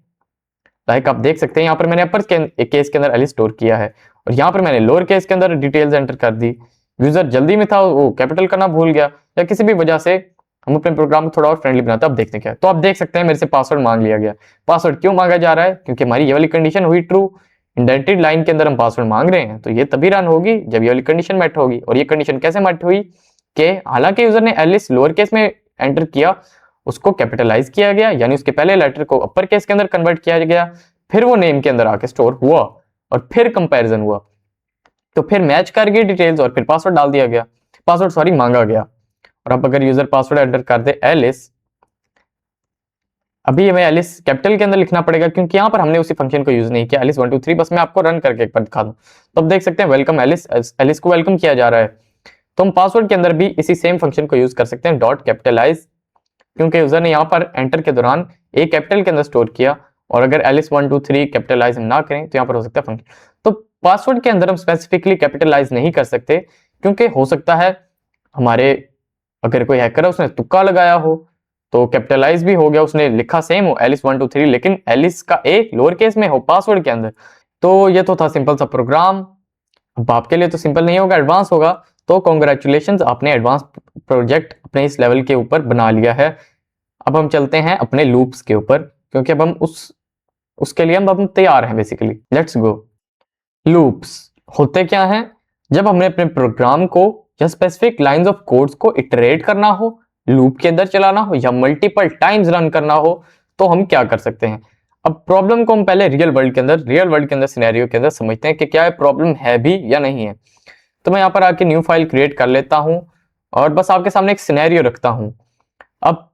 लाइक आप देख सकते हैं यहाँ पर मैंने अपर केस के अंदर एलिस स्टोर किया है और यहाँ पर मैंने लोअर केस के अंदर डिटेल्स एंटर कर दी। यूजर जल्दी में था, वो कैपिटल करना भूल गया या किसी भी वजह से हम अपने प्रोग्राम को थोड़ा और फ्रेंडली बनाते हैं। अब देखते हैं क्या, तो आप देख सकते हैं मेरे से पासवर्ड मांग लिया गया। पासवर्ड क्यों मांगा जा रहा है? क्योंकि हमारी ये वाली कंडीशन हुई ट्रू, इंडेंटेड लाइन के अंदर हम पासवर्ड मांग रहे हैं, तो ये तभी रन होगी जब ये वाली कंडीशन मेट होगी। और ये कंडीशन कैसे मेट हुई कि हालांकि यूजर ने एलिस लोअर केस में एंटर किया, उसको कैपिटलाइज किया गया, यानी उसके पहले लेटर को अपर केस के अंदर कन्वर्ट किया गया, फिर वो नेम के अंदर आके स्टोर हुआ और फिर कंपैरिजन हुआ, तो फिर मैच कर गई डिटेल्स और फिर पासवर्ड डाल दिया गया, पासवर्ड मांगा गया। और अब अगर यूजर पासवर्ड एंटर कर दे एलिस, अभी हमें एलिस कैपिटल के अंदर लिखना पड़ेगा क्योंकि यहाँ पर हमने उसी फंक्शन को यूज नहीं किया एलिस 1 2 3। बस मैं आपको रन करके एक बार दिखा दूं, तो अब देख सकते हैं वेलकम एलिस को वेलकम किया जा रहा है। तो हम पासवर्ड के अंदर भी इसी सेम फंक्शन को यूज कर सकते हैं, डॉट कैपिटलाइज, क्योंकि यूजर ने यहाँ पर एंटर के दौरान ए कैपिटल के अंदर स्टोर किया और अगर एलिस 1 2 3 कैपिटलाइज हम ना करें तो यहाँ पर हो सकता है फंक्शन। तो पासवर्ड के अंदर हम स्पेसिफिकली कैपिटलाइज नहीं कर सकते, क्योंकि हो सकता है हमारे अगर कोई हैकर है उसने तुक्का लगाया हो तो कैपिटलाइज भी हो गया, उसने लिखा सेम हो एलिस 1 2 3 लेकिन एलिस का ए लोअर केस में हो पासवर्ड के अंदर। तो ये तो था सिंपल सा प्रोग्राम। अब आपके लिए तो सिंपल नहीं होगा, एडवांस होगा। तो कॉन्ग्रेचुलेशन, आपने एडवांस प्रोजेक्ट अपने इस लेवल के ऊपर बना लिया है। अब हम चलते हैं अपने लूप्स के ऊपर, क्योंकि अब हम उसके लिए हम तैयार हैं बेसिकली। Let's go. लूप्स होते क्या हैं? जब हमने अपने प्रोग्राम को या स्पेसिफिक लाइंस ऑफ कोड्स को इटरेट करना हो, लूप के अंदर चलाना हो या मल्टीपल टाइम्स रन करना हो, तो हम क्या कर सकते हैं। अब प्रॉब्लम को हम पहले रियल वर्ल्ड के अंदर सिनेरियो के अंदर समझते हैं कि क्या प्रॉब्लम है भी या नहीं है। तो मैं यहाँ पर आके न्यू फाइल क्रिएट कर लेता हूँ और बस आपके सामने एक सिनेरियो रखता हूँ। अब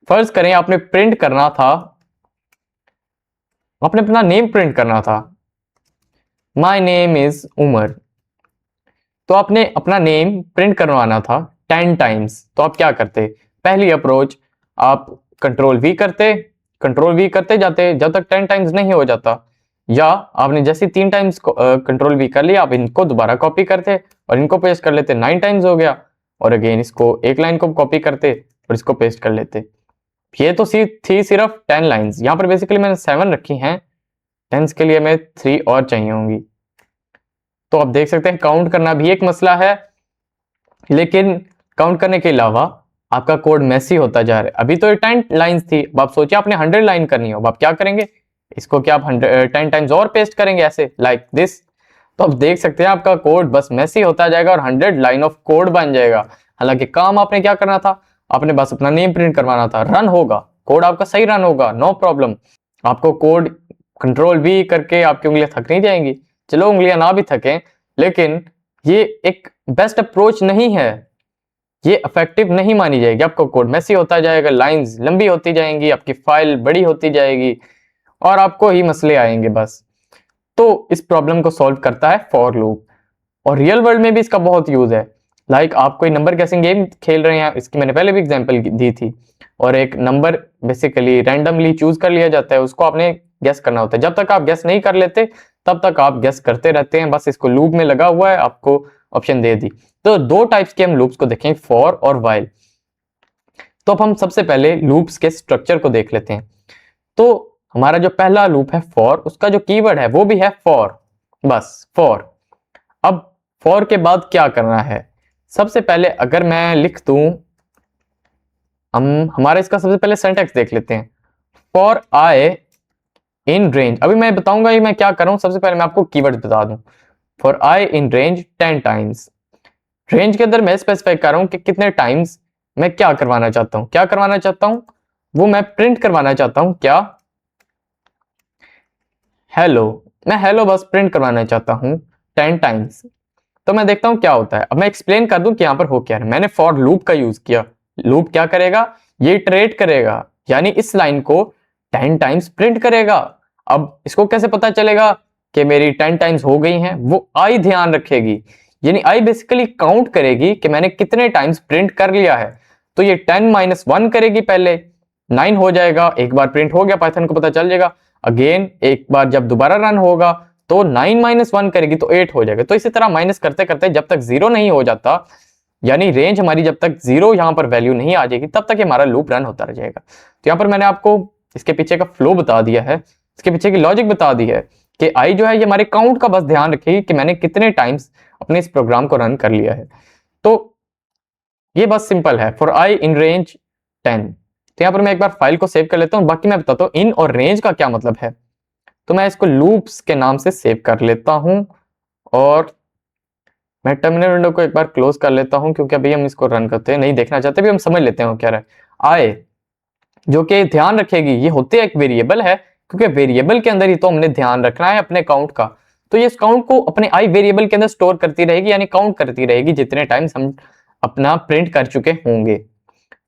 फर्ज करें आपने प्रिंट करना था, आपने अपना नेम प्रिंट करना था, माई नेम इज उमर। तो आपने अपना नेम प्रिंट करवाना था 10 टाइम्स। तो आप क्या करते? पहली अप्रोच, आप कंट्रोल वी करते जाते जब तक 10 टाइम्स नहीं हो जाता, या आपने जैसे 3 टाइम्स कंट्रोल वी कर लिया, आप इनको दोबारा कॉपी करते और इनको पेस्ट कर लेते, 9 टाइम्स हो गया, और अगेन इसको एक लाइन को कॉपी करते और इसको पेस्ट कर लेते। ये तो थी सिर्फ 10 लाइन्स। यहाँ पर बेसिकली मैंने 7 रखी हैं, 10 के लिए मैं 3 और चाहिए होंगी। तो आप देख सकते हैं काउंट करना भी एक मसला है, लेकिन काउंट करने के अलावा आपका कोड मैसी होता जा रहा है। अभी तो ये 10 लाइंस थी, अब आप सोचिए आपने 100 लाइन करनी हो, अब आप क्या करेंगे? इसको क्या आप 10 टाइम्स और पेस्ट करेंगे ऐसे लाइक दिस? तो आप देख सकते हैं आपका कोड बस मैसी होता जाएगा और 100 लाइन ऑफ कोड बन जाएगा। हालांकि काम आपने क्या करना था, आपने बस अपना नेम प्रिंट करवाना था, रन होगा कोड, आपका सही रन होगा, नो प्रॉब्लम। आपको कोड कंट्रोल वी करके आपकी उंगलियां थक नहीं जाएंगी। चलो उंगलियां ना भी थकें, लेकिन ये एक बेस्ट अप्रोच नहीं है, ये इफेक्टिव नहीं मानी जाएगी। आपका कोड मैसी होता जाएगा, लाइंस लंबी होती जाएंगी, आपकी फाइल बड़ी होती जाएगी और आपको ही मसले आएंगे बस। तो इस प्रॉब्लम को सॉल्व करता है फॉर लूप, और रियल वर्ल्ड में भी इसका बहुत यूज है। लाइक आप कोई नंबर गेसिंग गेम खेल रहे हैं, इसकी मैंने पहले भी एग्जांपल दी थी, और एक नंबर बेसिकली रैंडमली चूज कर लिया जाता है, उसको आपने गेस करना होता है। जब तक आप गेस नहीं कर लेते तब तक आप गेस करते रहते हैं, बस इसको लूप में लगा हुआ है, आपको ऑप्शन दे दी। तो दो टाइप्स के हम लूप्स को देखें, फॉर और वाइल। तो अब हम सबसे पहले लूप्स के स्ट्रक्चर को देख लेते हैं। तो हमारा जो पहला लूप है फॉर, उसका जो कीवर्ड है वो भी है फॉर, बस फॉर। अब फॉर के बाद क्या करना है? सबसे पहले अगर मैं लिख दूं, हम हमारा इसका सबसे पहले सिंटैक्स देख लेते हैं। फॉर आई इन रेंज, अभी मैं बताऊंगा ये मैं क्या कर रहा हूं, सबसे पहले मैं आपको कीवर्ड बता दूं। For I in range 10 times, range के अंदर मैं स्पेसिफाई कर रहा हूं कि कितने टाइम्स मैं क्या करवाना चाहता हूं। क्या करवाना चाहता हूं वो मैं प्रिंट करवाना चाहता हूं, क्या? हेलो। मैं हेलो बस प्रिंट करवाना चाहता हूं 10 टाइम्स। तो मैं देखता हूं क्या होता है। अब मैं एक्सप्लेन कर दूं कि यहां पर हो क्या है। मैंने फॉर लूप का यूज किया। लूप क्या करेगा? ये इटरेट करेगा, यानी इस लाइन को 10 टाइम्स प्रिंट करेगा। अब इसको कैसे पता चलेगा कि मेरी 10 टाइम्स हो गई हैं? वो आई ध्यान रखेगी, यानी आई बेसिकली काउंट करेगी कि मैंने कितने टाइम्स प्रिंट कर लिया है। तो ये 10 - 1 करेगी, पहले 9 हो जाएगा, एक बार प्रिंट हो गया, पाइथन को पता चल जाएगा। अगेन एक बार जब दोबारा रन होगा तो 9 - 1 करेगी तो 8 हो जाएगा। तो इसी तरह माइनस करते करते जब तक 0 नहीं हो जाता, यानी रेंज हमारी जब तक 0 यहां पर वैल्यू नहीं आ जाएगी, तब तक हमारा लूप रन होता रह जाएगा। तो यहां पर मैंने आपको इसके पीछे का फ्लो बता दिया है, इसके पीछे की लॉजिक बता दी है कि आई जो है ये हमारे काउंट का बस ध्यान रखेगी कि मैंने कितने टाइम्स अपने इस प्रोग्राम को रन कर लिया है। तो ये बस सिंपल है, फॉर आई इन रेंज 10। तो यहां पर मैं एक बार फाइल को सेव कर लेता हूं, बाकी मैं बताता हूं इन और रेंज का क्या मतलब है। तो मैं इसको लूप्स के नाम से सेव कर लेता हूं और मैं टर्मिनल विंडो को एक बार क्लोज कर लेता हूं, क्योंकि अभी हम इसको रन करते हैं, नहीं देखना चाहते, भी हम समझ लेते हैं क्या रहा है। आए जो कि ध्यान रखेगी, ये होते एक वेरिएबल है, क्योंकि वेरिएबल के अंदर ही तो हमने ध्यान रखना है अपने काउंट का। तो ये इस काउंट को अपने आई वेरिएबल के अंदर स्टोर करती रहेगी, यानी काउंट करती रहेगी जितने टाइम्स हम अपना प्रिंट कर चुके होंगे,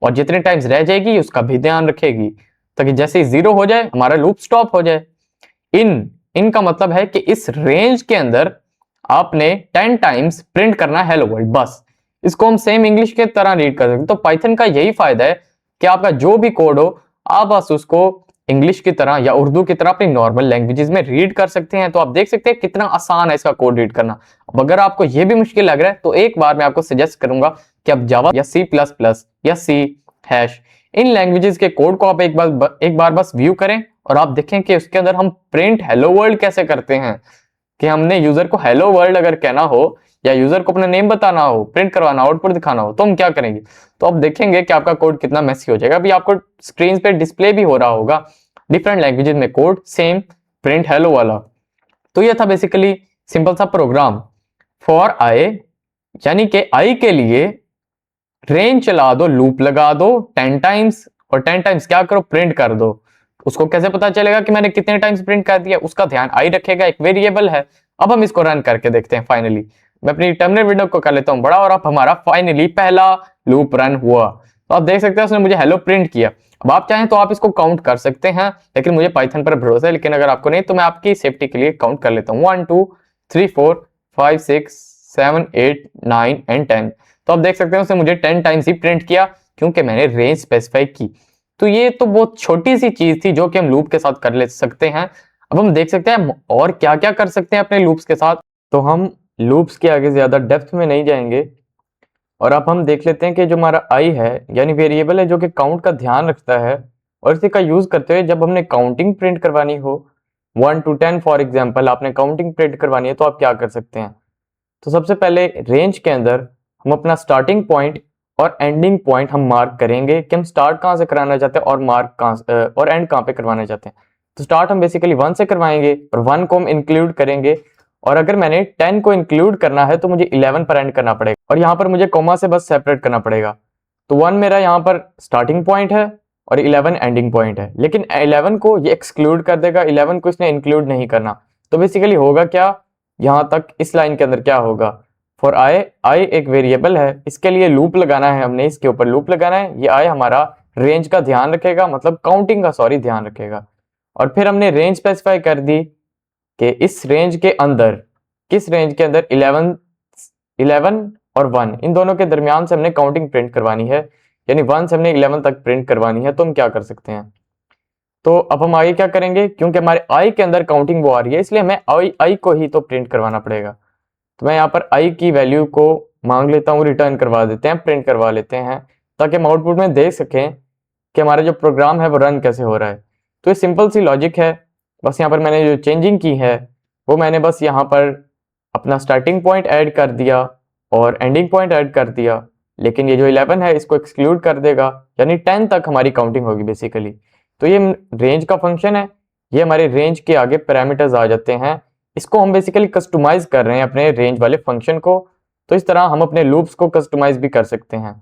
और जितने टाइम्स रह जाएगी उसका भी ध्यान रखेगी, ताकि जैसे ही 0 हो जाए हमारा लूप स्टॉप हो जाए। इन का मतलब है कि इस रेंज के अंदर आपने 10 टाइम्स प्रिंट करना है हेलो वर्ल्ड, बस। इसको हम सेम इंग्लिश के तरह रीड कर सकते हैं। तो पाइथन का यही फायदा है कि आपका जो भी कोड हो, आप बस उसको इंग्लिश की तरह या उर्दू की तरह अपनी नॉर्मल लैंग्वेजेस में रीड कर सकते हैं। तो आप देख सकते हैं कितना आसान है इसका कोड रीड करना। अब अगर आपको ये भी मुश्किल लग रहा है तो एक बार मैं आपको सजेस्ट करूंगा कि आप जावा या सी प्लस प्लस या सी हैश इन लैंग्वेजेस के कोड को आप एक बार बस व्यू करें और आप देखें कि उसके अंदर हम प्रिंट हेलो वर्ल्ड कैसे करते हैं। कि हमने यूजर को हेलो वर्ल्ड अगर कहना हो या यूजर को अपना नेम बताना हो, प्रिंट करवाना, आउटपुट दिखाना हो, तो हम क्या करेंगे। तो आप देखेंगे कि आपका कोड कितना मेसी हो जाएगा। अभी आपको स्क्रीन पे डिस्प्ले भी हो रहा होगा डिफरेंट लैंग्वेजेस में कोड सेम प्रिंट हेलो वाला। तो ये था बेसिकली सिंपल सा प्रोग्राम फॉर आई, यानी कि आई के लिए रेंज चला दो, लूप लगा दो 10 टाइम्स और 10 टाइम्स क्या करो, प्रिंट कर दो। उसको कैसे पता चलेगा कि मैंने कितने टाइम्स प्रिंट कर दिया, उसका ध्यान आई रखेगा, एक वेरिएबल है। अब हम इसको रन करके देखते हैं। फाइनली मैं अपनी टर्मिनल विंडो को कर लेता हूं बड़ा और अब हमारा फाइनली पहला लूप रन हुआ। तो आप देख सकते हैं उसने मुझे हेलो प्रिंट किया। अब आप चाहें तो आप इसको काउंट कर सकते हैं, लेकिन मुझे पाइथन पर भरोसा है। लेकिन अगर आपको नहीं तो मैं आपकी सेफ्टी के लिए काउंट कर लेता हूँ 1 2 3 4 5 6 7 8 9 एंड 10। तो आप देख सकते हैं उसने मुझे 10 टाइम्स ही प्रिंट किया क्योंकि मैंने रेंज स्पेसिफाई की। तो ये तो बहुत छोटी सी चीज थी जो कि हम लूप के साथ कर ले सकते हैं। अब हम देख सकते हैं और क्या क्या कर सकते हैं अपने लूप्स के साथ। तो हम लूप्स के आगे ज्यादा डेप्थ में नहीं जाएंगे और अब हम देख लेते हैं कि जो हमारा आई है यानी वेरिएबल है जो कि काउंट का ध्यान रखता है, और इसी का यूज करते हुए जब हमने काउंटिंग प्रिंट करवानी हो 1 to 10 फॉर एग्जाम्पल आपने काउंटिंग प्रिंट करवानी है, तो आप क्या कर सकते हैं। तो सबसे पहले रेंज के अंदर हम अपना स्टार्टिंग पॉइंट और एंडिंग पॉइंट हम मार्क करेंगे कि हम स्टार्ट कहाँ से कराना चाहते हैं और मार्क कहाँ और एंड कहाँ पे करवाना चाहते हैं। तो स्टार्ट हम बेसिकली 1 से करवाएंगे और 1 को हम इंक्लूड करेंगे, और अगर मैंने 10 को इंक्लूड करना है तो मुझे 11 पर एंड करना पड़ेगा और यहाँ पर मुझे कॉमा से बस सेपरेट करना पड़ेगा। तो 1 मेरा यहाँ पर स्टार्टिंग पॉइंट है और 11 एंडिंग पॉइंट है, लेकिन 11 को ये एक्सक्लूड कर देगा, 11 को इसने इंक्लूड नहीं करना। तो बेसिकली होगा क्या, यहाँ तक इस लाइन के अंदर क्या होगा, फॉर आई एक वेरिएबल है, इसके लिए लूप लगाना है, हमने इसके ऊपर लूप लगाना है। ये आई हमारा रेंज का ध्यान रखेगा, मतलब काउंटिंग का सॉरी ध्यान रखेगा। और फिर हमने रेंज स्पेसिफाई कर दी कि इस रेंज के अंदर, किस रेंज के अंदर 11 और 1 इन दोनों के दरमियान से हमने काउंटिंग प्रिंट करवानी है, यानी 1 से हमने 11 तक प्रिंट करवानी है। तो हम क्या कर सकते हैं, तो अब हम आगे क्या करेंगे, क्योंकि हमारे आई के अंदर काउंटिंग वो आ रही है इसलिए हमें आई को ही तो प्रिंट करवाना पड़ेगा। तो मैं यहाँ पर आई की वैल्यू को मांग लेता हूँ, रिटर्न करवा देते हैं, प्रिंट करवा लेते हैं, ताकि हम आउटपुट में देख सकें कि हमारा जो प्रोग्राम है वो रन कैसे हो रहा है। तो ये सिंपल सी लॉजिक है। बस यहाँ पर मैंने जो चेंजिंग की है वो मैंने बस यहाँ पर अपना स्टार्टिंग पॉइंट ऐड कर दिया और एंडिंग पॉइंट ऐड कर दिया, लेकिन ये जो 11 है इसको एक्सक्लूड कर देगा, यानी 10 तक हमारी काउंटिंग होगी बेसिकली। तो ये रेंज का फंक्शन है, ये हमारे रेंज के आगे पैरामीटर्स आ जाते हैं। इसको हम बेसिकली कस्टमाइज कर रहे हैं अपने रेंज वाले फंक्शन को। तो इस तरह हम अपने लूप्स को कस्टमाइज भी कर सकते हैं।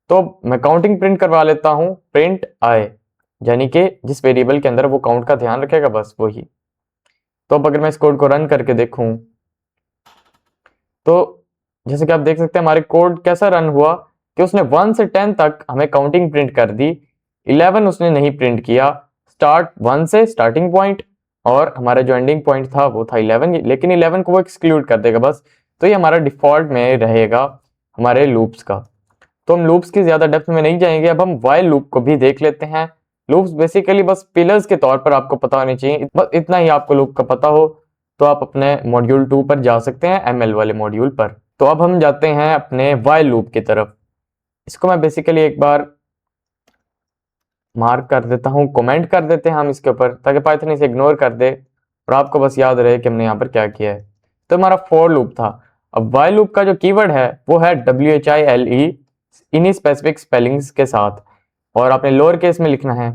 तो मैं काउंटिंग प्रिंट करवा लेता हूं, प्रिंट आई, यानी कि जिस वेरिएबल के अंदर वो काउंट का ध्यान रखेगा बस वही। तो अब अगर मैं इस कोड को रन करके देखूं तो जैसे कि आप देख सकते हैं हमारे कोड कैसा रन हुआ कि उसने 1 से 10 तक हमें काउंटिंग प्रिंट कर दी, 11 उसने नहीं प्रिंट किया। स्टार्ट 1 से स्टार्टिंग पॉइंट और हमारा जो एंडिंग पॉइंट था वो था 11, लेकिन 11 को वो एक्सक्लूड कर देगा बस। तो ये हमारा डिफॉल्ट में रहेगा हमारे लूप्स का। तो हम लूप्स की ज्यादा डेप्थ में नहीं जाएंगे, अब हम वाइल लूप को भी देख लेते हैं। लूप्स बेसिकली बस पिलर्स के तौर पर आपको पता होनी चाहिए, बस इतना ही आपको लूप का पता हो तो आप अपने मॉड्यूल 2 पर जा सकते हैं, एमएल वाले मॉड्यूल पर। तो अब हम जाते हैं अपने वाइल लूप की तरफ। इसको मैं बेसिकली एक बार मार्क कर देता हूँ, कमेंट कर देते हैं हम इसके ऊपर, ताकि पाइथन इसे इग्नोर कर दे और आपको बस याद रहे कि हमने यहाँ पर क्या किया है। तो हमारा फॉर लूप था। अब वाइल लूप का जो कीवर्ड है वो है WHILE इन्हीं स्पेसिफिक स्पेलिंग्स के साथ, और आपने लोअर केस में लिखना है।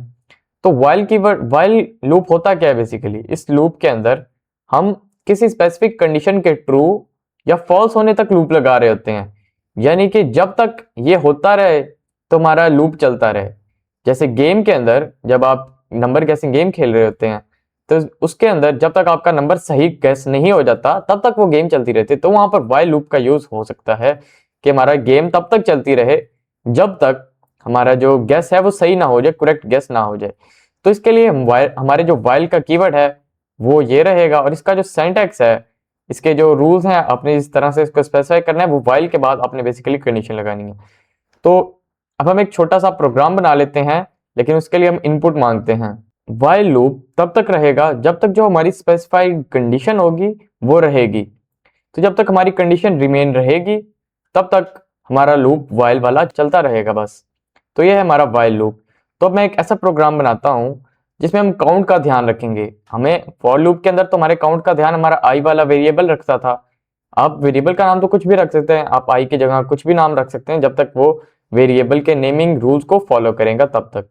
तो वाइल कीवर्ड, वाइल लूप होता क्या है बेसिकली, इस लूप के अंदर हम किसी स्पेसिफिक कंडीशन के ट्रू या फॉल्स होने तक लूप लगा रहे होते हैं, यानी कि जब तक ये होता रहे तो हमारा लूप चलता रहे। जैसे गेम के अंदर जब आप नंबर गैसिंग गेम खेल रहे होते हैं तो उसके अंदर जब तक आपका नंबर सही गैस नहीं हो जाता तब तक वो गेम चलती रहती है। तो वहां पर वाइल लूप का यूज हो सकता है कि हमारा गेम तब तक चलती रहे जब तक हमारा जो गैस है वो सही ना हो जाए, करेक्ट गैस ना हो जाए। तो इसके लिए हमारे जो वाइल का कीवर्ड है वो ये रहेगा, और इसका जो सिंटैक्स है, इसके जो रूल्स हैं आपने इस तरह से इसको स्पेसिफाई करना है। वो वाइल के बाद आपने बेसिकली कंडीशन लगानी है। तो अब हम एक छोटा सा प्रोग्राम बना लेते हैं, लेकिन उसके लिए हम इनपुट मांगते हैं। वाइल लूप तब तक रहेगा जब तक जो हमारी स्पेसिफाइड कंडीशन होगी वो रहेगी। तो जब तक हमारी कंडीशन रिमेन रहेगी तब तक हमारा लूप वाइल वाला चलता रहेगा बस। तो ये है हमारा वाइल लूप। तो अब मैं एक ऐसा प्रोग्राम बनाता हूं जिसमें हम काउंट का ध्यान रखेंगे। हमें फॉर लूप के अंदर तो हमारे काउंट का ध्यान हमारा आई वाला वेरिएबल रखता था। आप वेरिएबल का नाम तो कुछ भी रख सकते हैं, आप आई की जगह कुछ भी नाम रख सकते हैं जब तक वो वेरिएबल के नेमिंग रूल्स को फॉलो करेगा तब तक।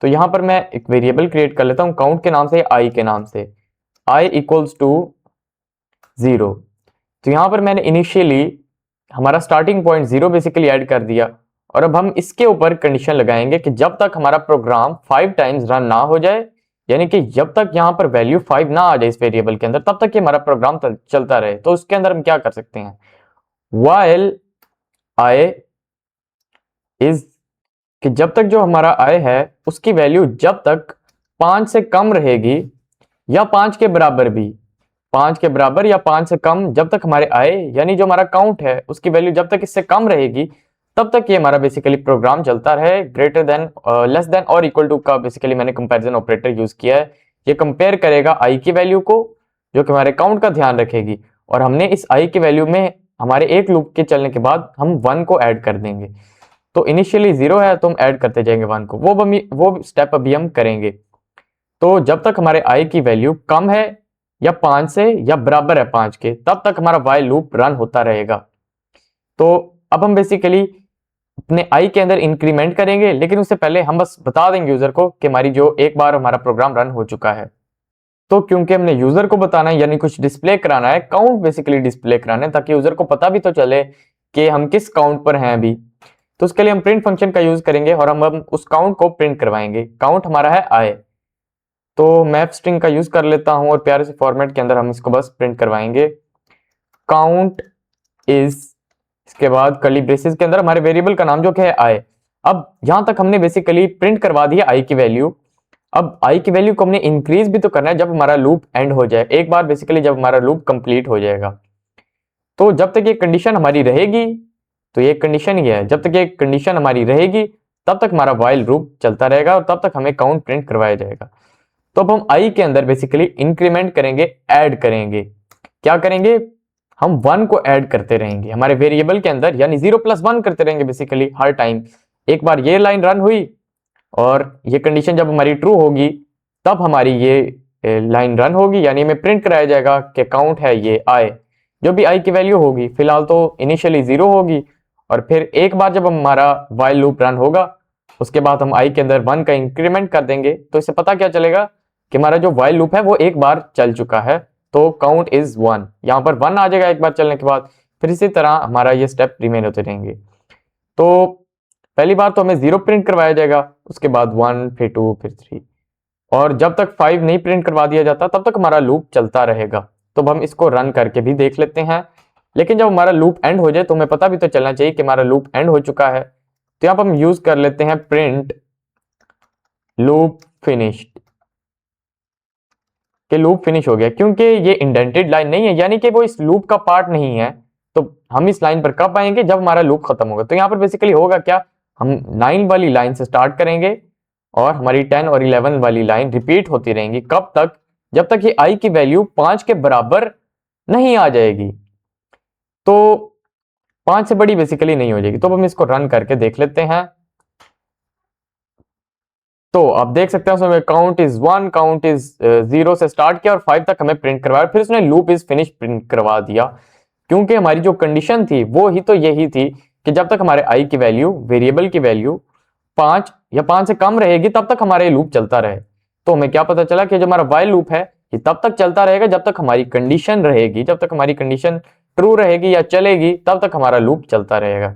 तो यहां पर मैं एक वेरिएबल क्रिएट कर लेता हूं काउंट के नाम से, आई के नाम से, आई इक्वल्स टू 0। तो यहां पर मैंने इनिशियली हमारा स्टार्टिंग पॉइंट 0 बेसिकली ऐड कर दिया। और अब हम इसके ऊपर कंडीशन लगाएंगे कि जब तक हमारा प्रोग्राम 5 टाइम्स रन ना हो जाए, यानी कि जब तक यहां पर वैल्यू 5 ना आ जाए इस वेरिएबल के अंदर, तब तक ये हमारा प्रोग्राम चलता रहे। तो उसके अंदर हम क्या कर सकते हैं, while i इज, कि जब तक जो हमारा i है उसकी वैल्यू जब तक 5 से कम रहेगी या 5 के बराबर भी, 5 के बराबर या 5 से कम, जब तक हमारे i यानी जो हमारा काउंट है उसकी वैल्यू जब तक इससे कम रहेगी तब तक ये हमारा बेसिकली प्रोग्राम चलता रहे। ग्रेटर देन, लेस देन और इक्वल टू का बेसिकली मैंने कंपैरिजन ऑपरेटर यूज किया है। ये कंपेयर करेगा i की वैल्यू को जो कि हमारे काउंट का ध्यान रखेगी, और हमने इस i की वैल्यू में हमारे एक लूप के चलने के बाद हम 1 को ऐड कर देंगे। तो इनिशियली 0 है तो हम ऐड करते जाएंगे 1 को, वो स्टेप अभी हम करेंगे। तो जब तक हमारे i की वैल्यू कम है या 5 से या बराबर है 5 के, तब तक हमारा while लूप रन होता रहेगा। तो अब हम बेसिकली अपने i के अंदर इंक्रीमेंट करेंगे, लेकिन उससे पहले हम बस बता देंगे यूजर को कि हमारी जो एक बार हमारा प्रोग्राम रन हो चुका है। तो क्योंकि हमने यूजर को बताना है यानी कुछ डिस्प्ले कराना है, काउंट बेसिकली डिस्प्ले कराना है, ताकि यूजर को पता भी तो चले कि हम किस काउंट पर हैं अभी। तो उसके लिए हम प्रिंट फंक्शन का यूज करेंगे और हम उस काउंट को प्रिंट करवाएंगे। काउंट हमारा है i, तो मैप स्ट्रिंग का यूज कर लेता हूं और प्यारे से फॉर्मेट के अंदर हम इसको बस प्रिंट करवाएंगे। काउंट इज, इसके बाद कर्ली ब्रेसेस के अंदर हमारे वेरिएबल का नाम जो कि है i। अब यहां तक हमने बेसिकली प्रिंट करवा दिया i की वैल्यू। अब i की वैल्यू को हमने इंक्रीज भी तो करना है जब हमारा लूप एंड हो जाए, एक बार बेसिकली जब हमारा लूप कंप्लीट हो जाएगा। तो जब तक ये कंडीशन हमारी रहेगी, तो ये कंडीशन ही है, जब तक ये कंडीशन हमारी रहेगी तब तक हमारा while लूप चलता रहेगा और तब तक हमें काउंट प्रिंट करवाया जाएगा। तो अब हम i के अंदर बेसिकली इंक्रीमेंट करेंगे, ऐड करेंगे। क्या करेंगे, हम 1 को ऐड करते रहेंगे हमारे वेरिएबल के अंदर, यानी 0+1 करते रहेंगे बेसिकली हर टाइम। एक बार ये लाइन रन हुई और ये कंडीशन जब हमारी ट्रू होगी तब हमारी ये लाइन रन होगी, यानी हमें प्रिंट कराया जाएगा कि काउंट है ये i। जो भी i की वैल्यू होगी, फिलहाल तो इनिशियली 0 होगी, और फिर एक बार जब हमारा while लूप रन होगा उसके बाद हम i के अंदर 1 का इंक्रीमेंट कर देंगे। तो इससे पता क्या चलेगा कि हमारा जो while लूप है वो एक बार चल चुका है, तो काउंट इज 1, यहाँ पर 1 आ जाएगा एक बार चलने के बाद। फिर इसी तरह हमारा ये स्टेप रिमेन होते रहेंगे। तो पहली बार तो हमें 0 प्रिंट करवाया जाएगा, उसके बाद 1, फिर 2, फिर 3, और जब तक 5 नहीं प्रिंट करवा दिया जाता तब तक हमारा लूप चलता रहेगा। तो अब हम इसको रन करके भी देख लेते हैं, लेकिन जब हमारा लूप एंड हो जाए तो हमें पता भी तो चलना चाहिए कि हमारा लूप एंड हो चुका है। तो यहाँ पर हम यूज कर लेते हैं प्रिंट लूप फिनिश्ड, कि लूप फिनिश हो गया, क्योंकि ये इंडेंटेड लाइन नहीं है, यानी कि वो इस लूप का पार्ट नहीं है। तो हम इस लाइन पर कब आएंगे, जब हमारा लूप खत्म होगा। तो यहाँ पर बेसिकली होगा क्या, हम 9 वाली लाइन से स्टार्ट करेंगे और हमारी 10 और 11 वाली लाइन रिपीट होती रहेंगी। कब तक, जब तक ये i की वैल्यू 5 के बराबर नहीं आ जाएगी, तो 5 से बड़ी बेसिकली नहीं हो जाएगी। तो हम इसको रन करके देख लेते हैं। तो आप देख सकते हैं उसमें काउंट इज 1, काउंट इज 0 से स्टार्ट किया और 5 तक हमें प्रिंट करवाया, फिर उसने लूप इज फिनिश प्रिंट करवा दिया। क्योंकि हमारी जो कंडीशन थी वो ही तो यही थी कि जब तक हमारे i की वैल्यू, वेरिएबल की वैल्यू 5 या 5 से कम रहेगी तब तक हमारे लूप चलता रहे। तो हमें क्या पता चला कि जो हमारा while लूप है ये तब तक चलता रहेगा जब तक हमारी कंडीशन रहेगी, जब तक हमारी कंडीशन ट्रू रहेगी या चलेगी तब तक हमारा लूप चलता रहेगा।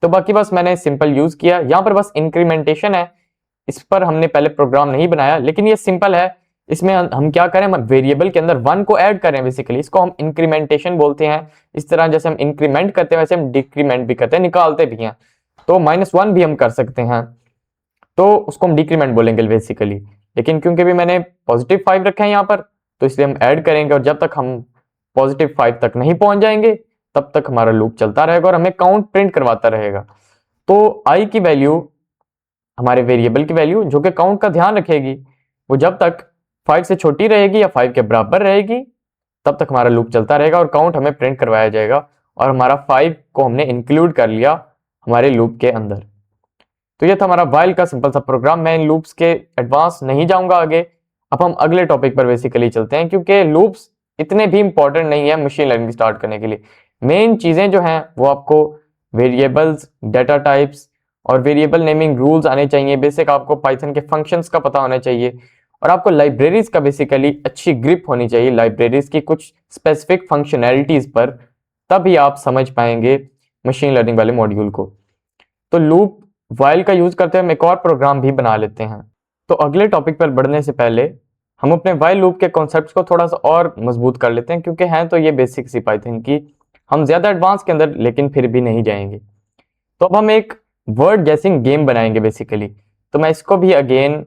तो बाकी बस मैंने सिंपल यूज किया, यहाँ पर बस इंक्रीमेंटेशन है, इस पर हमने पहले प्रोग्राम नहीं बनाया, लेकिन ये सिंपल है। इसमें हम क्या करें, वेरिएबल के अंदर 1 को ऐड करें, बेसिकली इसको हम इंक्रीमेंटेशन बोलते हैं। इस तरह जैसे हम इंक्रीमेंट करते हैं वैसे हम डिक्रीमेंट भी करते हैं, निकालते भी हैं। तो -1 भी हम कर सकते हैं, तो उसको हम डिक्रीमेंट बोलेंगे बेसिकली। लेकिन क्योंकि भी मैंने +5 रखा है यहाँ पर, तो इसलिए हम ऐड करेंगे, और जब तक हम +5 तक नहीं पहुंच जाएंगे तब तक हमारा लूप चलता रहेगा और हमें काउंट प्रिंट करवाता रहेगा। तो i की वैल्यू, हमारे वेरिएबल की वैल्यू जो कि काउंट का ध्यान रखेगी, वो जब तक 5 से छोटी रहेगी या 5 के बराबर रहेगी तब तक हमारा लूप चलता रहेगा और काउंट हमें प्रिंट करवाया जाएगा और हमारा 5 को हमने इंक्लूड कर लिया हमारे लूप के अंदर। तो ये था हमारा व्हाइल का सिंपल सा प्रोग्राम। मैं इन लूप्स के एडवांस नहीं जाऊंगा आगे। अब हम अगले टॉपिक पर बेसिकली चलते हैं, क्योंकि लूप्स इतने भी इंपॉर्टेंट नहीं है मशीन लर्निंग स्टार्ट करने के लिए। मेन चीजें जो हैं वो आपको वेरिएबल्स, डाटा टाइप्स और वेरिएबल नेमिंग रूल्स आने चाहिए। बेसिक आपको पाइथन के फंक्शंस का पता होना चाहिए और आपको लाइब्रेरीज का बेसिकली अच्छी ग्रिप होनी चाहिए, लाइब्रेरीज की कुछ स्पेसिफिक फंक्शनैलिटीज पर, तभी आप समझ पाएंगे मशीन लर्निंग वाले मॉड्यूल को। तो लूप व्हाइल का यूज करते हुए हम एक और प्रोग्राम भी बना लेते हैं। तो अगले टॉपिक पर बढ़ने से पहले हम अपने व्हाइल लूप के कॉन्सेप्ट्स को थोड़ा सा और मजबूत कर लेते हैं, क्योंकि हैं तो ये बेसिक सी पाइथन की, हम ज्यादा एडवांस के अंदर लेकिन फिर भी नहीं जाएंगे। तो अब हम एक वर्ड गेसिंग गेम बनाएंगे बेसिकली। तो मैं इसको भी अगेन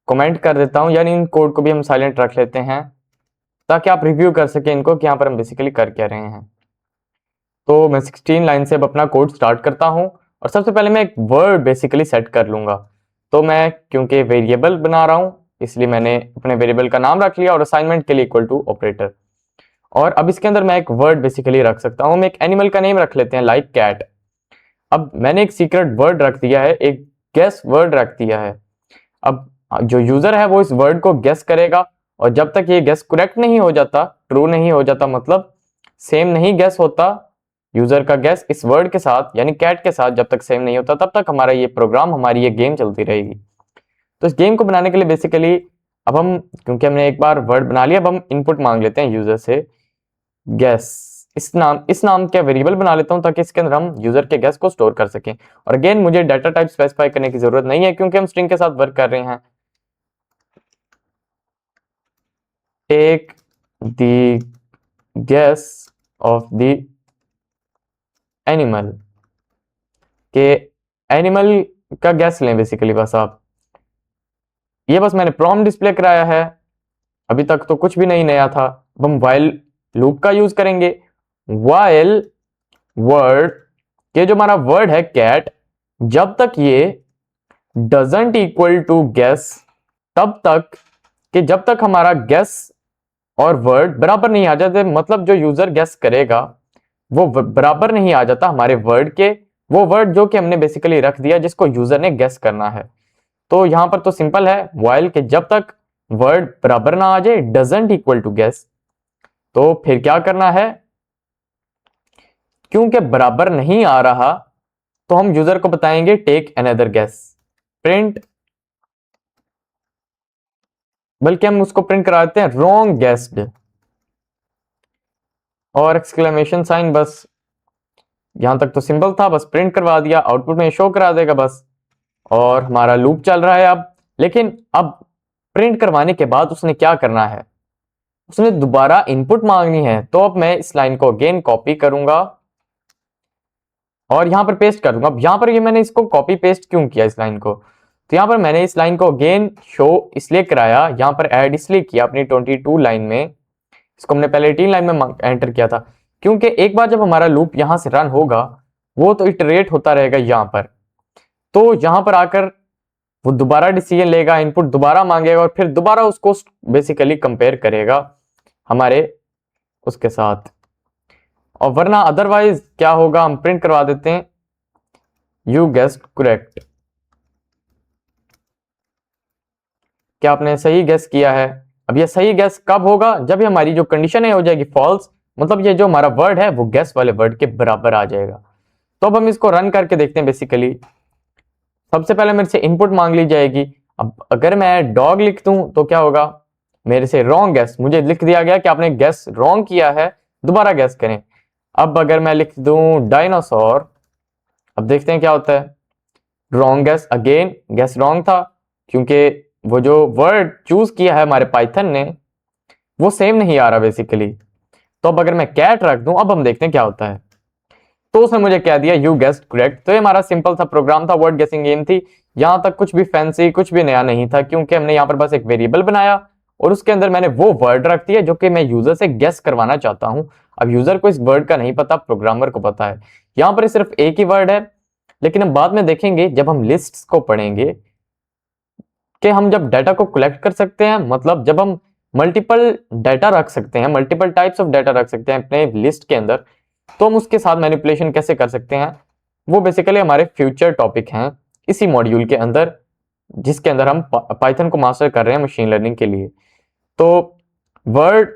कमेंट कर देता हूं, यानी इन कोड को भी हम साइलेंट रख लेते हैं ताकि आप रिव्यू कर सकें इनको कि यहाँ पर हम बेसिकली कर क्या रहे हैं। तो मैं 16 लाइन से अब अपना कोड स्टार्ट करता हूं और सबसे पहले मैं एक वर्ड बेसिकली सेट कर लूंगा। तो मैं क्योंकि वेरिएबल बना रहा हूं इसलिए मैंने अपने वेरिएबल का नाम रख लिया और असाइनमेंट के लिए इक्वल टू ऑपरेटर। और अब इसके अंदर मैं एक वर्ड बेसिकली रख सकता हूं। हम एक एनिमल का नेम रख लेते हैं लाइक कैट। अब मैंने एक सीक्रेट वर्ड रख दिया है, एक गेस वर्ड रख दिया है। अब जो यूजर है वो इस वर्ड को गेस करेगा और जब तक ये गेस करेक्ट नहीं हो जाता, ट्रू नहीं हो जाता, मतलब सेम नहीं गेस होता यूजर का गेस इस वर्ड के साथ यानी कैट के साथ, जब तक सेम नहीं होता तब तक हमारा ये प्रोग्राम, हमारी ये गेम चलती रहेगी। तो इस गेम को बनाने के लिए बेसिकली अब हम, क्योंकि हमने एक बार वर्ड बना लिया, अब हम इनपुट मांग लेते हैं यूजर से गेस। इस नाम का वेरिएबल बना लेता हूं ताकि इसके अंदर हम यूजर के गेस को स्टोर कर सकें। और अगेन मुझे डाटा टाइप स्पेसिफाई करने की जरूरत नहीं है क्योंकि हम स्ट्रिंग के साथ वर्क कर रहे हैं। Take the guess of the animal के एनिमल का गैस लें बेसिकली। बस आप ये बस मैंने प्रॉम्प्ट डिस्प्ले कराया है, अभी तक तो कुछ भी नहीं नया था। अब हम व्हाइल लूप का यूज करेंगे। व्हाइल वर्ड के जो हमारा वर्ड है कैट, जब तक ये डजंट इक्वल टू गेस, तब तक कि जब तक हमारा गेस और वर्ड बराबर नहीं आ जाते, मतलब जो यूजर गेस करेगा वो बराबर नहीं आ जाता हमारे वर्ड के, वो वर्ड जो कि हमने बेसिकली रख दिया जिसको यूजर ने गेस करना है। तो यहां पर तो सिंपल है, व्हाइल के जब तक वर्ड बराबर ना आ जाए, डजंट इक्वल टू गेस, तो फिर क्या करना है, क्योंकि बराबर नहीं आ रहा तो हम यूजर को बताएंगे टेक अनदर गेस, प्रिंट, बल्कि हम उसको प्रिंट करा देते हैं रॉन्ग गेस्ड और एक्सक्लेमेशन साइन। बस यहां तक तो सिंपल था, बस प्रिंट करवा दिया, आउटपुट में शो करा देगा बस, और हमारा लूप चल रहा है अब। लेकिन अब प्रिंट करवाने के बाद उसने क्या करना है, उसने दोबारा इनपुट मांगनी है। तो अब मैं इस लाइन को अगेन कॉपी करूंगा और यहां पर पेस्ट कर दूंगा। अब यहां पर ये मैंने इसको कॉपी पेस्ट क्यों किया इस लाइन को, तो यहां पर मैंने इस लाइन को अगेन शो इसलिए कराया, यहां पर ऐड इसलिए किया अपनी 22 लाइन में, इसको हमने पहले 18 लाइन में एंटर किया था, क्योंकि एक बार जब हमारा लूप यहां से रन होगा वो तो इटरेट होता रहेगा यहां पर, तो यहां पर आकर वो दोबारा डिसीजन लेगा, इनपुट दोबारा मांगेगा और फिर दोबारा उसको बेसिकली कंपेयर करेगा हमारे उसके साथ। और वरना अदरवाइज क्या होगा, हम प्रिंट करवा देते हैं यू गेस्ड करेक्ट, क्या आपने सही गेस किया है। अब ये सही गेस कब होगा, जब हमारी जो कंडीशन है हो जाएगी फॉल्स, मतलब ये जो हमारा वर्ड है वो गेस वाले वर्ड के बराबर आ जाएगा। तो अब हम इसको रन करके देखते हैं। बेसिकली सबसे पहले मेरे से इनपुट मांग ली जाएगी। अब अगर मैं डॉग लिख दूं तो क्या होगा, मेरे से रॉन्ग गेस, मुझे लिख दिया गया कि आपने गेस रॉन्ग किया है, दोबारा गेस करें। अब अगर मैं लिख दूं डायनासोर, अब देखते हैं क्या होता है, wrong guess, again guess wrong था क्योंकि वो जो वर्ड चूज किया है हमारे पाइथन ने वो सेम नहीं आ रहा बेसिकली। तो अब अगर मैं कैट रख दूं, अब हम देखते हैं क्या होता है। तो उसने मुझे कह दिया यू गेस्ड करेक्ट। तो ये हमारा सिंपल सा प्रोग्राम था, वर्ड गेसिंग गेम थी। यहां तक कुछ भी फैंसी, कुछ भी नया नहीं था, क्योंकि हमने यहाँ पर बस एक वेरिएबल बनाया और उसके अंदर मैंने वो वर्ड रख दिया जो कि मैं यूजर से गेस करवाना चाहता हूं। अब यूजर को इस वर्ड का नहीं पता, प्रोग्रामर को पता है। यहाँ पर सिर्फ एक ही वर्ड है, लेकिन हम बाद में देखेंगे जब हम लिस्ट्स को पढ़ेंगे कि हम जब डाटा को कलेक्ट कर सकते हैं, मतलब जब हम मल्टीपल डाटा रख सकते हैं, मल्टीपल टाइप्स ऑफ डाटा रख सकते हैं अपने लिस्ट के अंदर, तो हम उसके साथ मैनिपुलेशन कैसे कर सकते हैं, वो बेसिकली हमारे फ्यूचर टॉपिक हैं इसी मॉड्यूल के अंदर, जिसके अंदर हम पाइथन को मास्टर कर रहे हैं मशीन लर्निंग के लिए। तो वर्ड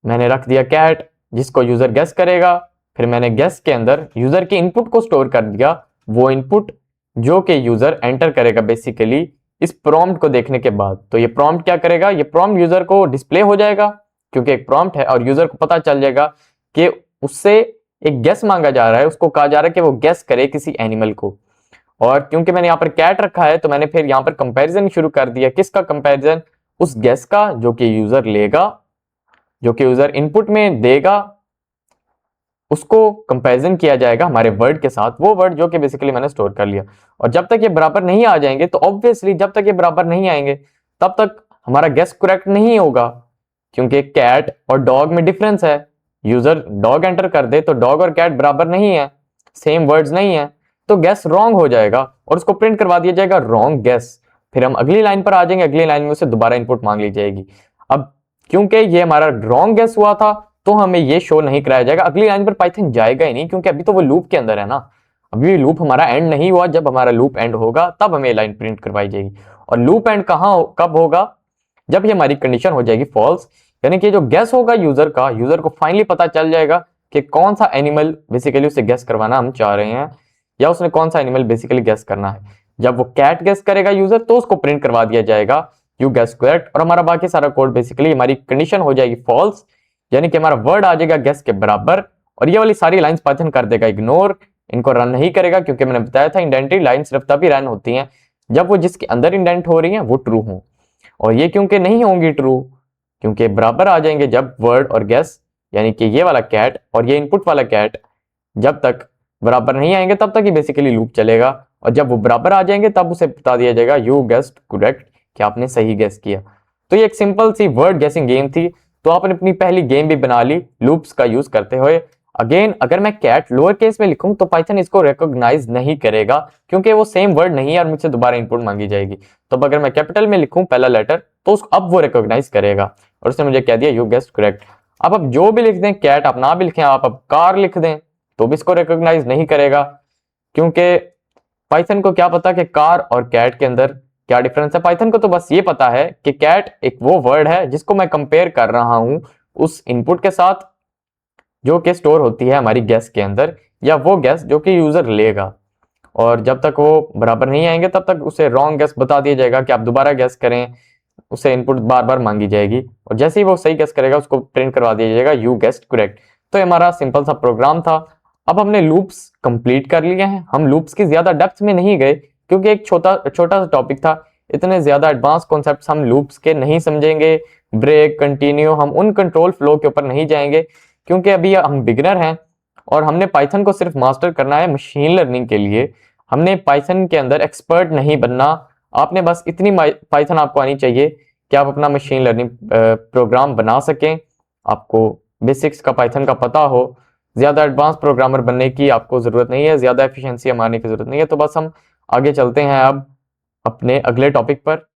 मैंने रख दिया कैट, जिसको यूजर गेस करेगा, फिर मैंने गेस के अंदर यूजर के इनपुट को स्टोर कर दिया, वो इनपुट जो कि यूजर एंटर करेगा बेसिकली इस प्रॉम्प्ट को देखने के बाद। तो ये प्रॉम्प्ट क्या करेगा, ये प्रॉम्प्ट यूजर को डिस्प्ले हो जाएगा क्योंकि एक प्रॉम्प्ट है, और यूजर को पता चल जाएगा कि उससे एक गेस मांगा जा रहा है, उसको कहा जा रहा है कि वो गेस करे किसी एनिमल को। और क्योंकि मैंने यहाँ पर कैट रखा है तो मैंने फिर यहाँ पर कंपैरिजन शुरू कर दिया। किसका कंपैरिजन? उस गेस का जो कि यूजर लेगा, जो कि यूजर इनपुट में देगा, उसको कंपैरिजन किया जाएगा हमारे वर्ड के साथ, वो वर्ड जो कि बेसिकली मैंने स्टोर कर लिया। और जब तक ये बराबर नहीं आ जाएंगे, तो ऑब्वियसली जब तक ये बराबर नहीं आएंगे तब तक हमारा गेस करेक्ट नहीं होगा, क्योंकि कैट और डॉग में डिफरेंस है। यूजर डॉग एंटर कर दे तो डॉग और कैट बराबर नहीं है, सेम वर्ड्स नहीं है, तो गेस रॉन्ग हो जाएगा और उसको प्रिंट करवा दिया जाएगा रॉन्ग गेस। फिर हम अगली लाइन पर आ जाएंगे, अगली लाइन में उसे दोबारा इनपुट मांग ली जाएगी। अब क्योंकि ये हमारा रॉन्ग गेस हुआ था तो हमें ये शो नहीं कराया जाएगा, अगली लाइन पर पाइथन जाएगा ही नहीं, क्योंकि अभी तो वो लूप के अंदर है ना, अभी भी लूप हमारा एंड नहीं हुआ। जब हमारा लूप एंड होगा तब हमें लाइन प्रिंट करवाई जाएगी। और लूप एंड कब होगा? जब ये हमारी कंडीशन हो जाएगी फॉल्स, यानी कि जो गेस होगा यूजर का, यूजर को फाइनली पता चल जाएगा कि कौन सा एनिमल बेसिकली उसे गेस करवाना हम चाह रहे हैं, या उसने कौन सा एनिमल बेसिकली गेस करना है। जब वो कैट गेस करेगा यूजर, तो उसको प्रिंट करवा दिया जाएगा यू गेस करेक्ट, और हमारा बाकी सारा कोड बेसिकली हमारी कंडीशन हो जाएगी फॉल्स, यानी कि हमारा वर्ड आ जाएगा गेस के बराबर। और ये वाली सारी लाइंस पाइथन कर देगा इग्नोर, इनको रन नहीं करेगा, क्योंकि मैंने बताया था इंडेंटेड लाइन सिर्फ तभी रन होती हैं जब वो जिसके अंदर इंडेंट हो रही हैं वो ट्रू हो। और ये क्योंकि नहीं होंगी ट्रू, क्योंकि बराबर आ जाएंगे जब वर्ड और गेस, यानी कि ये वाला कैट और ये इनपुट वाला कैट जब तक बराबर नहीं आएंगे तब तक ही बेसिकली लूप चलेगा, और जब वो बराबर आ जाएंगे तब उसे बता दिया जाएगा यू गेस्ड करेक्ट, कि आपने सही गेस किया। तो ये एक सिंपल सी वर्ड गेसिंग गेम थी। तो आपने अपनी पहली गेम भी बना ली लूप्स का यूज करते हुए। अगेन अगर मैं कैट लोअर केस में लिखूं तो पाइथन इसको रिकॉग्नाइज नहीं करेगा, क्योंकि वो सेम वर्ड नहीं है और मुझसे दोबारा इनपुट मांगी जाएगी। तो अगर मैं कैपिटल में लिखूं पहला लेटर, तो उसको अब वो रिकॉग्नाइज करेगा, और उसने मुझे कह दिया यू गेस्ड करेक्ट। अब जो भी लिख दें, कैट आप ना भी लिखें, आप अब कार लिख दें, तो भी इसको रिकॉग्नाइज नहीं करेगा, क्योंकि पाइथन को क्या पता कि कार और कैट के अंदर क्या डिफरेंस है। पाइथन को तो बस ये पता है कि कैट एक वो वर्ड है जिसको मैं कंपेयर कर रहा हूं उस इनपुट के साथ जो कि स्टोर होती है हमारी गेस के अंदर, या वो गेस जो कि यूजर लेगा। और जब तक वो बराबर नहीं आएंगे तब तक उसे रॉन्ग गेस बता दिया जाएगा कि आप दोबारा गेस करें, उसे इनपुट बार बार मांगी जाएगी, और जैसे ही वो सही गेस करेगा उसको प्रिंट करवा दिया जाएगा यू गेस्ड करेक्ट। तो ये हमारा सिंपल सा प्रोग्राम था। अब हमने लूप्स कंप्लीट कर लिए हैं, हम लूप्स की ज्यादा डेप्थ में नहीं गए क्योंकि एक छोटा सा टॉपिक था, इतने ज्यादा एडवांस कॉन्सेप्ट्स हम लूप्स के नहीं समझेंगे। ब्रेक, कंटिन्यू, हम उन कंट्रोल फ्लो के ऊपर नहीं जाएंगे, क्योंकि अभी हम बिगिनर हैं और हमने पाइथन को सिर्फ मास्टर करना है मशीन लर्निंग के लिए। हमने पाइथन के अंदर एक्सपर्ट नहीं बनना। आपने बस इतनी पाइथन आपको आनी चाहिए कि आप अपना मशीन लर्निंग प्रोग्राम बना सकें, आपको बेसिक्स का पाइथन का पता हो। ज्यादा एडवांस प्रोग्रामर बनने की आपको जरूरत नहीं है, ज्यादा एफिशिएंसी मारने की जरूरत नहीं है। तो बस हम आगे चलते हैं अब अपने अगले टॉपिक पर।